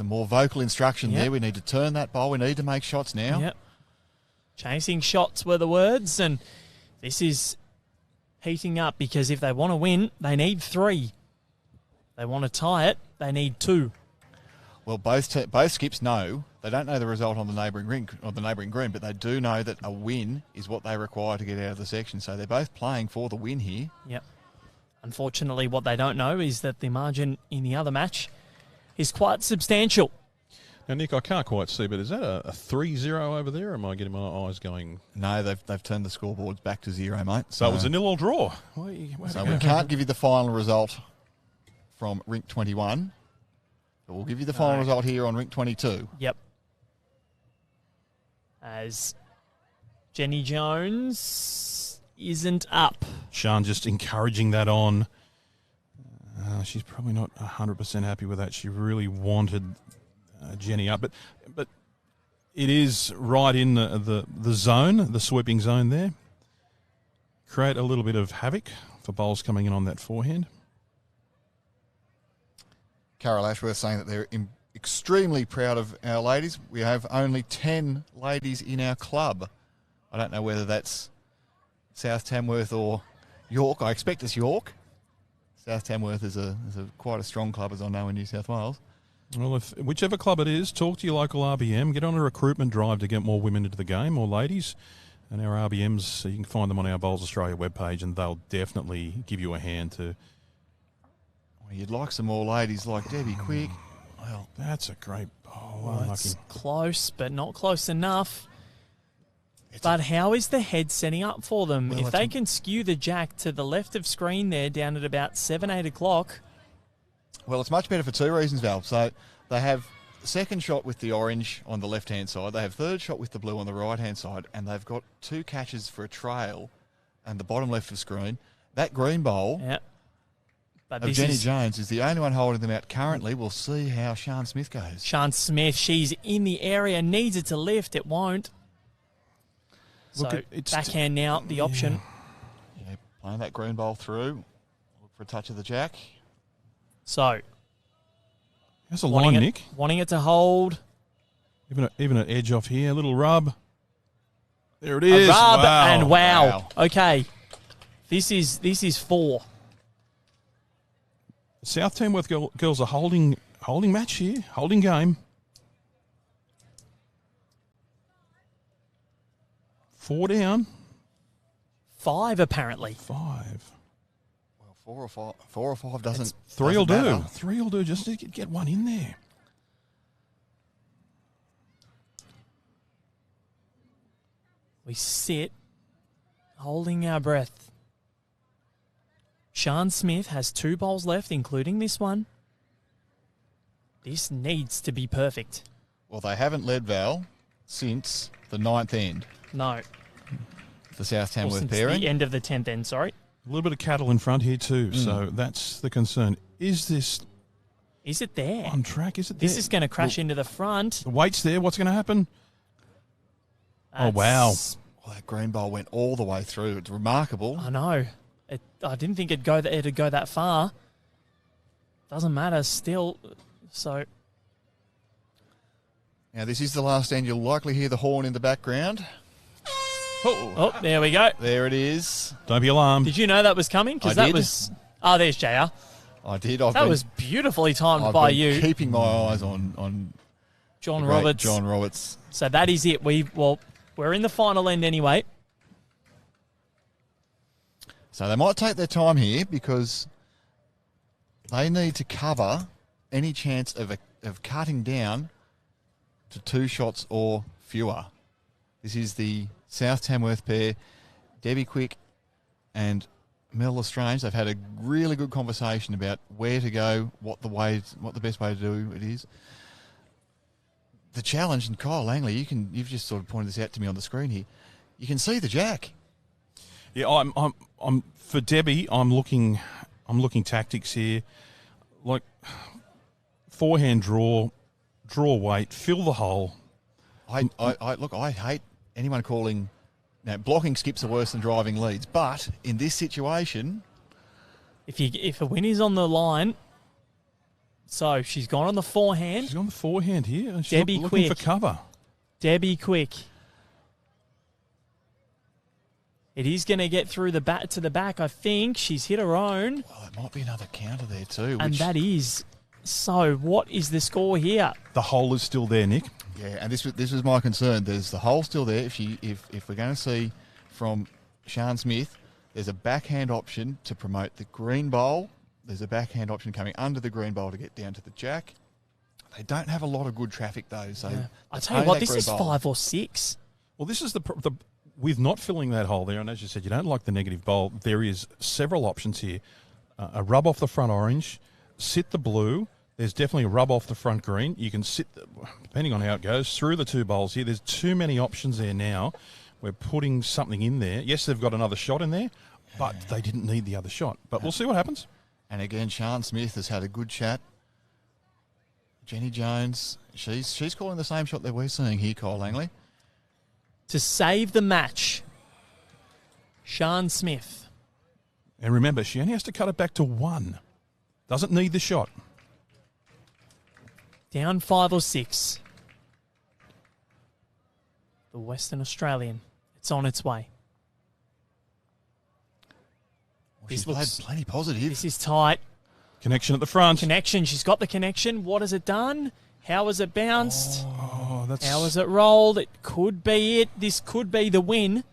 more vocal instruction there. We need to turn that bowl. We need to make shots now. Yep. Chasing shots were the words, and this is heating up because if they want to win, they need 3. They want to tie it, they need 2. Well, both skips know. They don't know the result on the neighbouring rink or the neighbouring green, but they do know that a win is what they require to get out of the section. So they're both playing for the win here. Yep. Unfortunately, what they don't know is that the margin in the other match is quite substantial. Now, Nick, I can't quite see, but is that a 3-0 over there, or am I getting my eyes going? No, they've turned the scoreboards back to 0, mate. So it was a 0-all draw. So we can't give you the final result from Rink 21, but we'll give you the final result here on Rink 22. Yep. As Jenny Jones isn't up. Sian just encouraging that on. She's probably not 100% happy with that. She really wanted Jenny up, but it is right in the zone, the sweeping zone there. Create a little bit of havoc for bowls coming in on that forehand. Carol Ashworth saying that they're extremely proud of our ladies. We have only 10 ladies in our club. I don't know whether that's South Tamworth or York. I expect it's York. South Tamworth is quite a strong club, as I know, in New South Wales. Well, if whichever club it is, talk to your local RBM. Get on a recruitment drive to get more women into the game, or ladies. And our RBMs, you can find them on our Bowls Australia webpage, and they'll definitely give you a hand to. Well, you'd like some more ladies like Debbie Quick. Well, that's a great bowl. Well, it's close, but not close enough. But how is the head setting up for them? Well, if they can skew the jack to the left of screen there down at about 7, 8 o'clock. Well, it's much better for 2 reasons, Val. So they have second shot with the orange on the left-hand side. They have third shot with the blue on the right-hand side. And they've got 2 catches for a trail and the bottom left of screen. That green bowl of Jenny Jones is the only one holding them out currently. We'll see how Sian Smith goes. Sian Smith, she's in the area, needs it to lift. It won't. So it's backhand now, the option. Yeah, playing that green bowl through. Look for a touch of the jack. So. That's a line, Nick. Wanting it to hold. Even an edge off here, a little rub. There it is. A rub, wow. And wow. Okay. This is 4. South Tamworth girls are holding match here, holding game. 4 down. 5 apparently. 5. Well, 4 or 5 doesn't. 3 will matter. do. 3 will do. Just to get one in there. We sit, holding our breath. Sian Smith has 2 bowls left, including this one. This needs to be perfect. Well, they haven't led, Val, since the 9th end. No. The South Tamworth pairing. The end of the 10th end, sorry. A little bit of cattle in front here too, so that's the concern. Is it there? On track? Is it there? This is going to crash into the front. The weight's there. What's going to happen? Oh, wow. Well, that green bowl went all the way through. It's remarkable. I know. I didn't think it'd go that far. Doesn't matter still. So. Now, this is the last end. You'll likely hear the horn in the background. Oh, there we go. There it is. Don't be alarmed. Did you know that was coming? Because I did. was. Oh, there's JR. I did. That was beautifully timed by you. Keeping my eyes on John Roberts. John Roberts. So that is it. We're in the final end anyway. So they might take their time here because they need to cover any chance of cutting down to 2 shots or fewer. This is the South Tamworth pair, Debbie Quick and Mel Lestrange. They've had a really good conversation about where to go, what the best way to do it is. The challenge, and Kyle Langley, you've just sort of pointed this out to me on the screen here. You can see the jack. Yeah, I'm for Debbie. I'm looking tactics here, like forehand draw weight, fill the hole. I hate anyone calling. Now, blocking skips are worse than driving leads, but in this situation, if a win is on the line, so she's gone on the forehand. She's on the forehand here. And she's Debbie looking Quick. for cover. Debbie Quick. It is going to get through the bat to the back. I think she's hit her own. Oh, it might be another counter there too. And that is. So, what is the score here? The hole is still there, Nick. Yeah, and this was my concern. There's the hole still there. If we're going to see from Sian Smith, there's a backhand option to promote the green bowl. There's a backhand option coming under the green bowl to get down to the jack. They don't have a lot of good traffic though. So yeah. I tell you what, this is 5 or 6. Well, this is the with not filling that hole there, and as you said, you don't like the negative bowl. There is several options here. A rub off the front orange, sit the blue. There's definitely a rub off the front green. You can sit, depending on how it goes, through the 2 bowls here. There's too many options there now. We're putting something in there. Yes, they've got another shot in there, but they didn't need the other shot. But we'll see what happens. And again, Sian Smith has had a good chat. Jenny Jones, she's calling the same shot that we're seeing here, Kyle Langley. To save the match, Sian Smith. And remember, she only has to cut it back to 1. Doesn't need the shot. Down 5 or 6. The Western Australian. It's on its way. Well, she's played plenty positive. This is tight. Connection at the front. Connection. She's got the connection. What has it done? How has it bounced? Oh, that's... How has it rolled? It could be it. This could be the win.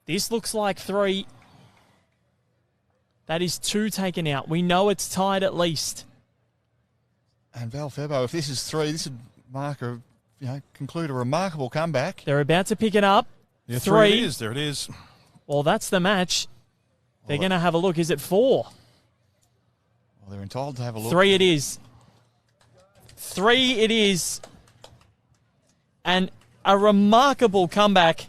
This looks like 3. That is 2 taken out. We know it's tied at least. And Val Febo, if this is 3, this would conclude a remarkable comeback. They're about to pick it up. Yeah, 3. It is. There it is. Well, that's the match. They're going to have a look. Is it 4? Well, they're entitled to have a look. 3 it is. 3 it is. And a remarkable comeback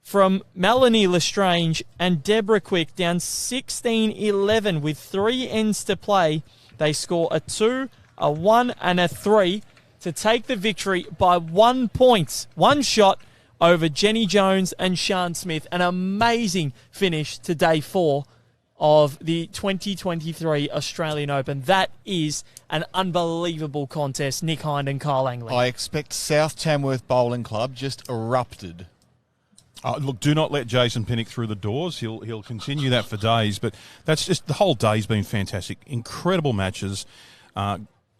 from Melanie Lestrange and Deborah Quick, down 16-11 with 3 ends to play. They score a 2, a 1 and a 3 to take the victory by 1 point. 1 shot over Jenny Jones and Sian Smith. An amazing finish to day 4 of the 2023 Australian Open. That is an unbelievable contest. Nick Hind and Kyle Langley. I expect South Tamworth Bowling Club just erupted. Look, do not let Jason Pinnock through the doors. He'll continue that for days. But that's just the whole day's been fantastic. Incredible matches,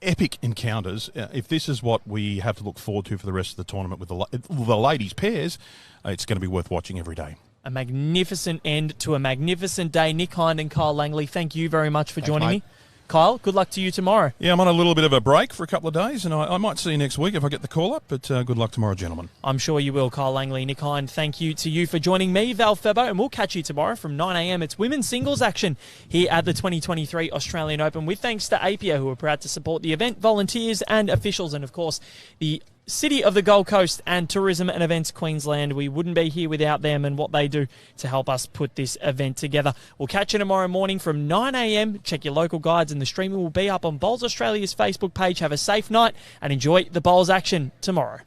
epic encounters. If this is what we have to look forward to for the rest of the tournament with the ladies' pairs, it's going to be worth watching every day. A magnificent end to a magnificent day. Nick Hind and Kyle Langley, thank you very much for joining me. Kyle, good luck to you tomorrow. Yeah, I'm on a little bit of a break for a couple of days, and I might see you next week if I get the call up, but good luck tomorrow, gentlemen. I'm sure you will, Kyle Langley. Nick Hind, thank you to you for joining me, Val Febo, and we'll catch you tomorrow from 9 a.m. It's women's singles action here at the 2023 Australian Open, with thanks to Apia, who are proud to support the event, volunteers and officials, and of course, the City of the Gold Coast and Tourism and Events Queensland. We wouldn't be here without them and what they do to help us put this event together. We'll catch you tomorrow morning from 9 a.m. Check your local guides, and the streaming will be up on Bowls Australia's Facebook page. Have a safe night and enjoy the Bowls action tomorrow.